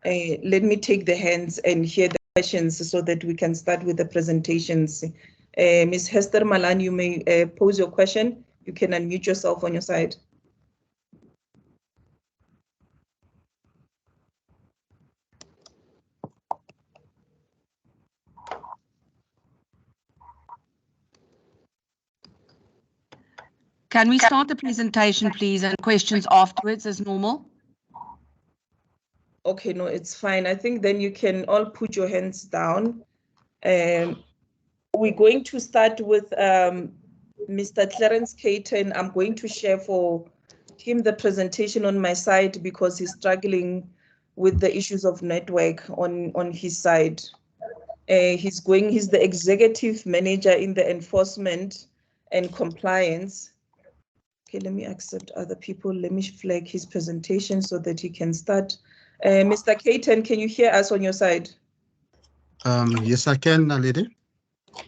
Let me take the hands and hear the questions so that we can start with the presentations. Ms. Hester Malan, you may pose your question. You can unmute yourself on your side. Can we start the presentation, please, and questions afterwards as normal? Okay, no, it's fine. I think then you can all put your hands down. We're going to start with Mr. Clarence Caton. I'm going to share for him the presentation on my side because he's struggling with the issues of network on his side. He's the executive manager in the enforcement and compliance. Okay, let me accept other people. Let me flag his presentation so that he can start. Mr. Caton, can you hear us on your side? Yes, I can, Naledi.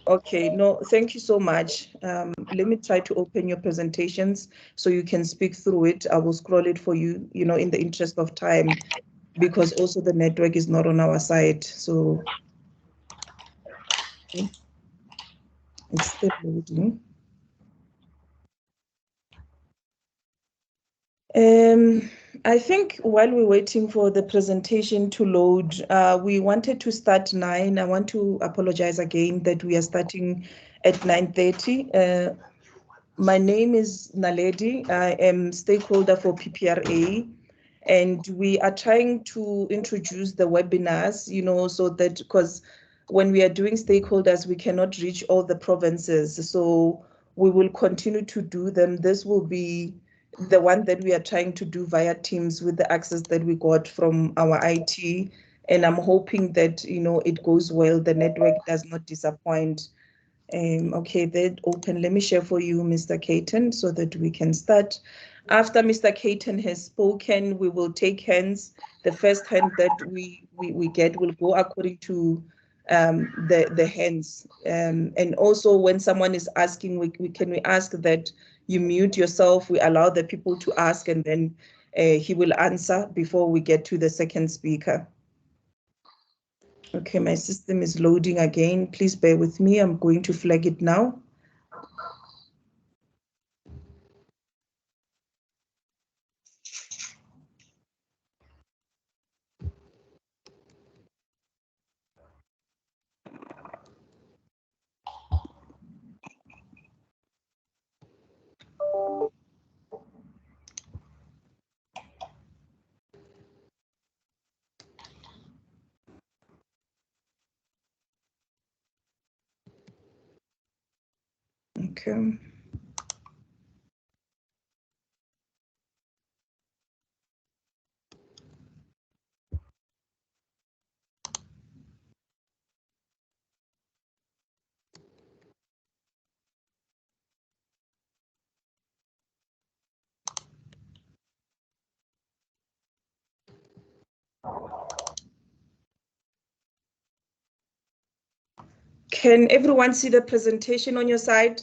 Okay, no, thank you so much. Let me try to open your presentations so you can speak through it. I will scroll it for you, in the interest of time, because also the network is not on our side. So okay. It's still loading. I think while we're waiting for the presentation to load, we wanted to start 9. I want to apologize again that we are starting at 9:30. My name is Naledi. I am stakeholder for PPRA, and we are trying to introduce the webinars, so that, because when we are doing stakeholders, we cannot reach all the provinces. So we will continue to do them. This will be the one that we are trying to do via Teams with the access that we got from our IT. And I'm hoping that, it goes well. The network does not disappoint. Okay, that open. Let me share for you, Mr. Caton, so that we can start. After Mr. Caton has spoken, we will take hands. The first hand that we get will go according to the hands. And also when someone is asking, can we ask that you mute yourself? We allow the people to ask, and then he will answer before we get to the second speaker. Okay, my system is loading again. Please bear with me. I'm going to flag it now. Okay. Can everyone see the presentation on your side?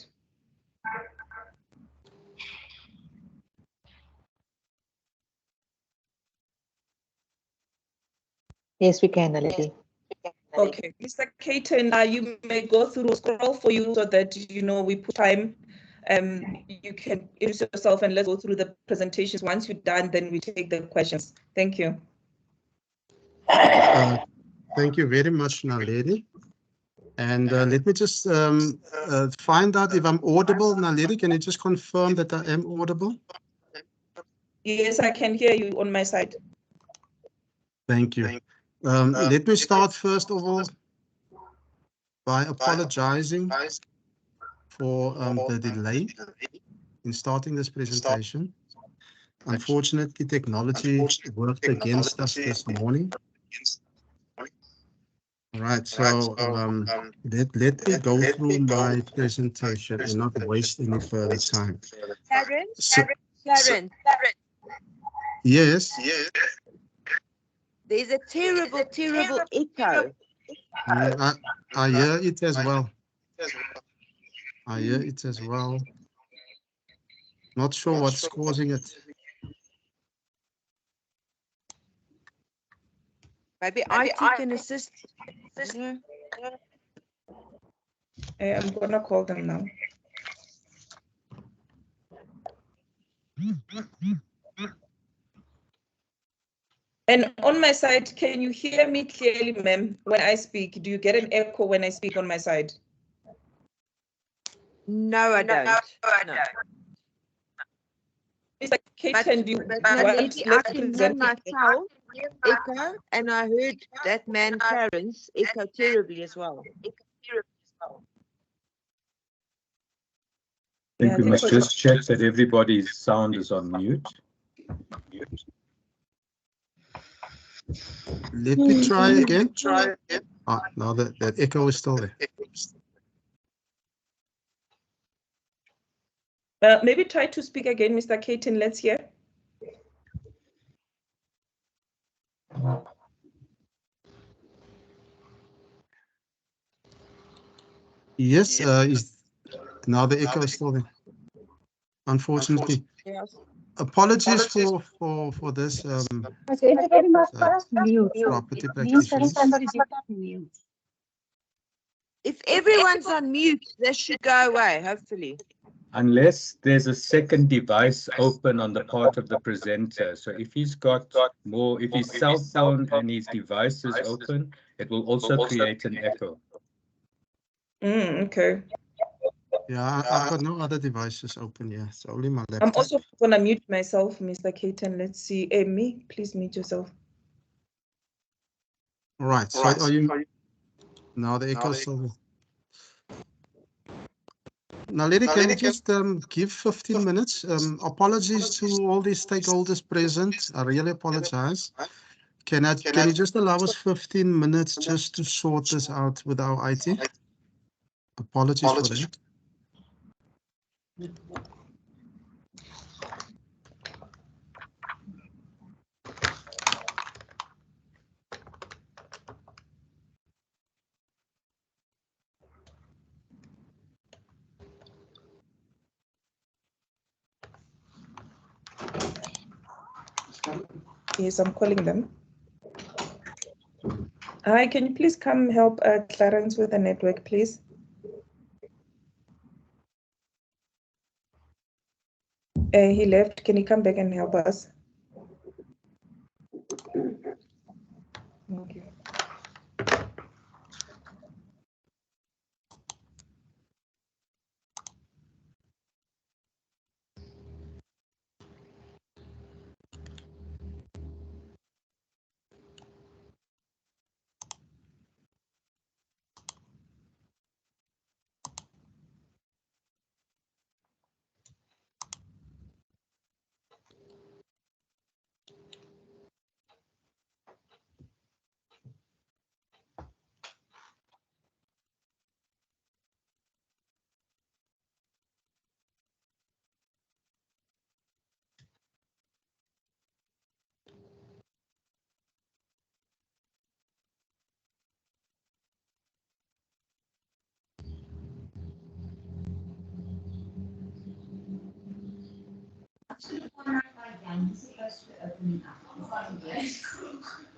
Yes, we can, Naledi. Okay, Mr. Caton, you may go through, scroll for you so that, we put time. You can introduce yourself and let's go through the presentations. Once you're done, then we take the questions. Thank you. Thank you very much, Naledi. And let me just find out if I'm audible. Naledi, can you just confirm that I am audible? Yes, I can hear you on my side. Thank you. Let me start first of all by apologizing for the delay in starting this presentation. Unfortunately, technology worked against us this morning. All right, so let me go through my presentation and not waste any further time. Clarence. Yes. There's a terrible echo. Yeah, I hear it as well. I hear it as well. Not sure what's causing it. Maybe IT can assist. I'm gonna call them now. And on my side, can you hear me clearly, ma'am, when I speak? Do you get an echo when I speak on my side? No, I don't. No. Mr. Kayton, do you But want Lady, I let's can hear present myself echo, and I heard that man Clarence echo terribly as well. I think we must just check that everybody's sound is on mute. Let me try again. Ah, now that echo is still there. Maybe try to speak again, Mr. Kayton. Let's hear. Yes, now the echo is still there. Unfortunately. Yes. Apologies for this property practitioners. If everyone's on mute, this should go away, hopefully. Unless there's a second device open on the part of the presenter. So if he's got more, if his cell phone and his device is open, it will also create an echo. Okay. Yeah, I've got no other devices open here. It's only my laptop. I'm also gonna mute myself, Mr. Kayton. Let's see. Me, please mute yourself. All right. So are you now the echo is still there? Now, Lady, can you just give 15 minutes? Apologies to all these stakeholders present. I really apologize. Can you just allow us 15 minutes just to sort this out with our IT? Apologies for that. Yes, I'm calling them. Hi, can you please come help Clarence with the network, please? He left. Can he come back and help us? Okay.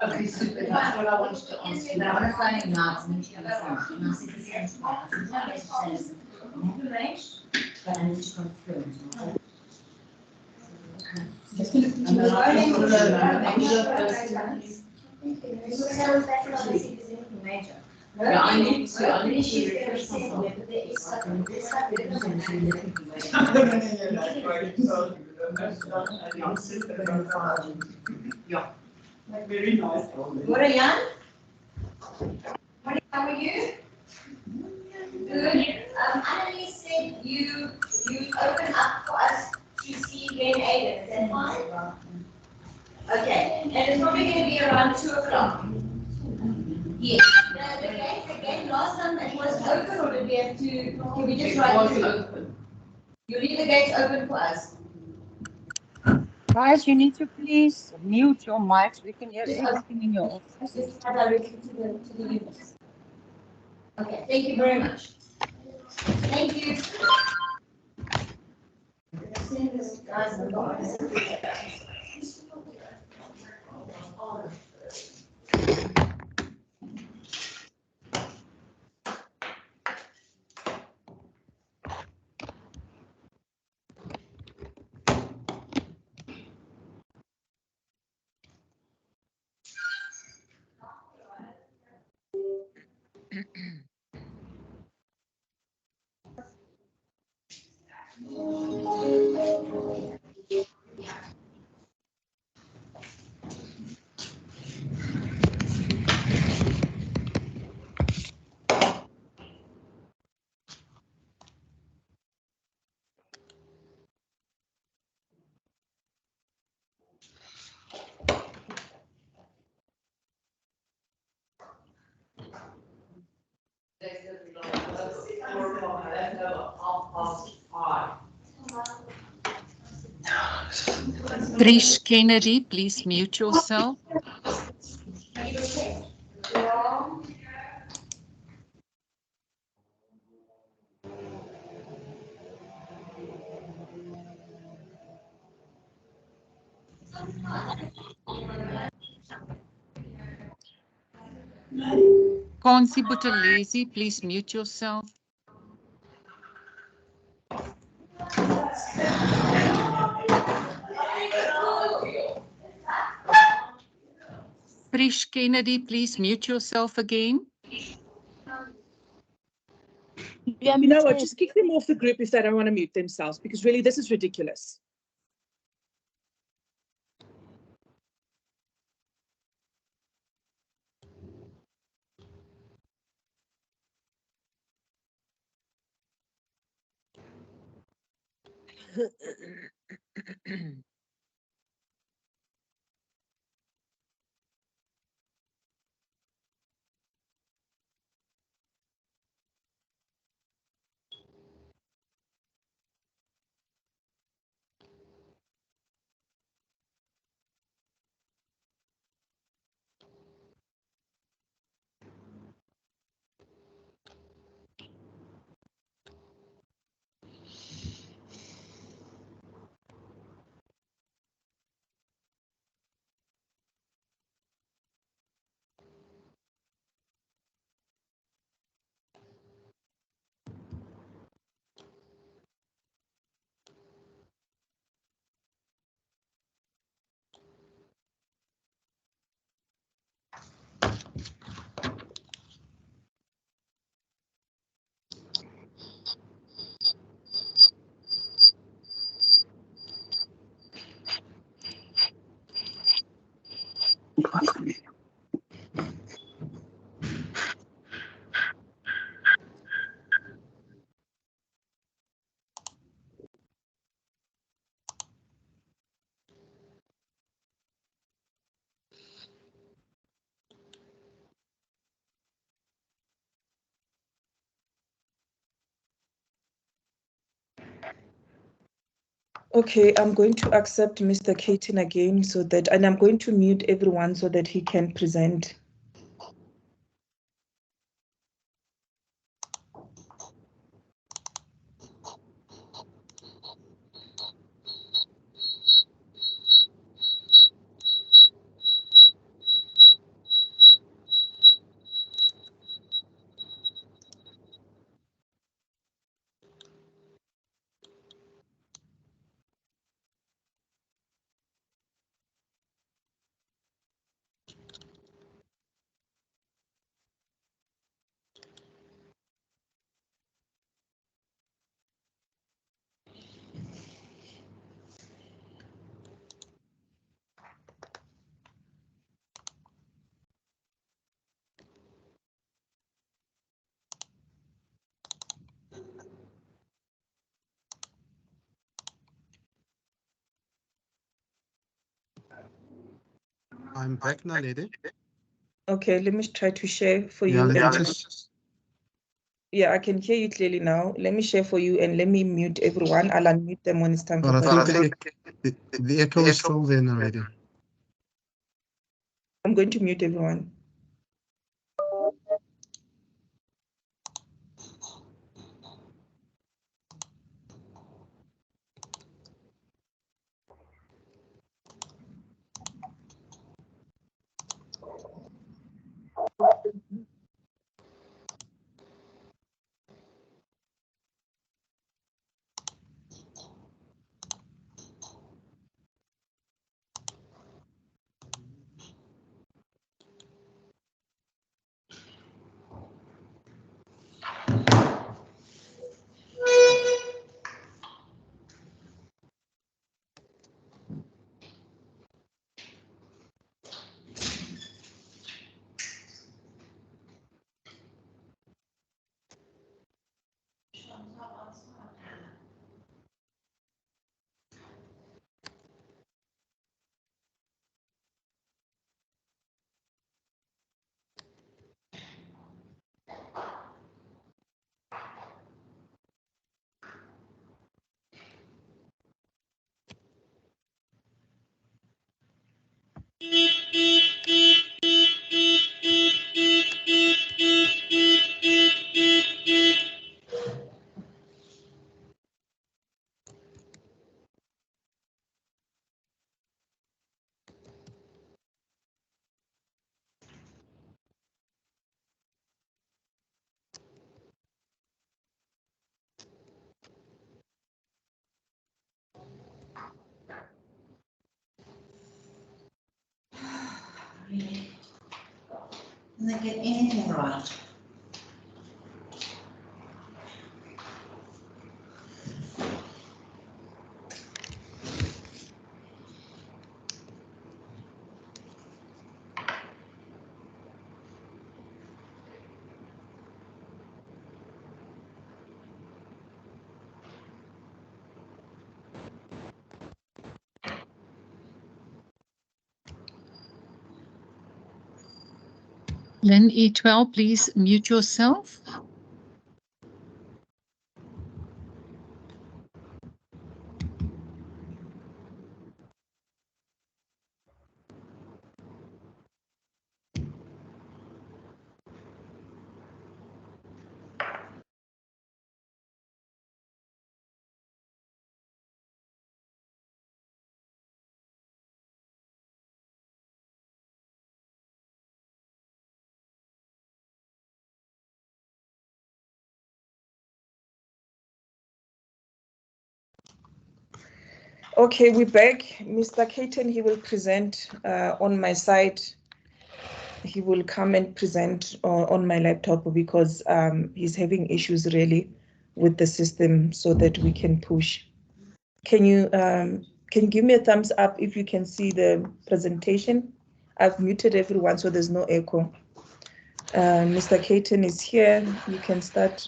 Okay, super. That's what I wanted to ask you. But I want to find him now. I'm meeting on the phone. And I said the same thing. I said, no, let's say listen, I have arranged, but I need to confirm. Just going to put you yeah, I need to refresh myself. But there is something. Yeah. Very nice. What are you? How are you? Good. Annalise said you open up for us to see Glen Aiden. Is that fine? Okay. And it's probably going to be around 2 o'clock. Yes. The gate again, last time it was open, or did we have to, can we just write it open? You leave the gates open for us. Guys, you need to please mute your mics. We can hear everything in your office. Just directly to the units. Okay, thank you very much. Thank you. Send this guys the box. Trish Kennedy, please mute yourself. Kansi Buthelezi, please mute yourself. Trish Kennedy, please mute yourself again. Yeah, you know what? Just kick them off the group if they don't want to mute themselves, because really this is ridiculous. Okay, I'm going to accept Mr. Keating again so that, and I'm going to mute everyone so that he can present. I'm back now, lady. Okay, let me try to share for Yeah, you. let me just. Yeah, I can hear you clearly now. Let me share for you and let me mute everyone. I'll unmute them when it's time But for I think the echo is still there already. I'm going to mute everyone. Didn't they get anything right? Len E12, please mute yourself. Okay, we're back. Mr. Caton, he will present on my side. He will come and present on my laptop because he's having issues really with the system so that we can push. Can you give me a thumbs up if you can see the presentation? I've muted everyone so there's no echo. Mr. Caton is here. You can start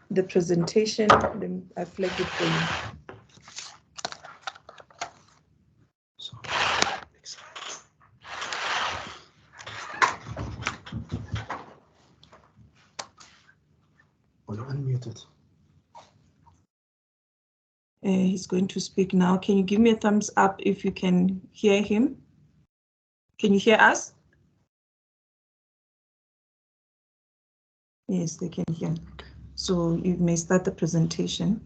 the presentation. Then I flagged it for you. Oh, you're unmuted. He's going to speak now. Can you give me a thumbs up if you can hear him? Can you hear us? Yes, they can hear. So you may start the presentation.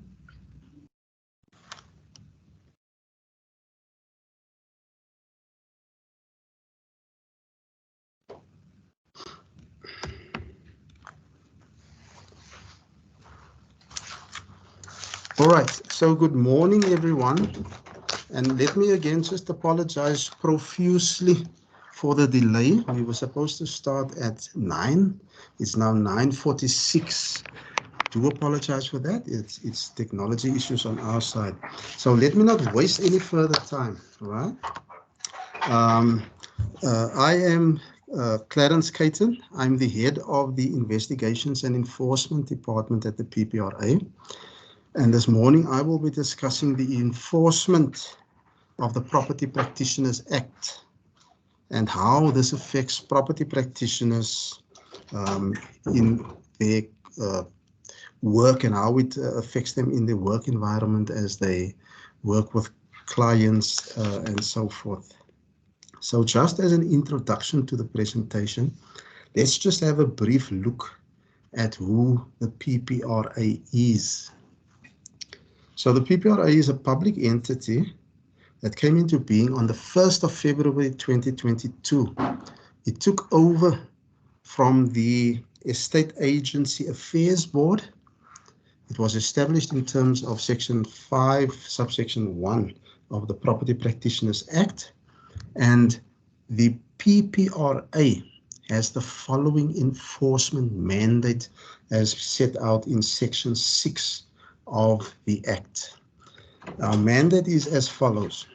All right, so good morning, everyone. And let me again just apologize profusely for the delay. We were supposed to start at 9. It's now 9:46. Do apologize for that. It's technology issues on our side. So let me not waste any further time, all right? I am Clarence Caton. I'm the head of the Investigations and Enforcement Department at the PPRA. And this morning I will be discussing the enforcement of the Property Practitioners Act and how this affects property practitioners in their work and how it affects them in their work environment as they work with clients and so forth. So just as an introduction to the presentation, let's just have a brief look at who the PPRA is. So the PPRA is a public entity that came into being on the 1st of February 2022. It took over from the Estate Agency Affairs Board. It was established in terms of Section 5, subsection 1 of the Property Practitioners Act. And the PPRA has the following enforcement mandate as set out in Section 6 of the Act. Our mandate is as follows.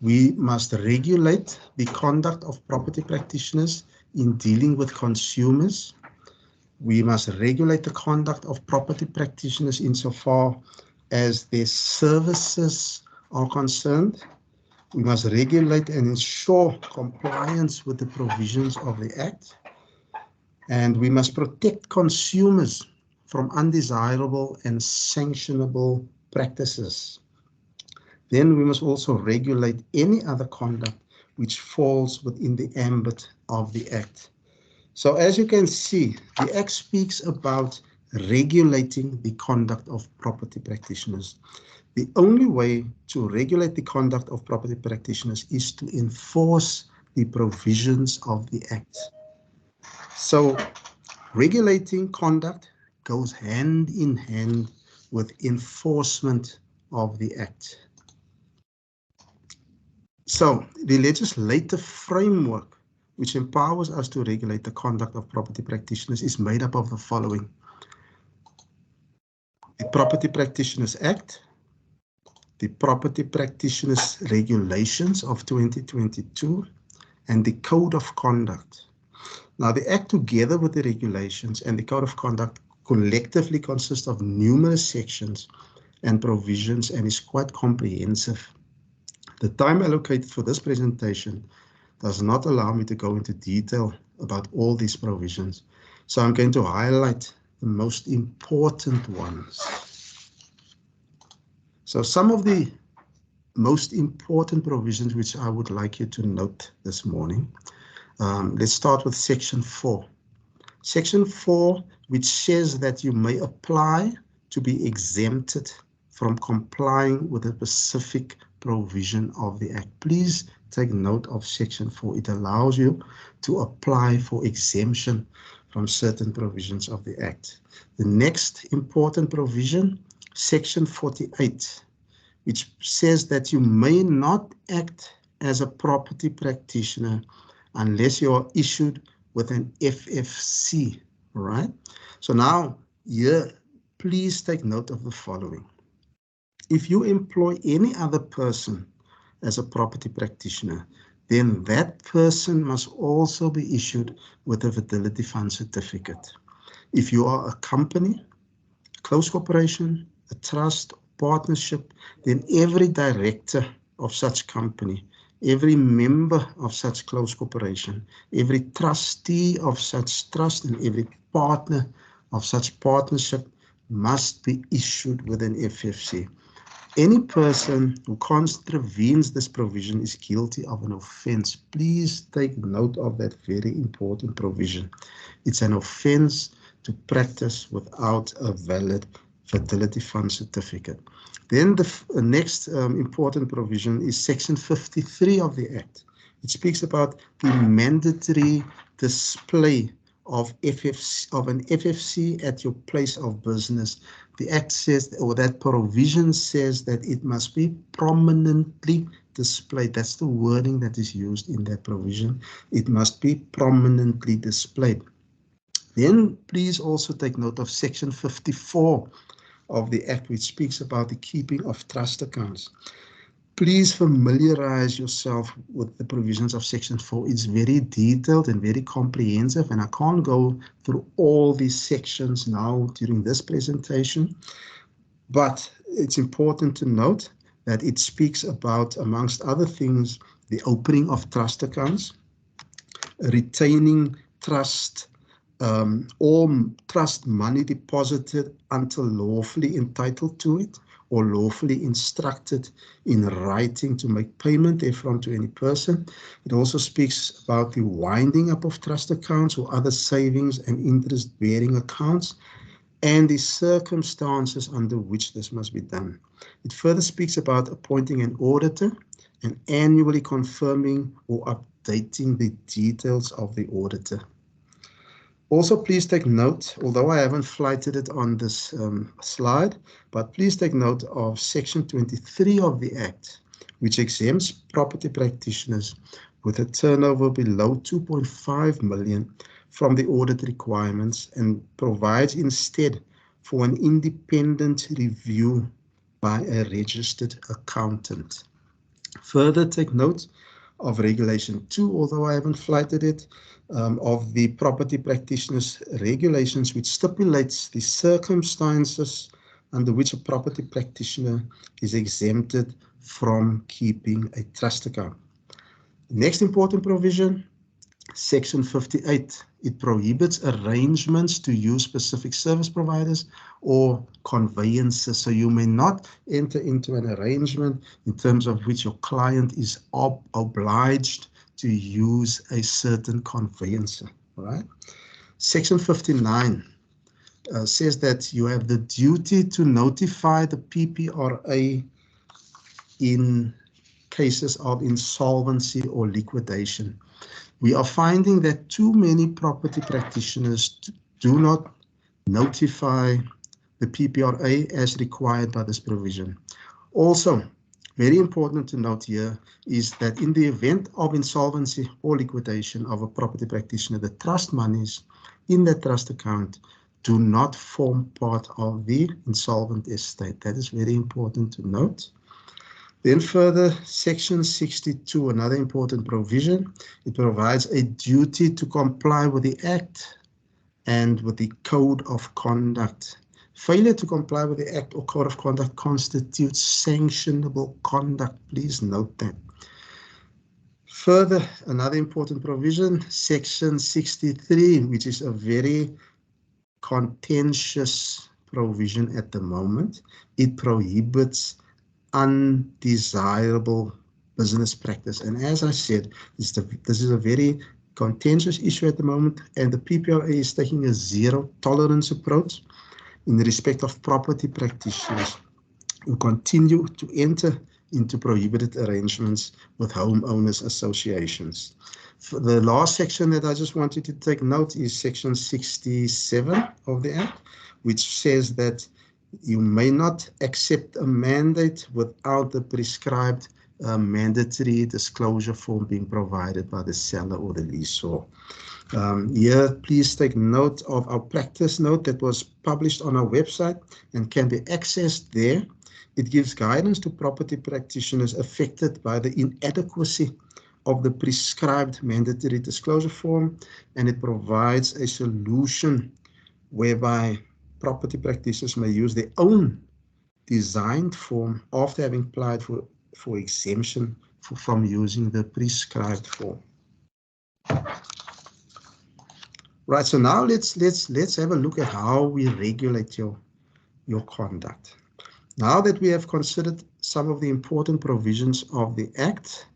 We must regulate the conduct of property practitioners in dealing with consumers. We must regulate the conduct of property practitioners insofar as their services are concerned. We must regulate and ensure compliance with the provisions of the Act. And we must protect consumers from undesirable and sanctionable practices. Then we must also regulate any other conduct which falls within the ambit of the Act. So as you can see, the Act speaks about regulating the conduct of property practitioners. The only way to regulate the conduct of property practitioners is to enforce the provisions of the Act. So regulating conduct goes hand in hand with enforcement of the Act. So the legislative framework which empowers us to regulate the conduct of property practitioners, is made up of the following: the Property Practitioners Act, the Property Practitioners Regulations of 2022, and the Code of Conduct. Now, the Act, together with the regulations and the Code of Conduct, collectively consists of numerous sections and provisions and is quite comprehensive. The time allocated for this presentation does not allow me to go into detail about all these provisions, so I'm going to highlight the most important ones. So some of the most important provisions which I would like you to note this morning. Let's start with Section 4. Section 4, which says that you may apply to be exempted from complying with a specific provision of the Act. Please take note of Section 4. It allows you to apply for exemption from certain provisions of the Act. The next important provision, Section 48, which says that you may not act as a property practitioner unless you are issued with an FFC, right? So now, here, please take note of the following. If you employ any other person as a property practitioner, then that person must also be issued with a Fidelity Fund certificate. If you are a company, a close corporation, a trust, partnership, then every director of such company, every member of such close corporation, every trustee of such trust, and every partner of such partnership must be issued with an FFC. Any person who contravenes this provision is guilty of an offense. Please take note of that very important provision. It's an offense to practice without a valid Fidelity Fund certificate. Then the next important provision is Section 53 of the Act. It speaks about the mandatory display of an FFC at your place of business. The Act says, or that provision says, that it must be prominently displayed. That's the wording that is used in that provision. It must be prominently displayed. Then please also take note of Section 54 of the Act, which speaks about the keeping of trust accounts. Please familiarize yourself with the provisions of Section 4. It's very detailed and very comprehensive, and I can't go through all these sections now during this presentation, but it's important to note that it speaks about, amongst other things, the opening of trust accounts, retaining trust, all trust money deposited until lawfully entitled to it or lawfully instructed in writing to make payment therefrom to any person. It also speaks about the winding up of trust accounts or other savings and interest-bearing accounts and the circumstances under which this must be done. It further speaks about appointing an auditor and annually confirming or updating the details of the auditor. Also, please take note, although I haven't flighted it on this slide, but please take note of Section 23 of the Act, which exempts property practitioners with a turnover below 2.5 million from the audit requirements and provides instead for an independent review by a registered accountant. Further, take note of Regulation 2, although I haven't flighted it, of the Property Practitioners Regulations, which stipulates the circumstances under which a property practitioner is exempted from keeping a trust account. Next important provision, Section 58. It prohibits arrangements to use specific service providers or conveyances. So you may not enter into an arrangement in terms of which your client is obliged to use a certain conveyancer, right? Section 59 says that you have the duty to notify the PPRA in cases of insolvency or liquidation. We are finding that too many property practitioners do not notify the PPRA as required by this provision. Also, Very important to note here is that in the event of insolvency or liquidation of a property practitioner, the trust monies in the trust account do not form part of the insolvent estate. That is very important to note. Then further, Section 62, another important provision, it provides a duty to comply with the Act and with the Code of Conduct. Failure to comply with the Act or Code of Conduct constitutes sanctionable conduct. Please note that. Further, another important provision, Section 63, which is a very contentious provision at the moment. It prohibits undesirable business practice. And as I said, this is a very contentious issue at the moment, and the PPRA is taking a zero tolerance approach in respect of property practitioners who continue to enter into prohibited arrangements with homeowners associations. For the last section that I just wanted to take note is Section 67 of the Act, which says that you may not accept a mandate without the prescribed mandatory disclosure form being provided by the seller or the leaseor. Here, please take note of our practice note that was published on our website and can be accessed there. It gives guidance to property practitioners affected by the inadequacy of the prescribed mandatory disclosure form, and it provides a solution whereby property practitioners may use their own designed form after having applied for exemption from using the prescribed form. Right, so now let's have a look at how we regulate your conduct. Now that we have considered some of the important provisions of the Act,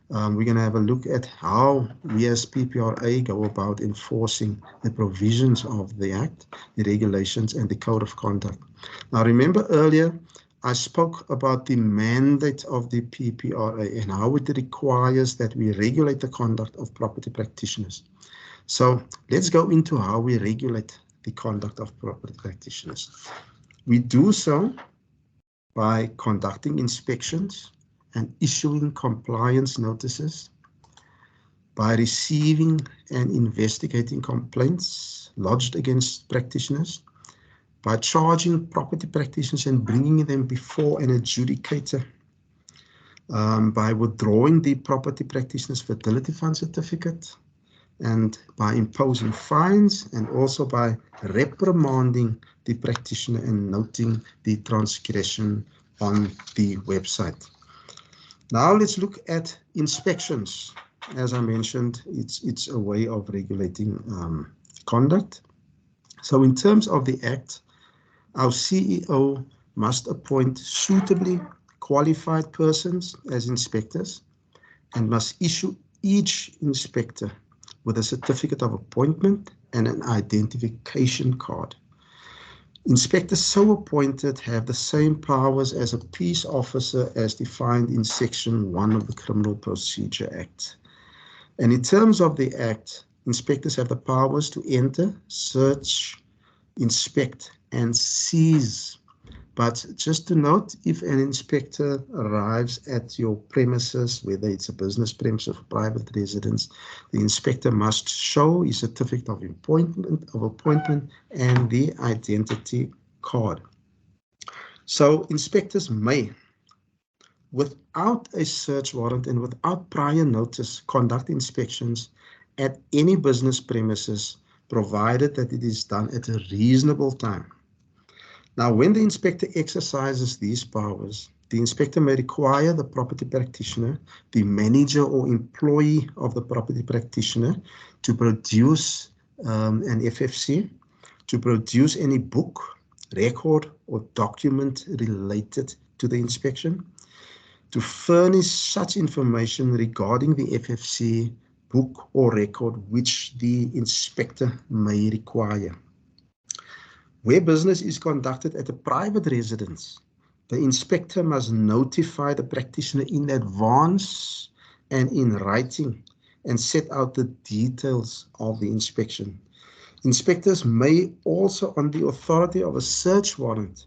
we're going to have a look at how we as PPRA go about enforcing the provisions of the Act, the regulations, and the Code of Conduct. Now, remember earlier, I spoke about the mandate of the PPRA and how it requires that we regulate the conduct of property practitioners. So let's go into how we regulate the conduct of property practitioners. We do so by conducting inspections and issuing compliance notices, by receiving and investigating complaints lodged against practitioners, by charging property practitioners and bringing them before an adjudicator, by withdrawing the property practitioner's fertility fund certificate, and by imposing fines, and also by reprimanding the practitioner and noting the transgression on the website. Now let's look at inspections. As I mentioned, it's a way of regulating conduct. So in terms of the Act, our CEO must appoint suitably qualified persons as inspectors and must issue each inspector with a certificate of appointment and an identification card. Inspectors so appointed have the same powers as a peace officer as defined in Section 1 of the Criminal Procedure Act. And in terms of the Act, inspectors have the powers to enter, search, inspect, and seize. But just to note, if an inspector arrives at your premises, whether it's a business premise or private residence, the inspector must show his certificate of appointment and the identity card. So inspectors may, without a search warrant and without prior notice, conduct inspections at any business premises, provided that it is done at a reasonable time. Now, when the inspector exercises these powers, the inspector may require the property practitioner, the manager or employee of the property practitioner, to produce an FFC, to produce any book, record, or document related to the inspection, to furnish such information regarding the FFC, book, or record which the inspector may require. Where business is conducted at a private residence, the inspector must notify the practitioner in advance and in writing and set out the details of the inspection. Inspectors may also, on the authority of a search warrant,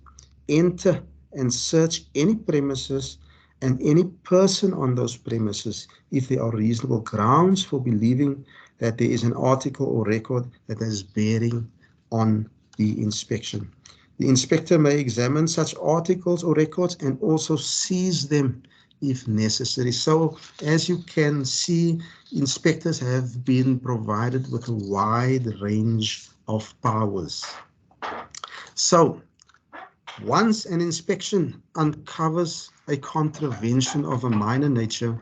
enter and search any premises and any person on those premises if there are reasonable grounds for believing that there is an article or record that has bearing on the inspection. The inspector may examine such articles or records and also seize them if necessary. So, as you can see, inspectors have been provided with a wide range of powers. So, once an inspection uncovers a contravention of a minor nature,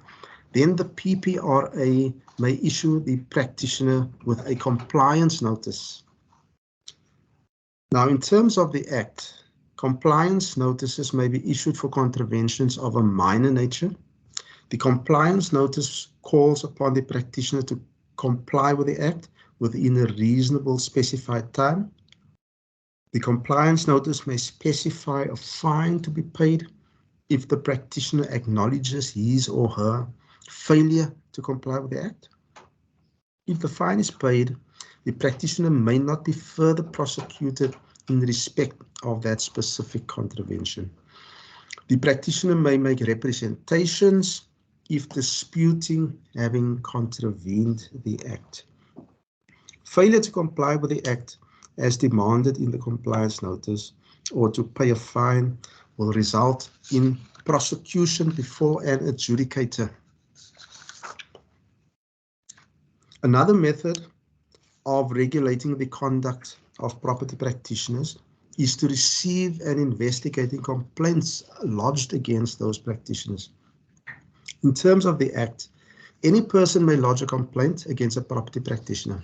then the PPRA may issue the practitioner with a compliance notice. Now, in terms of the Act, compliance notices may be issued for contraventions of a minor nature. The compliance notice calls upon the practitioner to comply with the Act within a reasonable specified time. The compliance notice may specify a fine to be paid if the practitioner acknowledges his or her failure to comply with the Act. If the fine is paid, the practitioner may not be further prosecuted in respect of that specific contravention. The practitioner may make representations if disputing having contravened the Act. Failure to comply with the Act as demanded in the compliance notice or to pay a fine will result in prosecution before an adjudicator. Another method of regulating the conduct of property practitioners is to receive and investigating complaints lodged against those practitioners. In terms of the Act, any person may lodge a complaint against a property practitioner.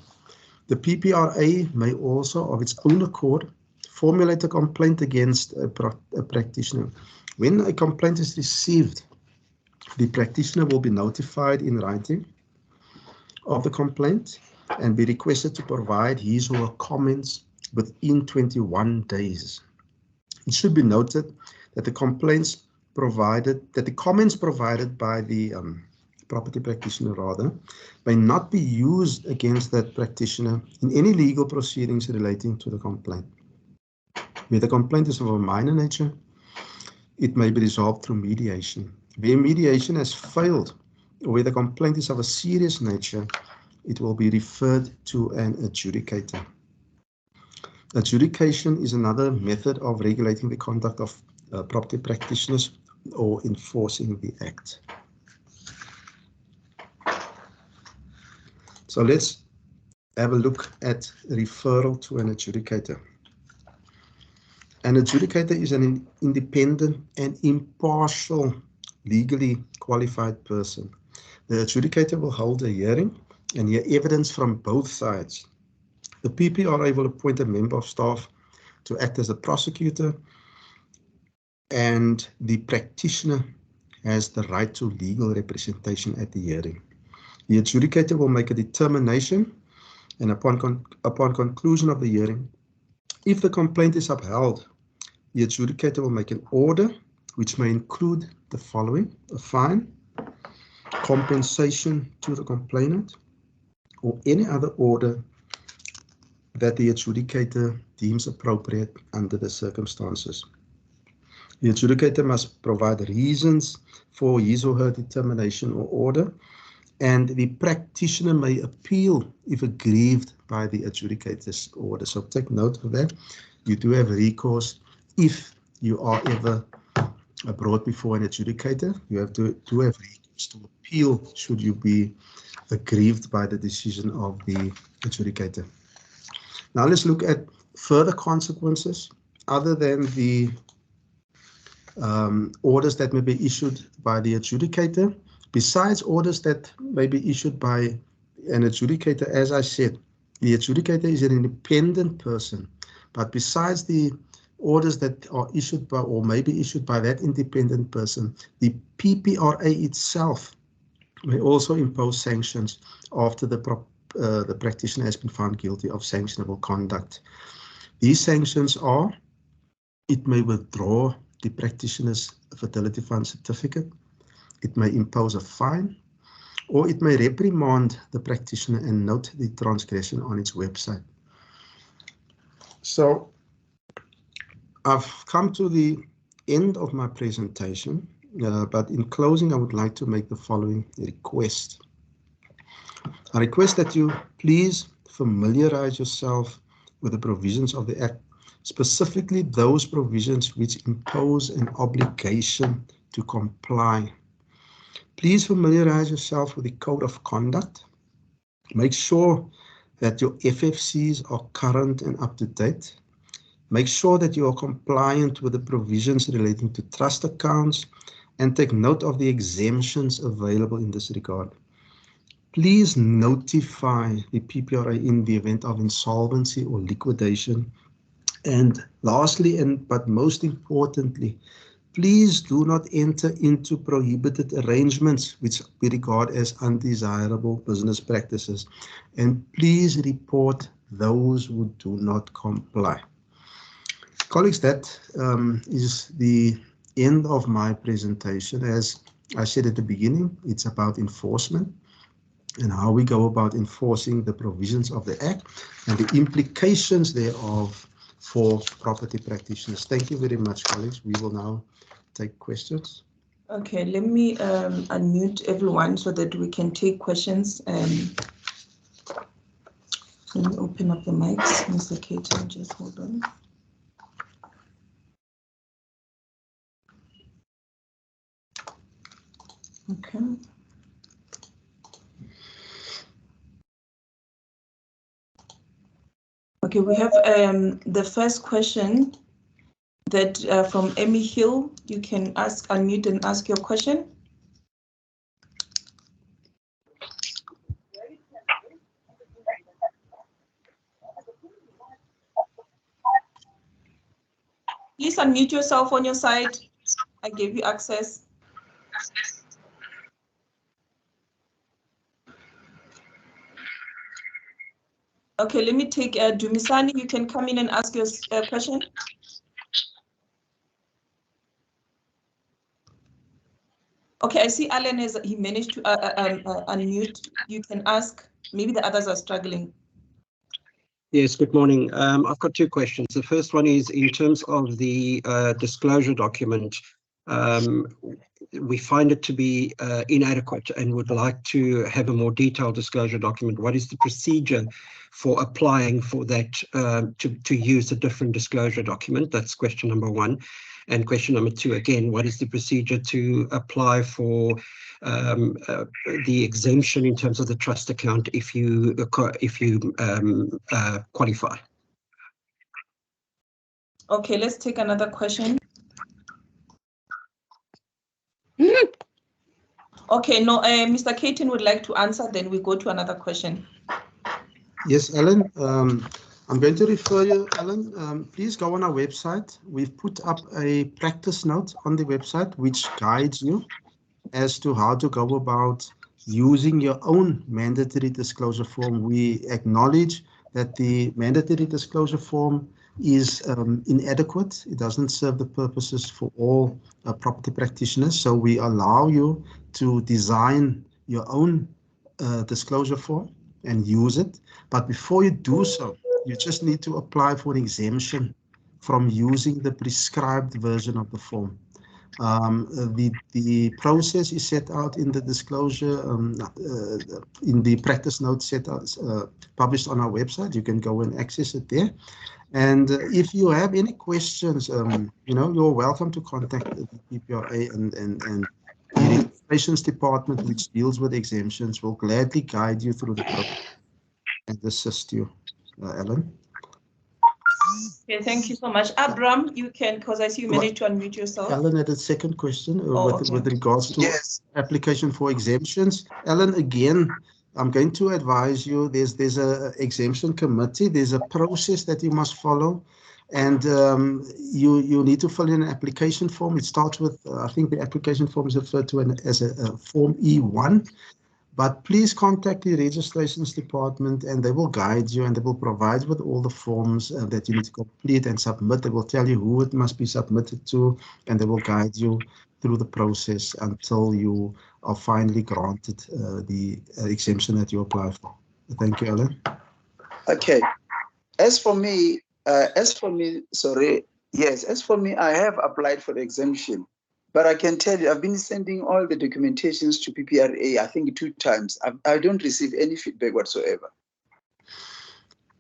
The PPRA may also, of its own accord, formulate a complaint against a practitioner. When a complaint is received, the practitioner will be notified in writing of the complaint and be requested to provide his or her comments within 21 days. It should be noted that the comments provided by the property practitioner may not be used against that practitioner in any legal proceedings relating to the complaint. Where the complaint is of a minor nature, it may be resolved through mediation. Where mediation has failed, or where the complaint is of a serious nature, it will be referred to an adjudicator. Adjudication is another method of regulating the conduct of property practitioners or enforcing the Act. So let's have a look at referral to an adjudicator. An adjudicator is an independent and impartial, legally qualified person. The adjudicator will hold a hearing and hear evidence from both sides. The PPRA will appoint a member of staff to act as a prosecutor, and the practitioner has the right to legal representation at the hearing. The adjudicator will make a determination, and upon conclusion of the hearing, if the complaint is upheld, the adjudicator will make an order which may include the following: a fine, compensation to the complainant, or any other order that the adjudicator deems appropriate under the circumstances. The adjudicator must provide reasons for his or her determination or order, and the practitioner may appeal if aggrieved by the adjudicator's order. So take note of that. You do have recourse if you are ever brought before an adjudicator. You have to have recourse to appeal should you be aggrieved by the decision of the adjudicator. Now let's look at further consequences other than the orders that may be issued by the adjudicator. Besides orders that may be issued by an adjudicator, as I said, the adjudicator is an independent person. But besides the orders that are issued by or may be issued by that independent person, the PPRA itself may also impose sanctions after the practitioner has been found guilty of sanctionable conduct. These sanctions are: it may withdraw the practitioner's fidelity fund certificate, it may impose a fine, or it may reprimand the practitioner and note the transgression on its website. So I've come to the end of my presentation, But in closing, I would like to make the following request. I request that you please familiarize yourself with the provisions of the Act, specifically those provisions which impose an obligation to comply. Please familiarize yourself with the Code of Conduct. Make sure that your FFCs are current and up to date. Make sure that you are compliant with the provisions relating to trust accounts, and take note of the exemptions available in this regard. Please notify the PPRA in the event of insolvency or liquidation. And lastly, but most importantly, please do not enter into prohibited arrangements which we regard as undesirable business practices. And please report those who do not comply. Colleagues, that is the end of my presentation. As I said at the beginning, it's about enforcement and how we go about enforcing the provisions of the Act and the implications thereof for property practitioners. Thank you very much, colleagues. We will now take questions. Okay, let me unmute everyone so that we can take questions. Let me open up the mics. Mr. Caton, just hold on. Okay. Okay, we have the first question that from Emmy Hill. You can unmute and ask your question. Please unmute yourself on your side. I gave you access. Okay, let me take Dumisani. You can come in and ask your question. Okay, I see Alan he managed to unmute. You can ask. Maybe the others are struggling. Yes, good morning. I've got two questions. The first one is in terms of the disclosure document. We find it to be inadequate and would like to have a more detailed disclosure document. What is the procedure for applying for that to use a different disclosure document? That's question number one. And question number two, again, what is the procedure to apply for the exemption in terms of the trust account if you qualify? Okay, let's take another question. Okay, no, Mr. Caton would like to answer, then we go to another question. Yes, Alan, I'm going to refer you, Alan, please go on our website. We've put up a practice note on the website which guides you as to how to go about using your own mandatory disclosure form. We acknowledge that the mandatory disclosure form is inadequate. It doesn't serve the purposes for all property practitioners. So we allow you to design your own disclosure form and use it. But before you do so, you just need to apply for an exemption from using the prescribed version of the form. The process is set out in the disclosure, in the practice note set out, published on our website. You can go and access it there. And if you have any questions, you're welcome to contact the PPRA and the registrations department, which deals with exemptions, will gladly guide you through the process and assist you, Alan. Okay, thank you so much. Abram, you can, because I see you managed to unmute yourself. Alan had a second question okay. with regards to application for exemptions. Alan, again, I'm going to advise you, there's a exemption committee, there's a process that you must follow, and you need to fill in an application form. It starts with, I think the application form is referred to as a Form E1. But please contact the registrations department and they will guide you and they will provide with all the forms that you need to complete and submit. They will tell you who it must be submitted to and they will guide you through the process until you are finally granted the exemption that you apply for. Thank you, Alan. Okay. As for me, I have applied for the exemption, But I can tell you, I've been sending all the documentations to PPRA, I think 2 times. I don't receive any feedback whatsoever.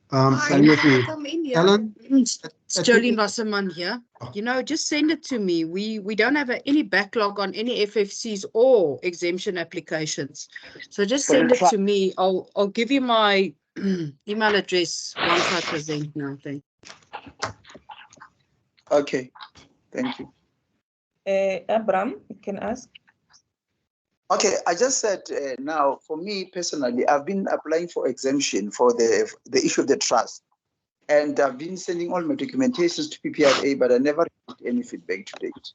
Hi, Alan, come in here. Alan, It's Jolene Wasserman here. You know, just send it to me. We don't have any backlog on any FFCs or exemption applications. So just send it to me. I'll give you my email address once I present now. Thank you. Okay, thank you. Abram, you can ask. Okay, I just said now, for me personally, I've been applying for exemption for the issue of the trust. And I've been sending all my documentations to PPRA, but I never received any feedback to date.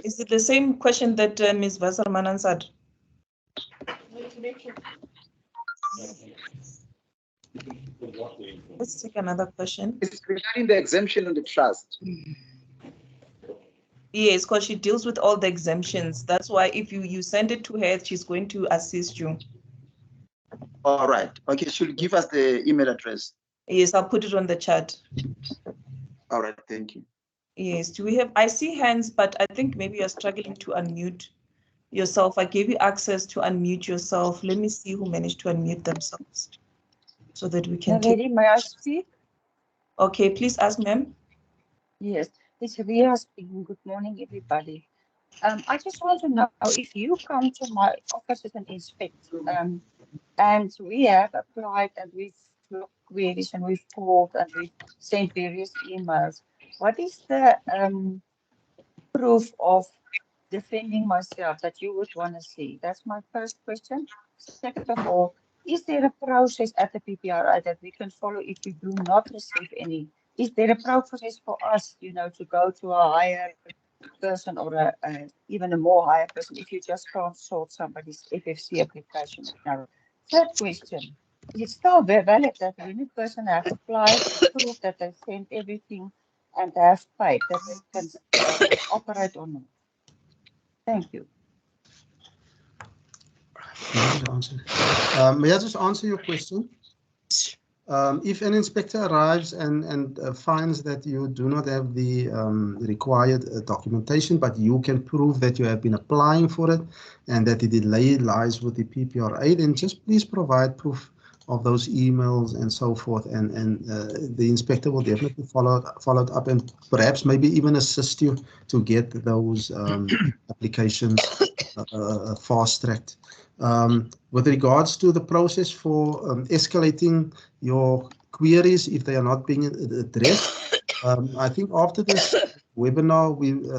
Is it the same question that Ms. Wasserman answered? Let's take another question. It's regarding the exemption on the trust. Yes, because she deals with all the exemptions. That's why if you send it to her, she's going to assist you. All right. Okay, she'll give us the email address. Yes, I'll put it on the chat. All right, thank you. Yes, do we have, I see hands, but I think maybe you're struggling to unmute yourself. I gave you access to unmute yourself. Let me see who managed to unmute themselves so that we can Lady, may I speak? Okay, please ask, ma'am. Yes, it's Ria speaking. Good morning, everybody. I just want to know if you come to my office as an inspector, and we have applied and we've looked queries and we've called and we've sent various emails. What is the proof of defending myself that you would want to see? That's my first question. Second of all, is there a process at the PPRA that we can follow if we do not receive any? Is there a process for us, you know, to go to a higher person or even a more higher person if you just can't sort somebody's FFC application? Now, third question, is it still valid that when a person has applied to prove that they sent everything and they have paid, that they can operate or not? Thank you. May I just answer your question? If an inspector arrives and finds that you do not have the required documentation, but you can prove that you have been applying for it and that the delay lies with the PPRA, then just please provide proof of those emails and so forth, and the inspector will definitely follow it up and perhaps maybe even assist you to get those applications fast-tracked. With regards to the process for escalating your queries if they are not being addressed, I think after this webinar,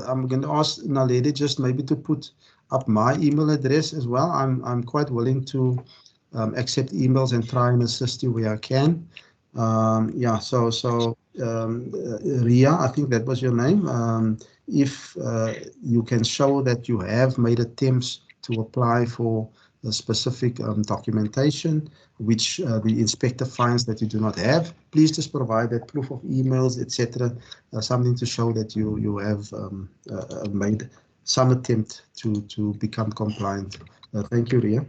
I'm going to ask Naledi just maybe to put up my email address as well. I'm quite willing to accept emails and try and assist you where I can. Yeah, so Ria, I think that was your name. If you can show that you have made attempts to apply for a specific documentation, which the inspector finds that you do not have, please just provide that proof of emails, etc., something to show that you have made some attempt to become compliant. Thank you, Ria.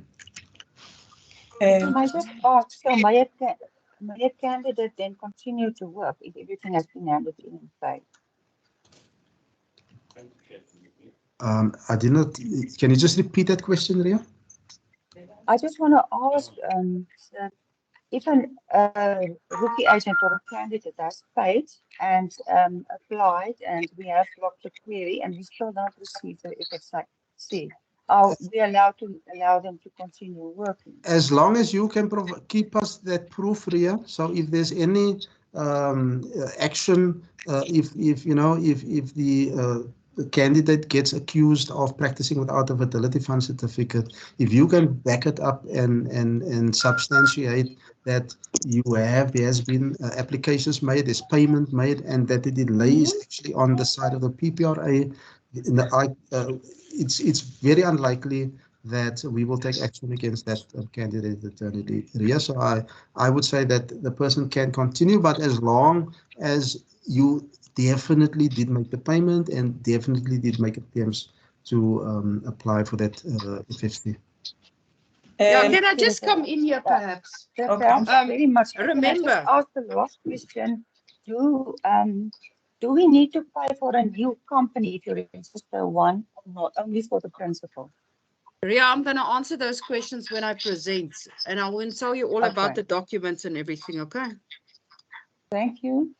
Can I just ask, so may a candidate then continue to work if everything has been handed in and paid? I did not. Can you just repeat that question, Ria? I just want to ask that if a rookie agent or a candidate has paid and applied, and we have locked the query and we still don't receive the FFC, are we allowed to allow them to continue working? As long as you can keep us that proof, Ria. So if there's any action, if the candidate gets accused of practicing without a fertility fund certificate, if you can back it up and substantiate that there has been applications made, there's payment made, and that the delay is actually on the side of the PPRA, it's very unlikely that we will take action against that candidate attorney, Ria. So I would say that the person can continue, but as long as you definitely did make the payment and definitely did make attempts to apply for that FFC. Yeah, can I just come in here perhaps? Very much. Remember. Can I just ask the last question do we need to pay for a new company if you register one, or not only for the principal? Ria, I'm going to answer those questions when I present, and I will tell you all about the documents and everything, okay? Thank you.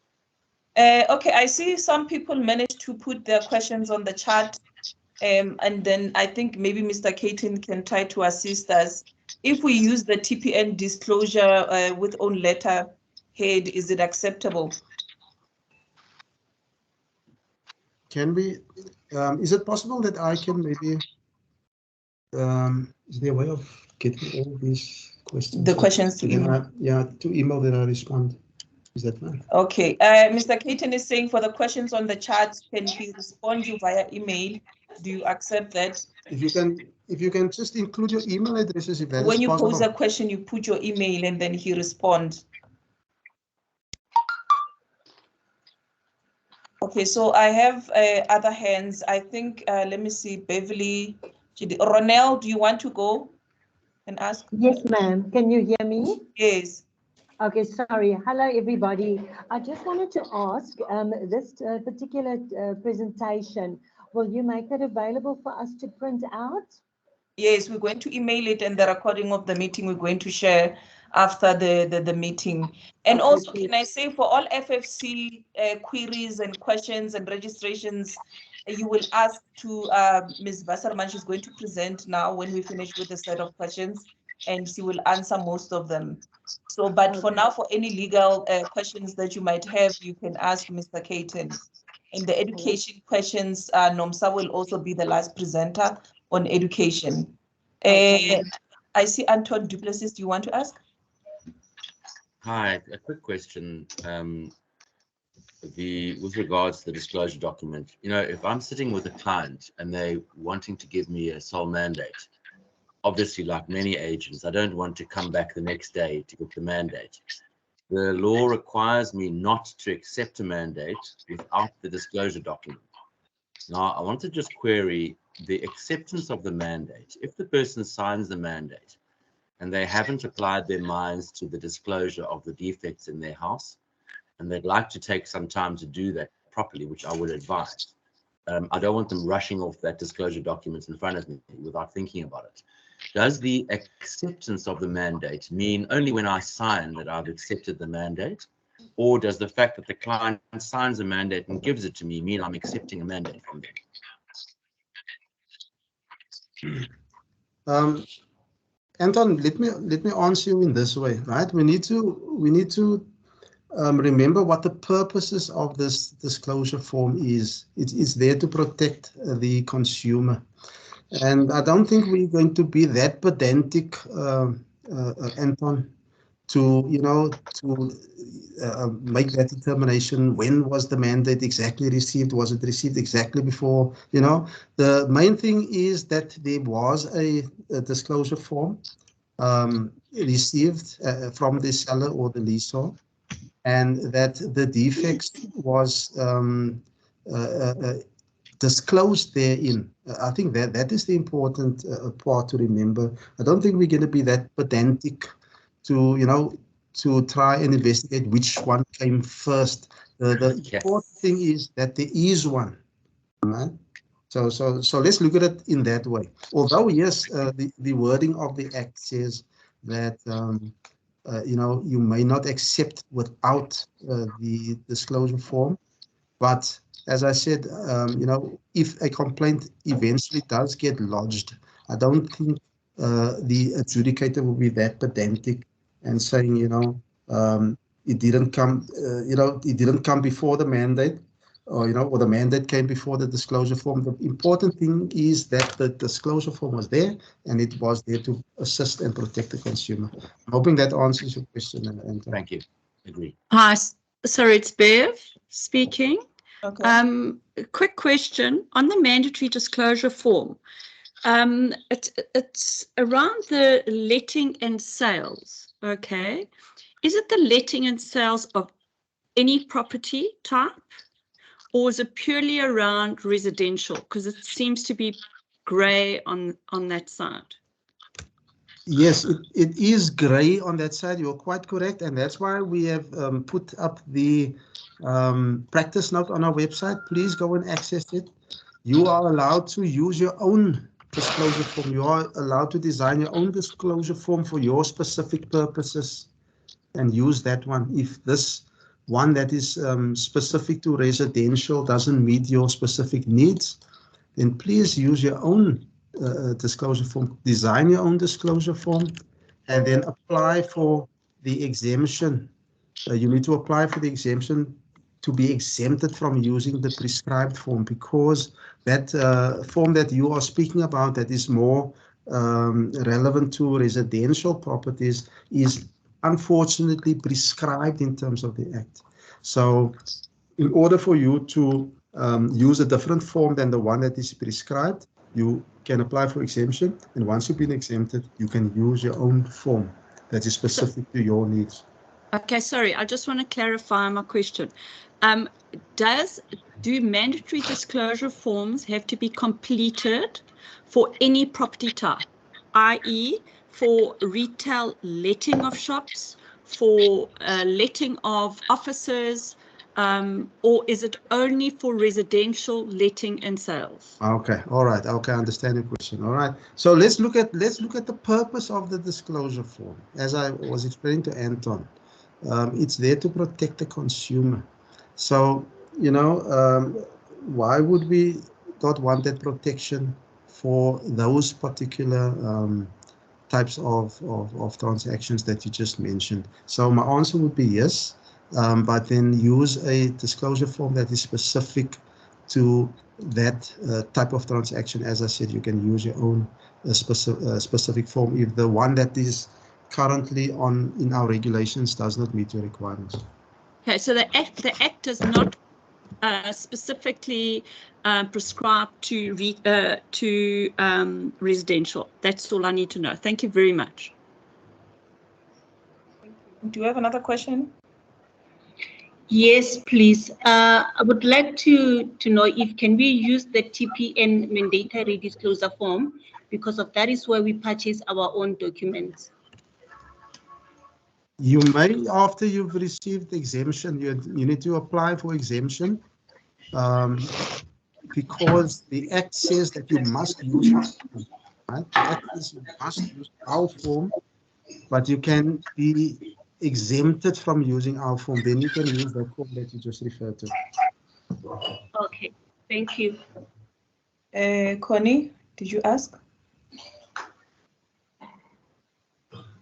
Okay, I see some people managed to put their questions on the chat, and then I think maybe Mr. Caton can try to assist us. If we use the TPN disclosure with own letter head, is it acceptable? Can we, is it possible that I can maybe, is there a way of getting all these questions? The questions to email? Yeah, to email that I respond. Is that fine? Okay, Mr. Caton is saying for the questions on the chat, can he respond you via email? Do you accept that? If you can just include your email addresses, if that when is you possible. pose a question, you put your email and then he responds. Okay, so I have other hands. I think, let me see, Beverly. Ronelle, do you want to go and ask? Yes, ma'am. Can you hear me? Yes. Okay, sorry. Hello, everybody. I just wanted to ask, this particular presentation, will you make it available for us to print out? Yes, we're going to email it, and the recording of the meeting we're going to share after the meeting. And Okay, also, please. can I say for all FFC queries and questions and registrations, you will ask to Ms. Wasserman. She's going to present now when we finish with the set of questions, and she will answer most of them. So, but for now, for any legal questions that you might have, you can ask Mr. Caton. And the education questions, Nomsa will also be the last presenter on education. I see Anton Duplessis, do you want to ask? Hi, a quick question. With regards to the disclosure document, you know, if I'm sitting with a client and they wanting to give me a sole mandate, obviously, like many agents, I don't want to come back the next day to get the mandate. The law requires me not to accept a mandate without the disclosure document. Now, I want to just query the acceptance of the mandate. If the person signs the mandate and they haven't applied their minds to the disclosure of the defects in their house, and they'd like to take some time to do that properly, which I would advise. I don't want them rushing off that disclosure document in front of me without thinking about it. Does the acceptance of the mandate mean only when I sign that I've accepted the mandate? Or does the fact that the client signs a mandate and gives it to me mean I'm accepting a mandate from them? Anton, let me answer you in this way, right? We need to remember what the purposes of this disclosure form is. It's there to protect the consumer. And I don't think we're going to be that pedantic, Anton, to make that determination. When was the mandate exactly received? Was it received exactly before? The main thing is that there was a disclosure form received from the seller or the leaseor, and that the defects was disclosed therein. I think that is the important part to remember. I don't think we're going to be that pedantic to try and investigate which one came first. The important thing is that there is one, right? So let's look at it in that way. Although yes, the wording of the act says that you may not accept without the disclosure form, but as I said, if a complaint eventually does get lodged, I don't think the adjudicator will be that pedantic and saying, it didn't come, it didn't come before the mandate, or the mandate came before the disclosure form. The important thing is that the disclosure form was there, and it was there to assist and protect the consumer. I'm hoping that answers your question. And thank you. Agree. Hi, sorry, it's Bev speaking. Okay. A quick question on the mandatory disclosure form. It's around the letting and sales. Okay, is it the letting and sales of any property type, or is it purely around residential? Because it seems to be grey on that side. Yes, it is grey on that side. You're quite correct. And that's why we have put up the practice note on our website. Please go and access it. You are allowed to use your own disclosure form. You are allowed to design your own disclosure form for your specific purposes and use that one. If this one that is specific to residential doesn't meet your specific needs, then please use your own disclosure form, design your own disclosure form, and then apply for the exemption. You need to apply for the exemption to be exempted from using the prescribed form, because that form that you are speaking about that is more relevant to residential properties is unfortunately prescribed in terms of the Act. So in order for you to use a different form than the one that is prescribed, you can apply for exemption, and once you've been exempted, you can use your own form that is specific to your needs. Okay, sorry, I just want to clarify my question. Do mandatory disclosure forms have to be completed for any property type, i.e. for retail letting of shops, for letting of offices, or is it only for residential letting and sales? Okay, all right. Okay, I understand your question. All right. So let's look at the purpose of the disclosure form. As I was explaining to Anton, it's there to protect the consumer. So, you know, why would we not want that protection for those particular types of transactions that you just mentioned? So my answer would be yes, but then use a disclosure form that is specific to that type of transaction. As I said, you can use your own specific form if the one that is currently in our regulations does not meet your requirements. Okay, so the act does not specifically prescribe to residential. That's all I need to know. Thank you very much. Do you have another question? Yes, please. I would like to know if can we use the TPN mandatory disclosure form, because of that is where we purchase our own documents. You may, after you've received exemption, you need to apply for exemption because the Act says that you must use our form, right? The Act says you must use our form, but you can be exempted from using our form. Then you can use that form that you just referred to. Okay, thank you. Connie, did you ask?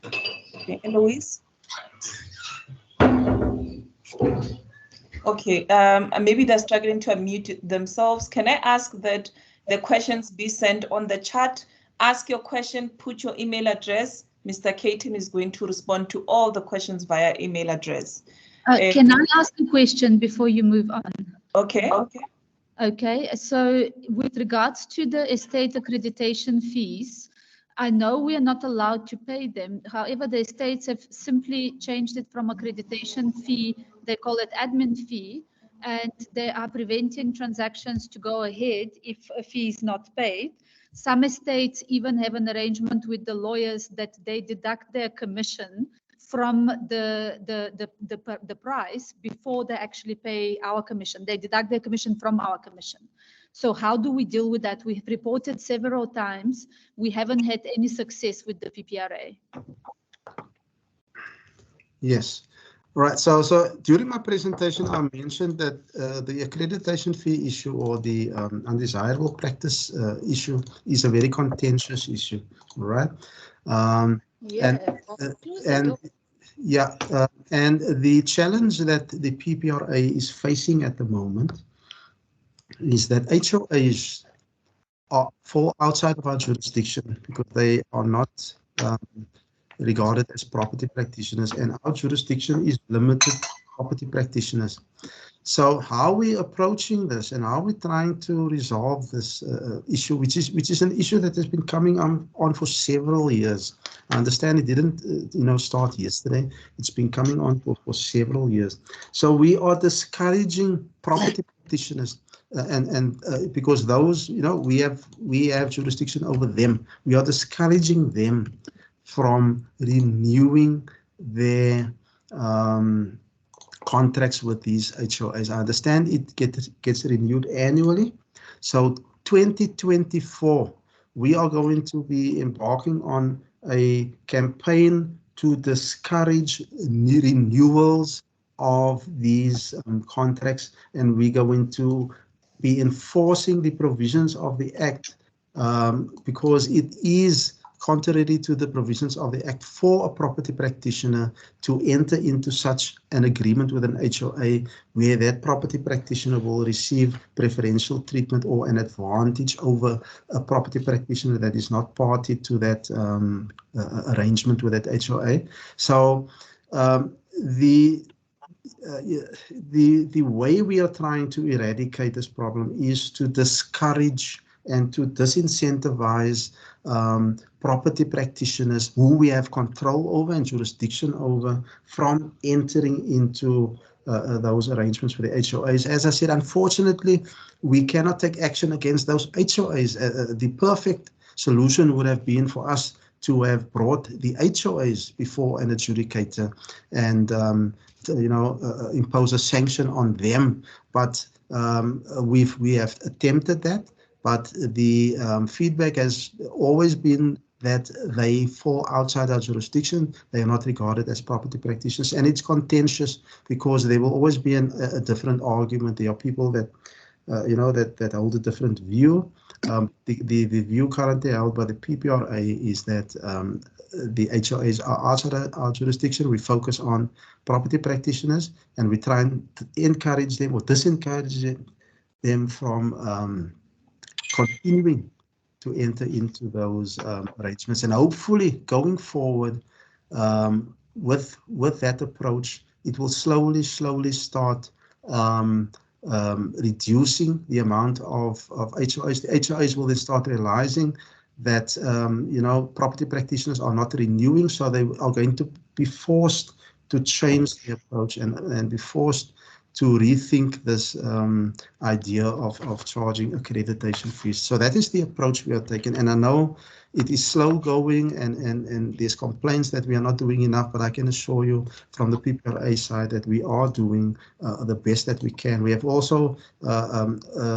Okay, Eloise? Okay, maybe they're struggling to unmute themselves. Can I ask that the questions be sent on the chat? Ask your question, put your email address. Mr. Caton is going to respond to all the questions via email address. Can I ask a question before you move on? Okay. Okay, so with regards to the estate accreditation fees, I know we are not allowed to pay them. However, the estates have simply changed it from accreditation fee, they call it admin fee, and they are preventing transactions to go ahead if a fee is not paid. Some estates even have an arrangement with the lawyers that they deduct their commission from the price before they actually pay our commission. They deduct their commission from our commission. So how do we deal with that? We have reported several times. We haven't had any success with the PPRA. Yes. Right. So during my presentation, I mentioned that the accreditation fee issue or the undesirable practice issue is a very contentious issue. Right. And the challenge that the PPRA is facing at the moment is that HOAs fall outside of our jurisdiction because they are not regarded as property practitioners, and our jurisdiction is limited to property practitioners. So how are we approaching this, and how are we trying to resolve this issue, which is an issue that has been coming on for several years. I understand it didn't start yesterday. It's been coming on for several years. So we are discouraging property practitioners, and because those we have jurisdiction over them, we are discouraging them from renewing their contracts with these HOAs. I understand it gets renewed annually. So 2024, we are going to be embarking on a campaign to discourage renewals of these contracts, and we're going to be enforcing the provisions of the Act because it is contrary to the provisions of the Act for a property practitioner to enter into such an agreement with an HOA where that property practitioner will receive preferential treatment or an advantage over a property practitioner that is not party to that arrangement with that HOA. So the way we are trying to eradicate this problem is to discourage and to disincentivize property practitioners who we have control over and jurisdiction over from entering into those arrangements with the HOAs. As I said, unfortunately, we cannot take action against those HOAs. The perfect solution would have been for us to have brought the HOAs before an adjudicator and impose a sanction on them. But we have attempted that. But the feedback has always been that they fall outside our jurisdiction. They are not regarded as property practitioners, and it's contentious because there will always be a different argument. There are people that that hold a different view. The view currently held by the PPRA is that the HOAs are outside our jurisdiction. We focus on property practitioners, and we try and encourage them or disencourage them from continuing to enter into those arrangements. And hopefully going forward with that approach, it will slowly start reducing the amount of HOAs. The HOAs will then start realizing that property practitioners are not renewing, so they are going to be forced to change the approach and be forced to rethink this idea of charging accreditation fees. So that is the approach we are taking. And I know it is slow going and there's complaints that we are not doing enough, but I can assure you from the PPRA side that we are doing the best that we can. We have also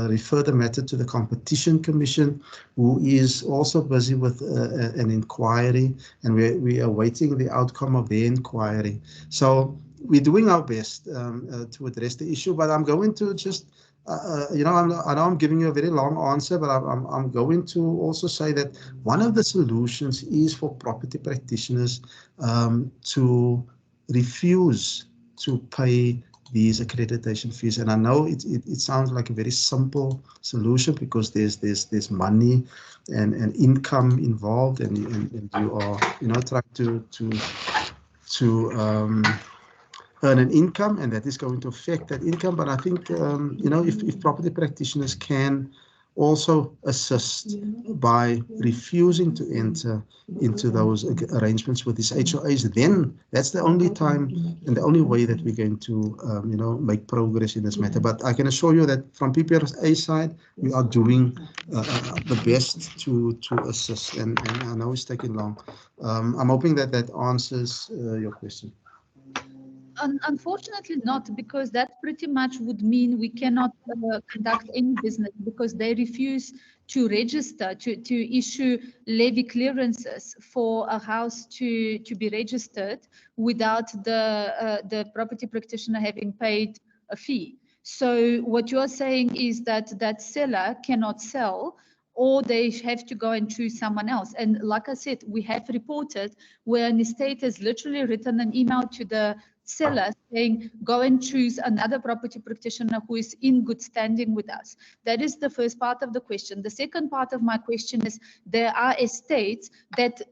referred the matter to the Competition Commission, who is also busy with an inquiry, and we are waiting the outcome of their inquiry. So we're doing our best to address the issue, but I'm going to just, I know I'm giving you a very long answer, but I'm going to also say that one of the solutions is for property practitioners to refuse to pay these accreditation fees. And I know it sounds like a very simple solution because there's money and income involved, and you are trying to earn an income, and that is going to affect that income. But I think if property practitioners can also assist by refusing to enter into those arrangements with these HOAs, then that's the only time and the only way that we're going to make progress in this matter. But I can assure you that from PPRA side, we are doing the best to assist, and I know it's taking long. I'm hoping that answers your question. Unfortunately not, because that pretty much would mean we cannot conduct any business because they refuse to register, to issue levy clearances for a house to be registered without the property practitioner having paid a fee. So what you're saying is that seller cannot sell, or they have to go and choose someone else. And like I said, we have reported where an estate has literally written an email to the seller saying, go and choose another property practitioner who is in good standing with us. That is the first part of the question. The second part of my question is, there are estates that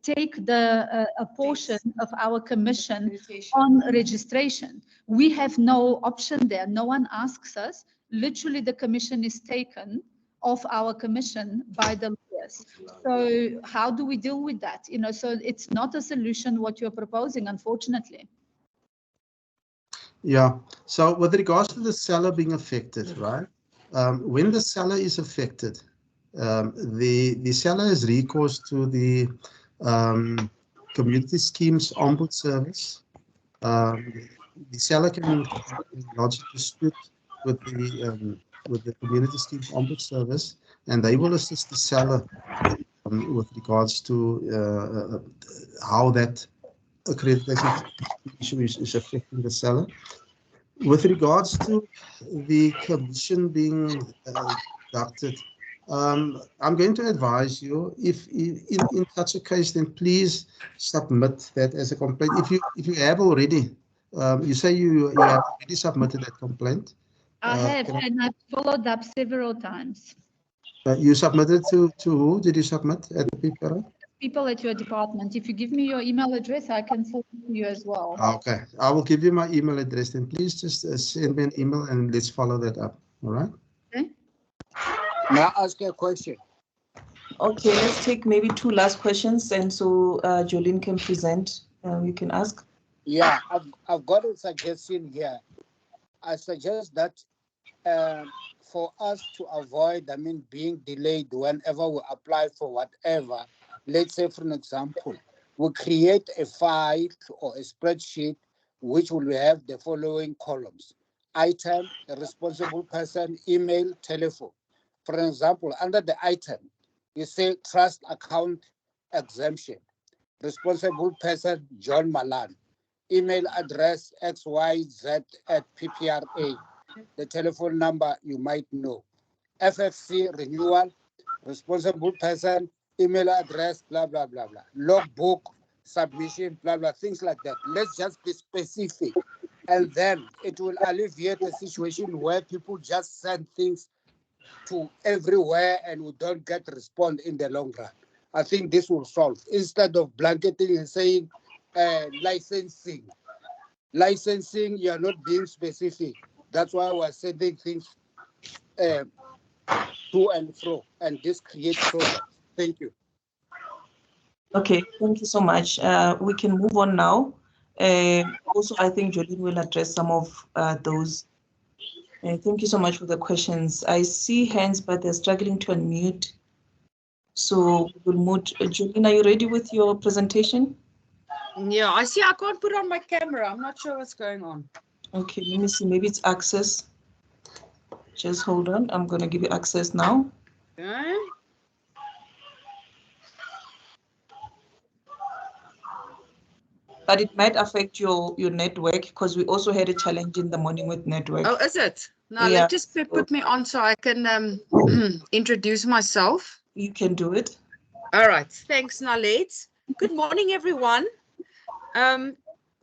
take a portion of our commission on registration. We have no option there. No one asks us. Literally, the commission is taken off our commission by the lawyers. So how do we deal with that? So it's not a solution what you're proposing, unfortunately. Yeah. So with regards to the seller being affected, right? When the seller is affected, the seller has recourse to the Community schemes ombud service. The seller can lodge a dispute with the community schemes ombud service, and they will assist the seller with regards to how that accreditation issue is affecting the seller. With regards to the commission being deducted, I'm going to advise you, if in such a case, then please submit that as a complaint. If you have already, you say you have already submitted that complaint. I have, and I've followed up several times. You submitted to who? Did you submit at the PPRA? People at your department. If you give me your email address, I can send it to you as well. Okay, I will give you my email address. Then please just send me an email and let's follow that up. All right. Okay. May I ask a question? Okay, let's take maybe 2 last questions, and so Jolene can present. You can ask. Yeah, I've got a suggestion here. I suggest that for us to avoid, being delayed whenever we apply for whatever, let's say, for an example, we create a file or a spreadsheet which will have the following columns: item, the responsible person, email, telephone. For example, under the item, you say trust account exemption, responsible person, John Malan, email address xyz@ppra, the telephone number you might know, FFC renewal, responsible person, email address, blah, blah, blah, blah, logbook, submission, blah, blah, things like that. Let's just be specific. And then it will alleviate the situation where people just send things to everywhere and we don't get response in the long run. I think this will solve, instead of blanketing and saying licensing. Licensing, you're not being specific. That's why we're sending things to and fro, and this creates problems. Thank you. Okay, thank you so much. We can move on now. Also, I think Jolene will address some of those. Thank you so much for the questions. I see hands, but they're struggling to unmute. So we'll move. Jolene, are you ready with your presentation? Yeah, I see I can't put on my camera. I'm not sure what's going on. Okay, let me see. Maybe it's access. Just hold on. I'm going to give you access now. Okay. But it might affect your network, because we also had a challenge in the morning with network. Oh, is it? Now, Yeah. let's just put me on so I can introduce myself. You can do it. All right. Thanks, Nalet. Good morning, everyone.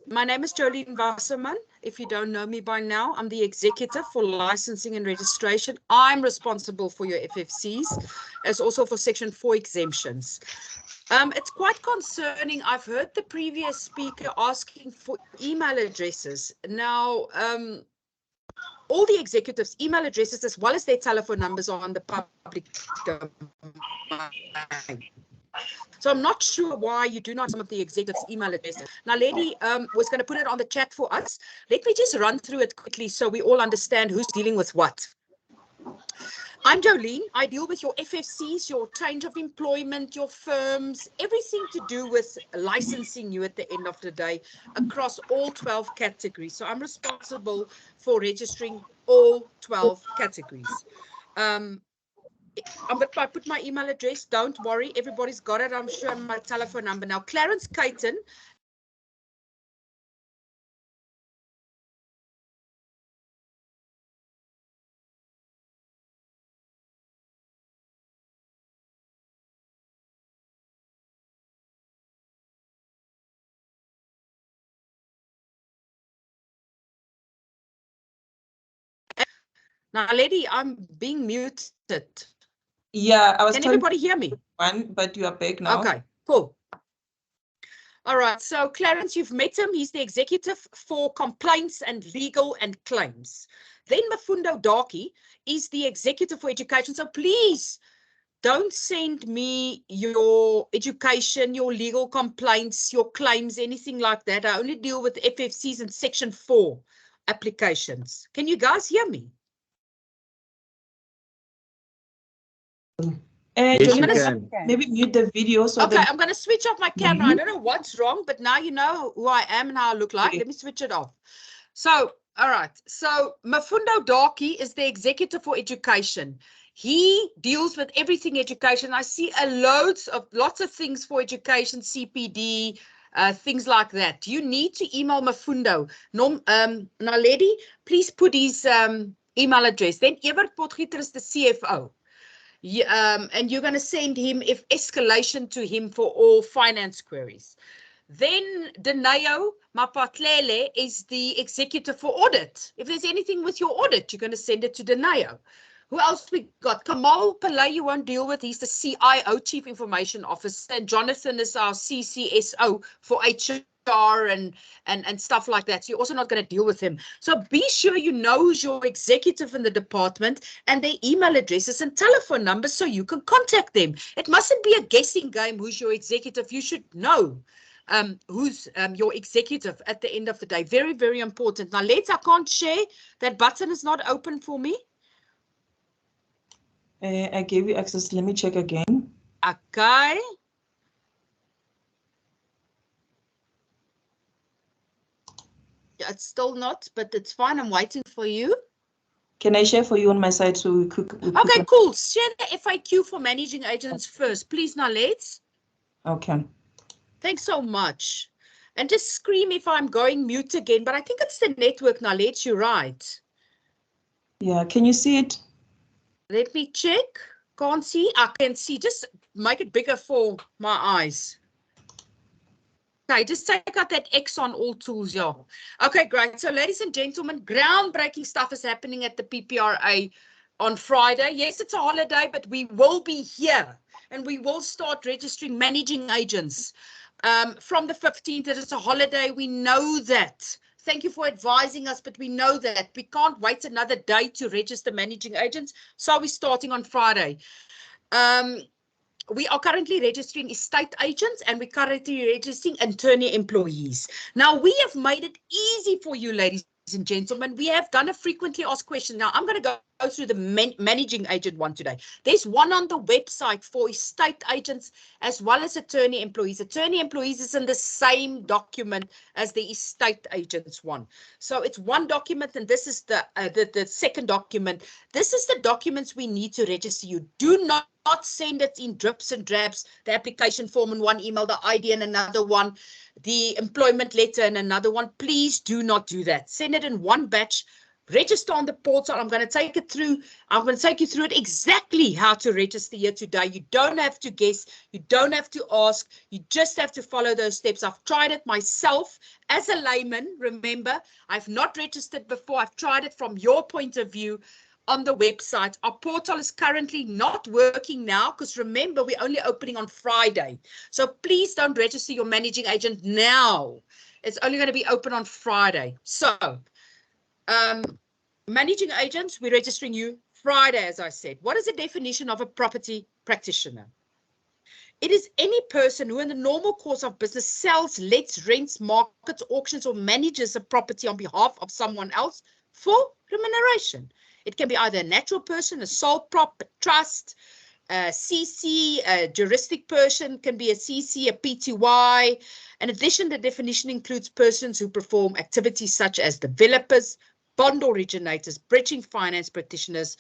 My name is Jolene Wasserman. If you don't know me by now, I'm the executive for licensing and registration. I'm responsible for your FFCs, as also for Section 4 exemptions. It's quite concerning. I've heard the previous speaker asking for email addresses. Now, all the executives' email addresses, as well as their telephone numbers, are on the public domain. So I'm not sure why you do not some of the executives' email addresses. Now, Lady was going to put it on the chat for us. Let me just run through it quickly so we all understand who's dealing with what. I'm Jolene. I deal with your FFCs, your change of employment, your firms, everything to do with licensing you at the end of the day across all 12 categories. So I'm responsible for registering all 12 categories. I put my email address. Don't worry, everybody's got it, I'm sure, and my telephone number. Now, Clarence Caton. Now, lady, I'm being muted. Yeah, I was. Can everybody hear me? But you are back now. Okay, cool. All right, so Clarence, you've met him. He's the executive for complaints and legal and claims. Then Mafundo Daki is the executive for education. So please don't send me your education, your legal complaints, your claims, anything like that. I only deal with FFCs and Section 4 applications. Can you guys hear me? Yes, you Jonathan, can. maybe mute the video so Okay, that. I'm going to switch off my camera. I don't know what's wrong, but now you know who I am and how I look like. Okay. Let me switch it off. So, all right. So Mafundo Daki is the executive for education. He deals with everything education. I see lots of things for education, CPD, things like that. You need to email Mafundo. Naledi, please put his email address. Then Ebert Potgieter is the CFO. And you're going to send him escalation to him for all finance queries. Then Danao Mapatlele is the executive for audit. If there's anything with your audit, you're going to send it to Danao. Who else we got? Kamal Pillay you won't deal with. He's the CIO, Chief Information Officer. And Jonathan is our CCSO for HR and stuff like that. So you're also not going to deal with him. So be sure you know who's your executive in the department and their email addresses and telephone numbers so you can contact them. It mustn't be a guessing game who's your executive. You should know who's your executive at the end of the day. Very, very important. Now, I can't share. That button is not open for me. I gave you access. Let me check again. Okay. Yeah, it's still not, but it's fine. I'm waiting for you. Can I share for you on my side so we could? Okay, cool. Share the FAQ for managing agents first, please, Nalet. Okay. Thanks so much. And just scream if I'm going mute again, but I think it's the network, Nalet. You're right. Yeah, can you see it? Let me check. Can't see. I can see. Just make it bigger for my eyes. Okay, just take out that X on all tools, y'all. Okay, great. So, ladies and gentlemen, groundbreaking stuff is happening at the PPRA on Friday. Yes, it's a holiday, but we will be here and we will start registering managing agents from the 15th. It is a holiday. We know that. Thank you for advising us, but we know that. We can't wait another day to register managing agents. So we're starting on Friday. We are currently registering estate agents and we're currently registering attorney employees. Now, we have made it easy for you, ladies and gentlemen. We have done a frequently asked question. Now, I'm going to go through the managing agent one today. There's one on the website for estate agents as well as attorney employees. Attorney employees is in the same document as the estate agents one. So it's one document, and this is the second document. This is the documents we need to register you. Do not send it in drips and drabs, the application form in one email, the ID in another one, the employment letter in another one. Please do not do that. Send it in one batch. Register on the portal. I'm going to take it through. I'm going to take you through it exactly how to register here today. You don't have to guess. You don't have to ask. You just have to follow those steps. I've tried it myself as a layman. Remember, I've not registered before. I've tried it from your point of view on the website. Our portal is currently not working now because remember, we're only opening on Friday. So please don't register your managing agent now. It's only going to be open on Friday. So managing agents, we're registering you Friday, as I said. What is the definition of a property practitioner? It is any person who in the normal course of business sells, lets, rents, markets, auctions, or manages a property on behalf of someone else for remuneration. It can be either a natural person, a sole prop, a trust, a CC, a juristic person, can be a CC, a PTY. In addition, the definition includes persons who perform activities such as developers, bond originators, bridging finance practitioners,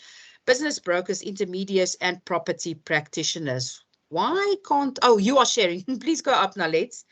business brokers, intermediaries, and property practitioners. Why can't, oh, you are sharing. Please go up now, let's.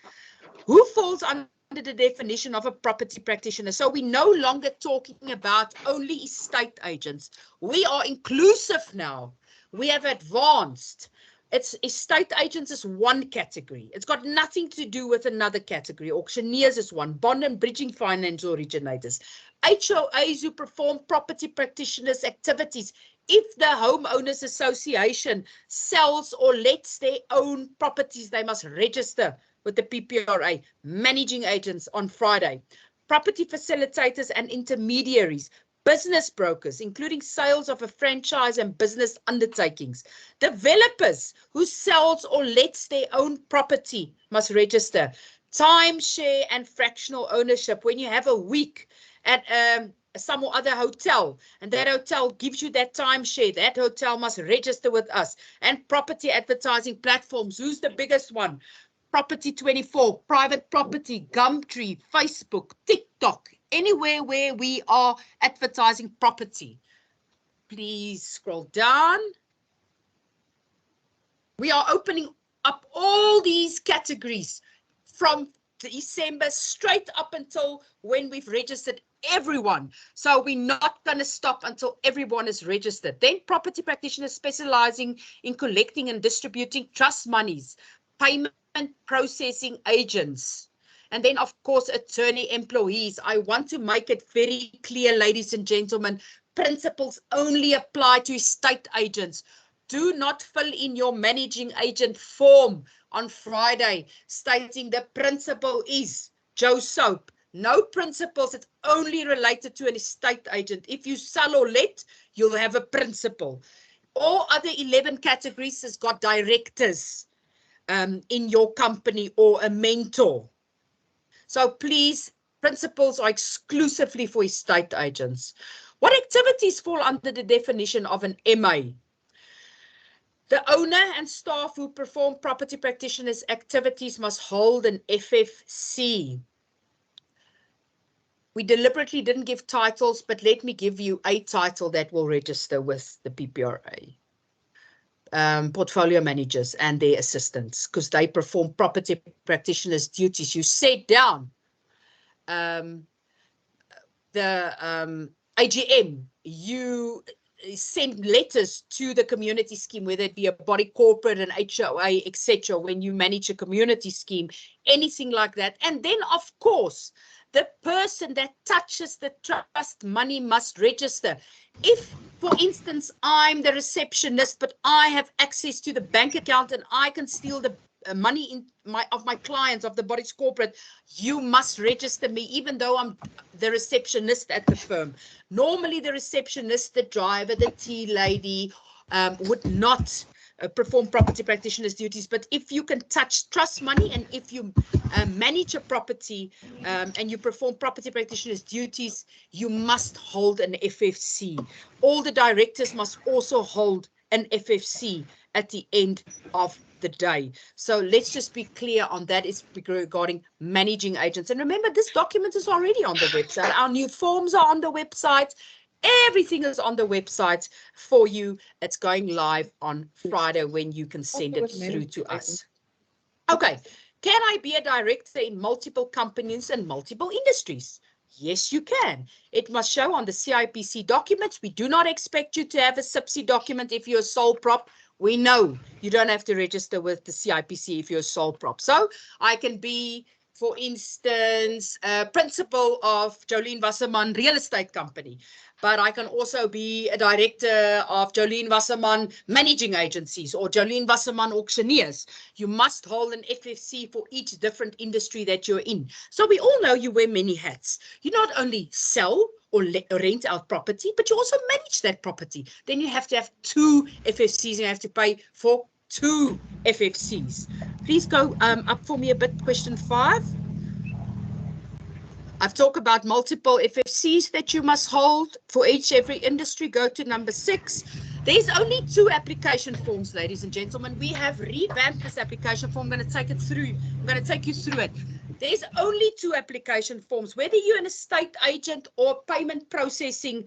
Who falls under the definition of a property practitioner? So we're no longer talking about only estate agents. We are inclusive now. We have advanced. It's estate agents is one category. It's got nothing to do with another category. Auctioneers is one. Bond and bridging finance originators. HOAs who perform property practitioners activities. If the homeowners association sells or lets their own properties, they must register with the PPRA. Managing agents on Friday. Property facilitators and intermediaries. Business brokers, including sales of a franchise and business undertakings. Developers who sells or lets their own property must register. Timeshare and fractional ownership. When you have a week at some or other hotel, and that hotel gives you that timeshare, that hotel must register with us. And property advertising platforms, who's the biggest one? Property 24, private property, Gumtree, Facebook, TikTok, anywhere where we are advertising property. Please scroll down. We are opening up all these categories from December straight up until when we've registered everyone. So we're not going to stop until everyone is registered. Then property practitioners specializing in collecting and distributing trust monies, payment processing agents, and then of course attorney employees. I want to make it very clear, ladies and gentlemen, principles only apply to estate agents. Do not fill in your managing agent form on Friday stating the principal is Joe Soap. No principles, it's only related to an estate agent. If you sell or let, you'll have a principal. All other 11 categories has got directors in your company or a mentor. So please, principals are exclusively for estate agents. What activities fall under the definition of an MA? The owner and staff who perform property practitioners' activities must hold an FFC. We deliberately didn't give titles, but let me give you a title that will register with the PPRA. Portfolio managers and their assistants, because they perform property practitioners' duties. You set down the AGM, you send letters to the community scheme, whether it be a body corporate, an HOA, etc., when you manage a community scheme, anything like that. And then, of course, the person that touches the trust money must register. If, for instance, I'm the receptionist, but I have access to the bank account and I can steal the money of my clients, of the body's corporate, you must register me, even though I'm the receptionist at the firm. Normally, the receptionist, the driver, the tea lady would not perform property practitioner's duties. But if you can touch trust money and if you manage a property and you perform property practitioner's duties, you must hold an FFC. All the directors must also hold an FFC at the end of the day. So let's just be clear on that. It's regarding managing agents. And remember, this document is already on the website. Our new forms are on the website. Everything is on the website for you. It's going live on Friday when you can send it through to us. Okay. Can I be a director in multiple companies and multiple industries? Yes, you can. It must show on the CIPC documents. We do not expect you to have a SIPC document if you're a sole prop. We know you don't have to register with the CIPC if you're a sole prop. So I can be, for instance, principal of Jolene Wasserman Real Estate Company, but I can also be a director of Jolene Wasserman Managing Agencies or Jolene Wasserman Auctioneers. You must hold an FFC for each different industry that you're in. So we all know you wear many hats. You not only sell or rent out property, but you also manage that property. Then you have to have 2 FFCs and you have to pay for 2 FFCs. Please go up for me a bit, question 5. I've talked about multiple FFCs that you must hold for every industry. Go to number 6. There's only 2 application forms, ladies and gentlemen. We have revamped this application form. I'm going to take it through. I'm going to take you through it. There's only 2 application forms. Whether you're an estate agent or payment processing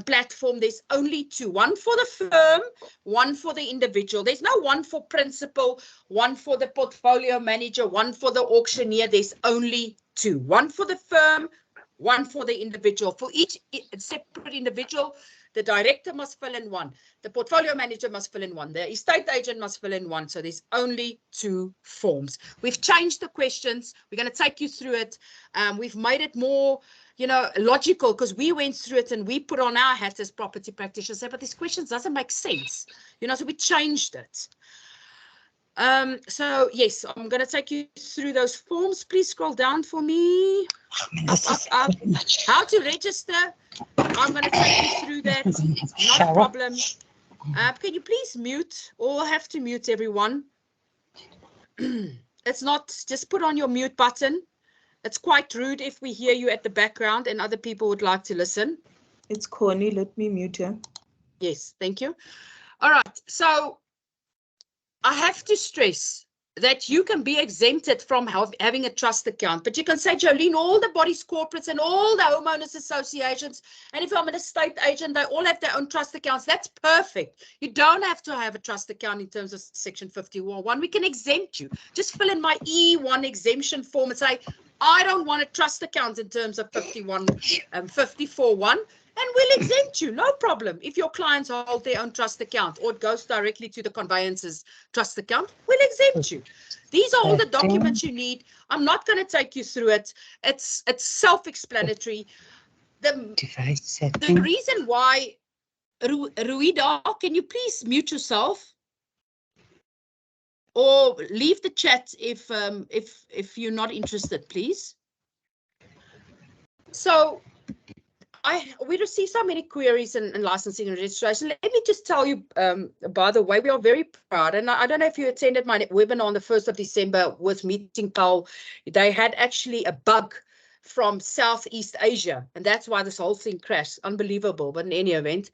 platform, there's only 2. One for the firm, one for the individual. There's no one for principal, one for the portfolio manager, one for the auctioneer. There's only 2. One for the firm, one for the individual. For each separate individual, the director must fill in 1. The portfolio manager must fill in 1. The estate agent must fill in 1. So there's only 2 forms. We've changed the questions. We're going to take you through it. We've made it more, logical, because we went through it and we put on our hat as property practitioners. But these questions doesn't make sense. So we changed it. So yes, I'm going to take you through those forms. Please scroll down for me. Up. How to register. I'm going to take you through that. Not a problem. Can you please mute? Or have to mute everyone. It's not, just put on your mute button. It's quite rude if we hear you at the background and other people would like to listen. It's Connie. Let me mute her. Yes, thank you. All right. So I have to stress that you can be exempted from having a trust account, but you can say, Jolene, all the bodies corporates and all the homeowners associations, and if I'm an estate agent, they all have their own trust accounts. That's perfect. You don't have to have a trust account in terms of Section 51. We can exempt you. Just fill in my E1 exemption form and say, I don't want a trust account in terms of 54.1. And we'll exempt you, no problem. If your clients hold their own trust account or it goes directly to the conveyance's trust account, we'll exempt you. These are all the documents you need. I'm not going to take you through it. It's self-explanatory. The reason why, Ruida, can you please mute yourself? Or leave the chat if you're not interested, please. So we receive so many queries in licensing and registration. Let me just tell you, by the way, we are very proud. And I don't know if you attended my webinar on the 1st of December with Meeting Pal. They had actually a bug from Southeast Asia, and that's why this whole thing crashed. Unbelievable, but in any event.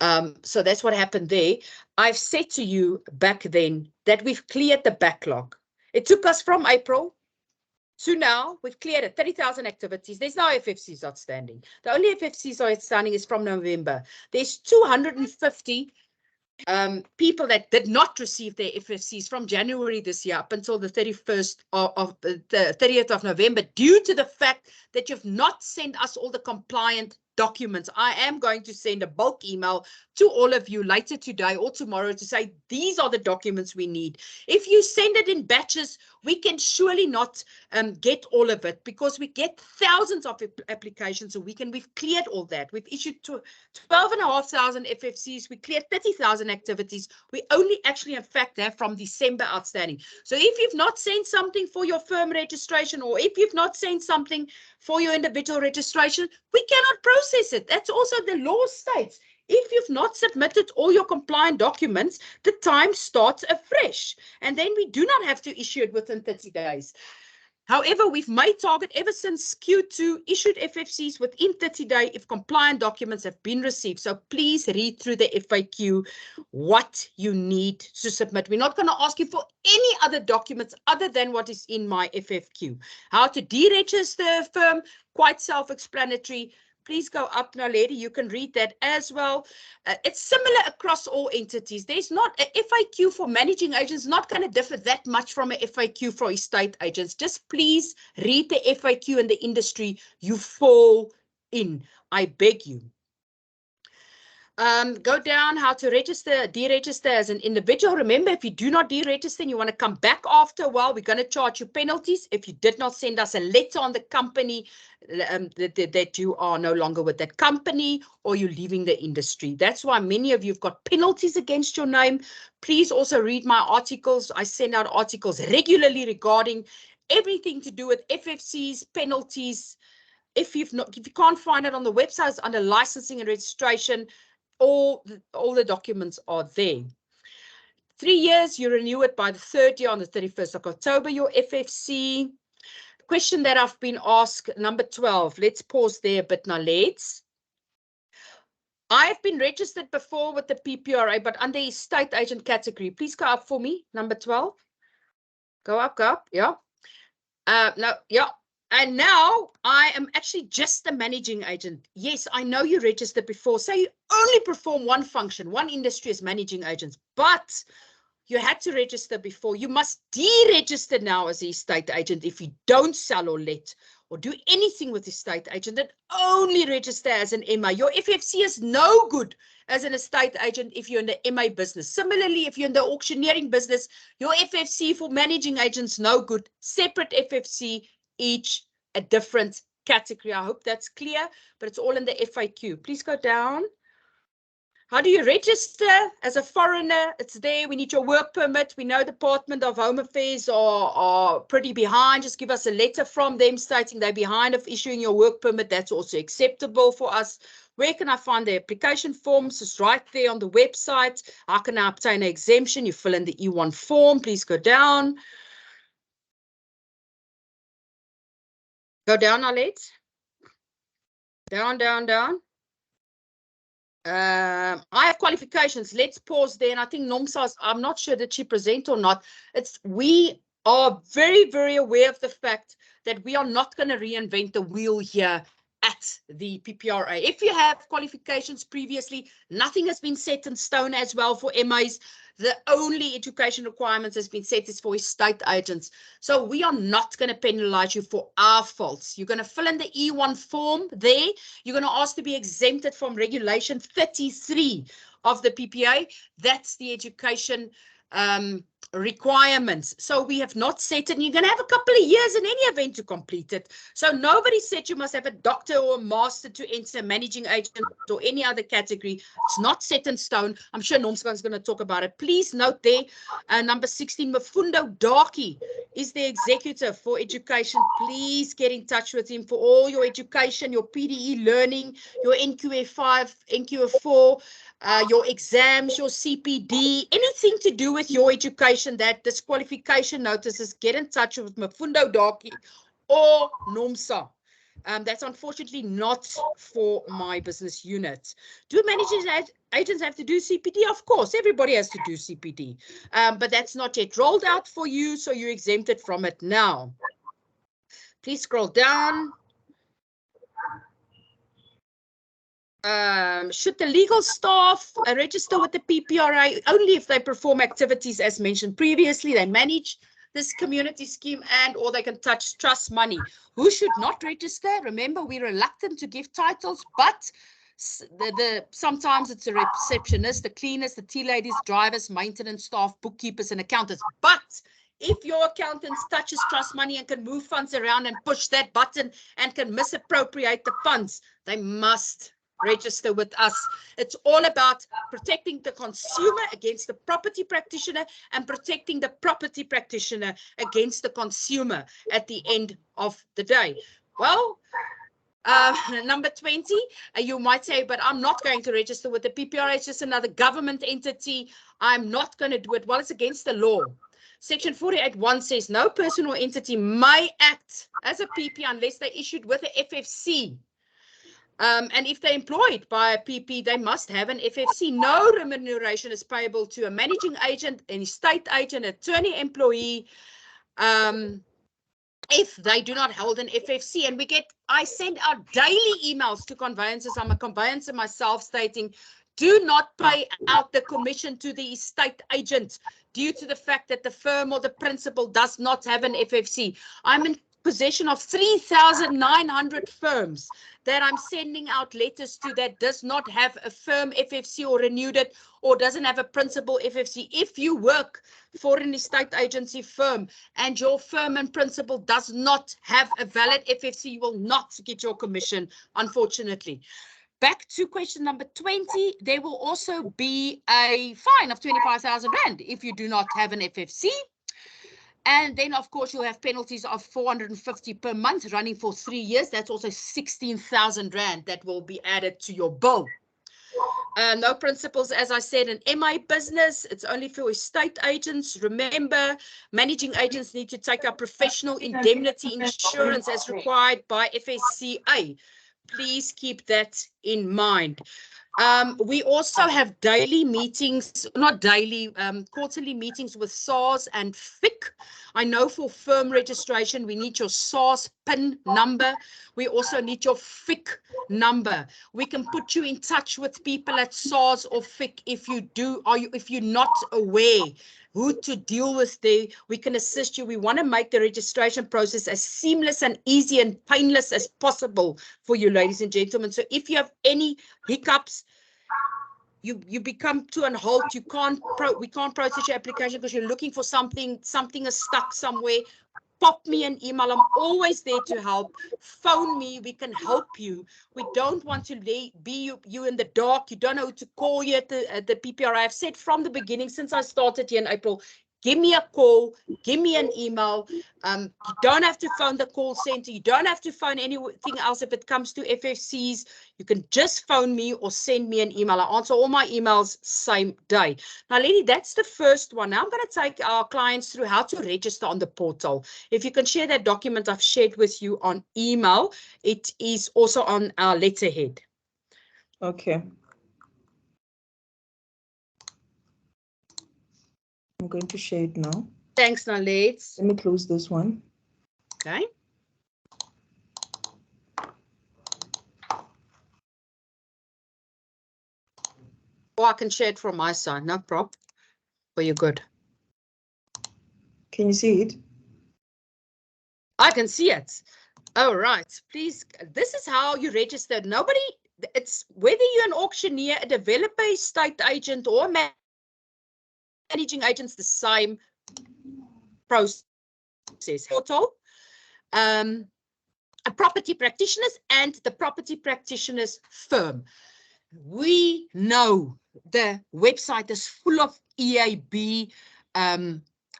So that's what happened there. I've said to you back then that we've cleared the backlog. It took us from April. So now we've cleared it, 30,000 activities. There's no FFCs outstanding. The only FFCs outstanding is from November. There's 250 people that did not receive their FFCs from January this year up until the 30th of November due to the fact that you've not sent us all the compliant documents. I am going to send a bulk email to all of you later today or tomorrow to say these are the documents we need. If you send it in batches, we can surely not get all of it because we get thousands of applications a week and we've cleared all that. We've issued 12,500 FFCs. We cleared 30,000 activities. We only actually in fact have from December outstanding. So if you've not sent something for your firm registration or if you've not sent something for your individual registration, we cannot process it. That's also the law states. If you've not submitted all your compliant documents, the time starts afresh. And then we do not have to issue it within 30 days. However, we've made target ever since Q2 issued FFCs within 30 days if compliant documents have been received. So please read through the FAQ what you need to submit. We're not going to ask you for any other documents other than what is in my FFQ. How to deregister a firm, quite self-explanatory. Please go up now, lady. You can read that as well. It's similar across all entities. There's not a FAQ for managing agents, not going to differ that much from a FAQ for estate agents. Just please read the FAQ in the industry you fall in. I beg you. Go down how to register, deregister as an individual. Remember, if you do not deregister and you want to come back after a while, we're going to charge you penalties if you did not send us a letter on the company that you are no longer with that company or you're leaving the industry. That's why many of you have got penalties against your name. Please also read my articles. I send out articles regularly regarding everything to do with FFCs, penalties. If you can't find it on the website, it's under licensing and registration. All the documents are there. 3 years, you renew it by the 3rd year on the 31st of October, your FFC. Question that I've been asked, number 12. Let's pause there a bit now, let's. I've been registered before with the PPRA, but under estate agent category. Please go up for me, number 12. Go up, yeah. No, yeah. And now I am actually just a managing agent. Yes, I know you registered before. So you only perform one function, one industry as managing agents, but you had to register before. You must deregister now as an estate agent if you don't sell or let or do anything with estate agent, and only register as an MA. Your FFC is no good as an estate agent if you're in the MA business. Similarly, if you're in the auctioneering business, your FFC for managing agents, no good. Separate FFC, each a different category. I hope that's clear, but it's all in the FAQ. Please go down. How do you register as a foreigner? It's there. We need your work permit. We know Department of Home Affairs are pretty behind. Just give us a letter from them stating they're behind of issuing your work permit. That's also acceptable for us. Where can I find the application forms? It's right there on the website. How can I obtain an exemption? You fill in the E1 form. Please go down. Go down, Arlette. Down, down, down. I have qualifications. Let's pause there. And I think Nomsa's, I'm not sure that she present or not. We are very, very aware of the fact that we are not going to reinvent the wheel here at the PPRA. If you have qualifications previously, nothing has been set in stone as well for MAs. The only education requirements has been set is for estate agents. So we are not going to penalize you for our faults. You're going to fill in the E1 form there. You're going to ask to be exempted from regulation 33 of the PPA. That's the education requirements. So we have not set it, and you're going to have a couple of years in any event to complete it. So nobody said you must have a doctor or a master to enter managing agent or any other category. It's not set in stone. I'm sure Nomska is going to talk about it. Please note there, number 16, Mafundo Daki is the executive for education. Please get in touch with him for all your education, your PDE learning, your NQF5, NQF4, your exams, your CPD, anything to do with your education, that disqualification notices, get in touch with Mafundo Daki or Nomsa. That's unfortunately not for my business unit. Do managing agents have to do CPD? Of course, everybody has to do CPD, but that's not yet rolled out for you, so you're exempted from it now. Please scroll down. Should the legal staff register with the PPRA only if they perform activities as mentioned previously? They manage this community scheme and or they can touch trust money. Who should not register? Remember, we're reluctant to give titles, but sometimes it's a receptionist, the cleaners, the tea ladies, drivers, maintenance staff, bookkeepers, and accountants. But if your accountant touches trust money and can move funds around and push that button and can misappropriate the funds, they must register with us. It's all about protecting the consumer against the property practitioner and protecting the property practitioner against the consumer at the end of the day. Well, number 20, you might say, but I'm not going to register with the PPRA. It's just another government entity. I'm not going to do it. Well, it's against the law. Section 48(1) says no person or entity may act as a PP unless they're issued with a FFC. And if they're employed by a PP, they must have an FFC. No remuneration is payable to a managing agent, an estate agent, attorney, employee, if they do not hold an FFC. And I send out daily emails to conveyancers. I'm a conveyancer myself, stating, do not pay out the commission to the estate agent due to the fact that the firm or the principal does not have an FFC. I'm in possession of 3,900 firms that I'm sending out letters to that does not have a firm FFC or renewed it or doesn't have a principal FFC. If you work for an estate agency firm and your firm and principal does not have a valid FFC, you will not get your commission, unfortunately. Back to question number 20, there will also be a fine of 25,000 Rand if you do not have an FFC. And then, of course, you'll have penalties of 450 per month running for 3 years. That's also 16,000 Rand that will be added to your bill. No principals, as I said, in MA business. It's only for estate agents. Remember, managing agents need to take up professional indemnity insurance as required by FSCA. Please keep that in mind. We also have daily meetings, not daily, quarterly meetings with SARS and FIC. I know for firm registration, we need your SARS PIN number. We also need your FIC number. We can put you in touch with people at SARS or FIC if you're not aware who to deal with there. We can assist you. We want to make the registration process as seamless and easy and painless as possible for you, ladies and gentlemen. So if you have any hiccups, you become to an halt, we can't process your application because you're looking for something is stuck somewhere, pop me an email. I'm always there to help. Phone me, we can help you. We don't want to be you in the dark. You don't know who to call you at the PPRA. I've said from the beginning, since I started here in April, give me a call, give me an email. You don't have to phone the call center. You don't have to phone anything else if it comes to FFCs. You can just phone me or send me an email. I answer all my emails same day. Now, Lady, that's the first one. Now I'm going to take our clients through how to register on the portal. If you can share that document I've shared with you on email, it is also on our letterhead. Okay. I'm going to share it now. Thanks, Nalette. Let me close this one. Okay. Or I can share it from my side, no problem. Or you're good. Can you see it? I can see it. All right. Please, this is how you register. Nobody, it's whether you're an auctioneer, a developer, a state agent, or a managing agent, the same process. Portal, a property practitioners and the property practitioners firm. We know the website is full of EAB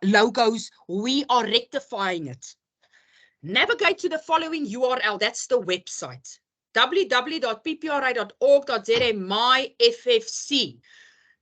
logos. We are rectifying it. Navigate to the following URL. That's the website. www.ppra.org.za myffc.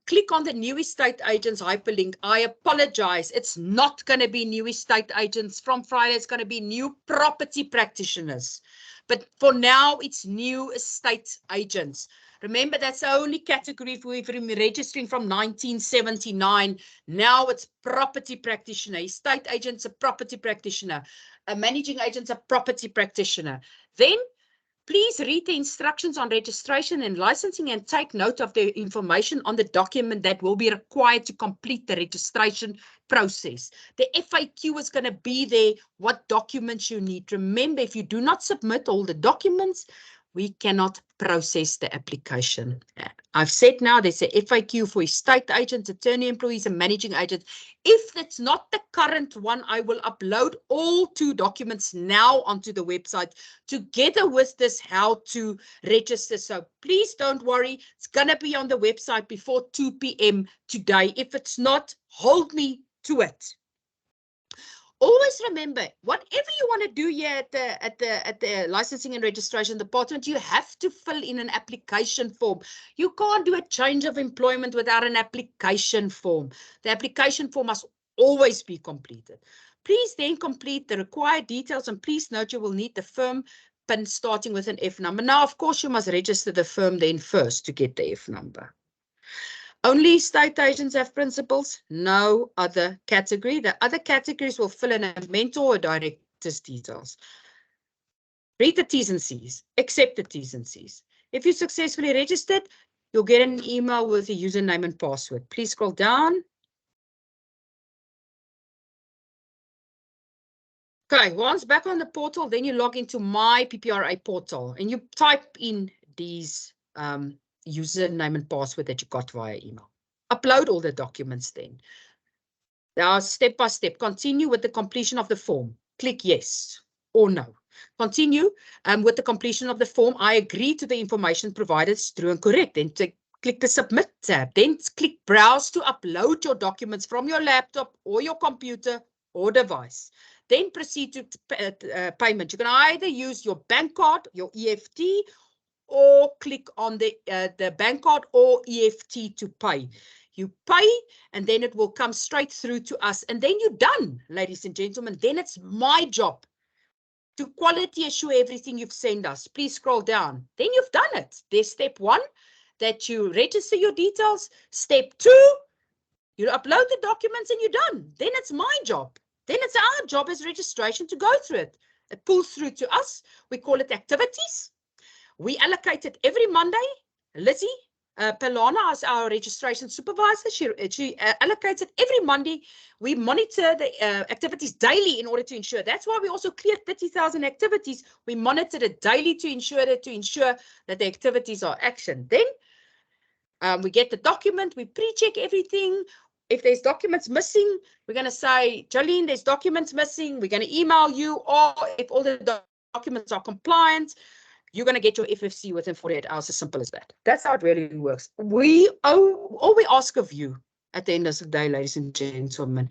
Click on the new estate agents hyperlink. I apologize. It's not going to be new estate agents. From Friday, it's going to be new property practitioners. But for now, it's new estate agents. Remember, that's the only category we've been registering from 1979. Now it's property practitioner. Estate agent's a property practitioner. A managing agent's a property practitioner. Then please read the instructions on registration and licensing and take note of the information on the document that will be required to complete the registration process. The FAQ is going to be there, what documents you need. Remember, if you do not submit all the documents, we cannot process the application. I've said now there's a FAQ for estate agents, attorney employees, and managing agents. If that's not the current one, I will upload all 2 documents now onto the website together with this how to register. So please don't worry. It's going to be on the website before 2 p.m. today. If it's not, hold me to it. Always remember, whatever you want to do here at the licensing and registration department, you have to fill in an application form. You can't do a change of employment without an application form. The application form must always be completed. Please then complete the required details, and please note you will need the firm PIN starting with an F number. Now, of course, you must register the firm then first to get the F number. Only estate agents have principals, no other category. The other categories will fill in a mentor or director's details. Read the T's and C's, accept the T's and C's. If you successfully registered, you'll get an email with a username and password. Please scroll down. Okay, once back on the portal, then you log into my PPRA portal and you type in these username and password that you got via email. Upload all the documents then. Now, step by step, continue with the completion of the form. Click yes or no. Continue with the completion of the form. I agree to the information provided is true and correct. Then click the submit tab. Then click browse to upload your documents from your laptop or your computer or device. Then proceed to payment. You can either use your bank card, your EFT, or click on the bank card or EFT to pay. You pay, and then it will come straight through to us. And then you're done, ladies and gentlemen. Then it's my job to quality assure everything you've sent us. Please scroll down. Then you've done it. There's step 1, that you register your details. Step 2, you upload the documents and you're done. Then it's my job. Then it's our job as registration to go through it. It pulls through to us. We call it activities. We allocate it every Monday. Lizzie Pelana as our registration supervisor. She allocates it every Monday. We monitor the activities daily in order to ensure. That's why we also cleared 30,000 activities. We monitor it daily to ensure that the activities are actioned. Then we get the document. We pre-check everything. If there's documents missing, we're going to say, Jolene, there's documents missing. We're going to email you. Or if all the documents are compliant, you're going to get your FFC within 48 hours, as simple as that. That's how it really works. All we ask of you at the end of the day, ladies and gentlemen,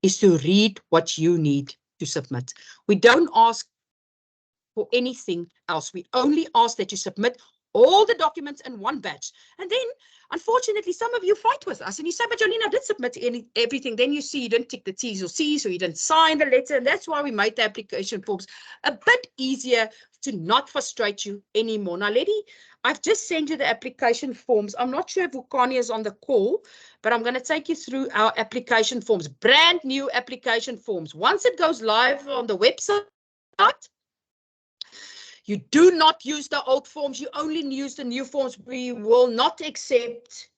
is to read what you need to submit. We don't ask for anything else. We only ask that you submit all the documents in one batch. And then, unfortunately, some of you fight with us and you say, but Jolene, I did submit everything. Then you see you didn't tick the T's or C's, or you didn't sign the letter. And that's why we made the application forms a bit easier to not frustrate you anymore. Now, Lady, I've just sent you the application forms. I'm not sure if Vukani is on the call, but I'm going to take you through our application forms, brand new application forms. Once it goes live on the website, you do not use the old forms. You only use the new forms. We will not accept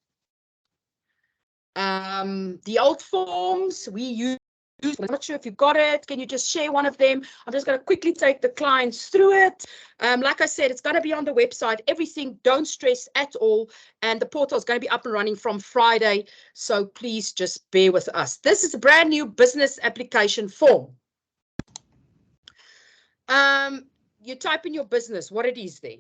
the old forms. We use, I'm not sure if you got it. Can you just share one of them? I'm just going to quickly take the clients through it. Like I said, it's going to be on the website. Everything, don't stress at all. And the portal is going to be up and running from Friday. So please just bear with us. This is a brand new business application form. You type in your business, what it is there.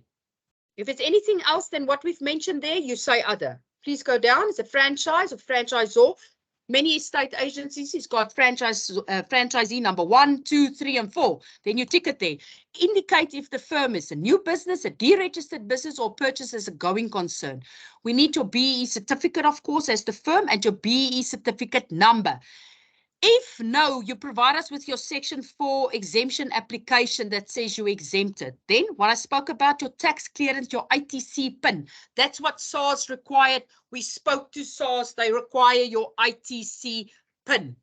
If it's anything else than what we've mentioned there, you say other. Please go down. It's a franchise or franchisor. Many estate agencies, it's got franchisee number 1, 2, 3, and 4. Then you tick it there. Indicate if the firm is a new business, a deregistered business, or purchase as a going concern. We need your BEE certificate, of course, as the firm, and your BEE certificate number. If no, you provide us with your Section 4 exemption application that says you exempted. Then what I spoke about, your tax clearance, your ITC PIN, that's what SARS required. We spoke to SARS, they require your ITC PIN.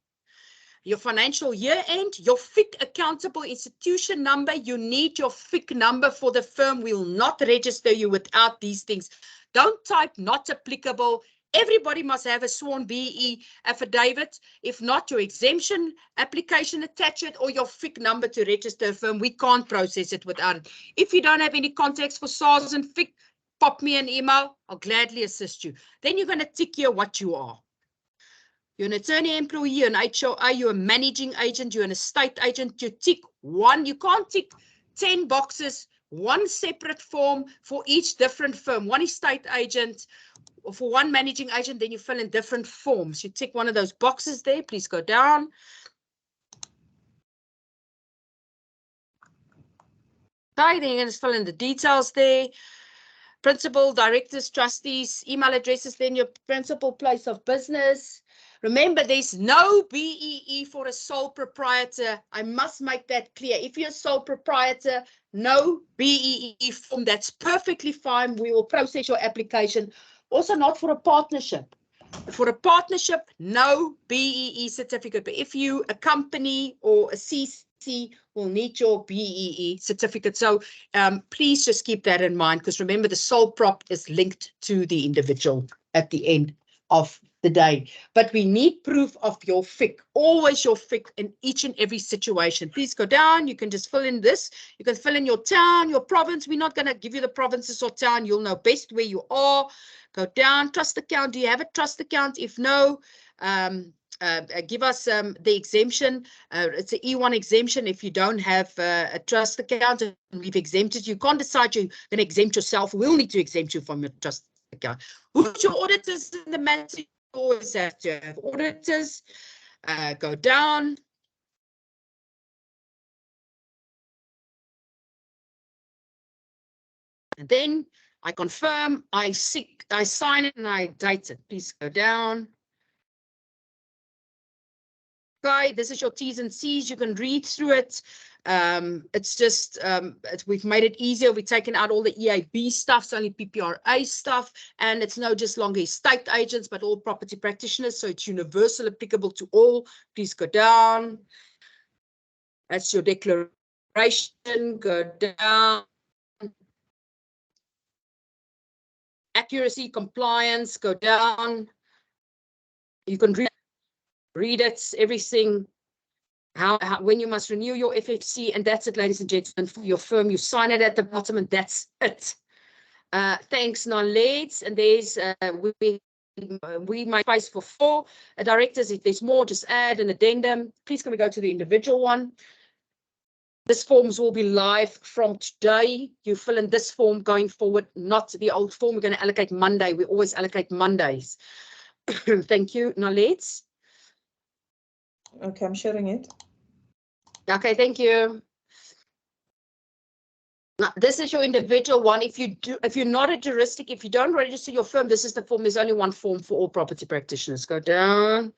Your financial year end, your FIC accountable institution number, you need your FIC number for the firm. We will not register you without these things. Don't type not applicable. Everybody must have a sworn BE affidavit. If not, your exemption application, attach it, or your FIC number to register a firm. We can't process it without it. If you don't have any contacts for SARS and FIC, pop me an email. I'll gladly assist you. Then you're going to tick here what you are. You're an attorney, employee, you're an HOA, you're a managing agent, you're an estate agent. You tick one. You can't tick 10 boxes, one separate form for each different firm. One estate agent, or for one managing agent, then you fill in different forms. You tick one of those boxes there. Please go down. Okay, then you're going to fill in the details there. Principal, directors, trustees, email addresses, then your principal place of business. Remember, there's no BEE for a sole proprietor. I must make that clear. If you're a sole proprietor, no BEE form. That's perfectly fine. We will process your application. Also not for a partnership. For a partnership, no BEE certificate. But if you, a company or a CC, will need your BEE certificate. So please just keep that in mind, because remember, the sole prop is linked to the individual at the end of the day. But we need proof of your FIC, always your FIC in each and every situation. Please go down. You can just fill in this. You can fill in your town, your province. We're not going to give you the provinces or town. You'll know best where you are. Go down. Trust account. Do you have a trust account? If no, give us the exemption. It's an E1 exemption if you don't have a trust account and we've exempted you. You can't decide you're going to exempt yourself. We'll need to exempt you from your trust account. Who's your auditors in the matter? You always have to have auditors. Go down. And then I confirm, I sign it, and I date it. Please go down. Okay, this is your T's and C's. You can read through it. It's just, we've made it easier. We've taken out all the EAB stuff, it's only PPRA stuff, and it's no just longer estate agents, but all property practitioners. So it's universal, applicable to all. Please go down. That's your declaration. Go down. Accuracy, compliance, go down. You can read it, everything. When you must renew your FFC, and that's it, ladies and gentlemen, for your firm. You sign it at the bottom, and that's it. Thanks, non-leads. And there's we might space for 4 directors. If there's more, just add an addendum. Please can we go to the individual one? This forms will be live from today. You fill in this form going forward, not the old form. We're going to allocate Monday. We always allocate Mondays. Thank you, non-leads. Okay, I'm sharing it. Okay, thank you. Now, this is your individual one. If you're not a juristic, if you don't register your firm, this is the form. There's only one form for all property practitioners. Go down.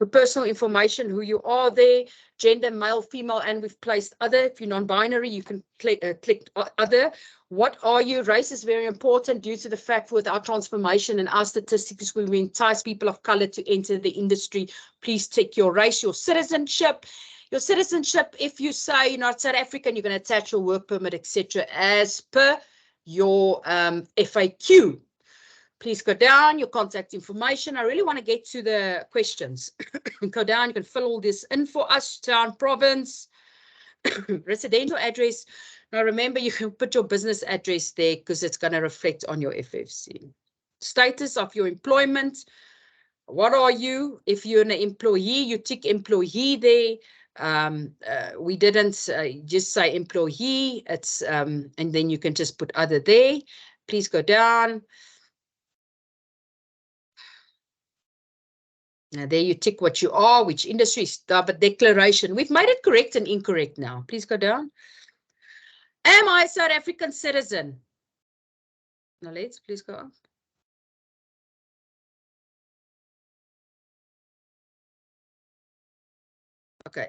The personal information, who you are there, gender, male, female, and we've placed other. If you're non-binary, you can click other. What are you? Race is very important due to the fact with our transformation and our statistics, we entice people of color to enter the industry. Please take your race, your citizenship. Your citizenship, if you say you're not South African, you're going to attach your work permit, etc., as per your FAQ. Please go down, your contact information. I really want to get to the questions. Go down, you can fill all this in for us. Town, province, residential address. Now remember, you can put your business address there because it's going to reflect on your FFC. Status of your employment. What are you? If you're an employee, you tick employee there. We didn't just say employee. It's and then you can just put other there. Please go down. Now there you tick what you are, which industry, stuff, a declaration. We've made it correct and incorrect now. Please go down. Am I a South African citizen? Now let's please go on. Okay.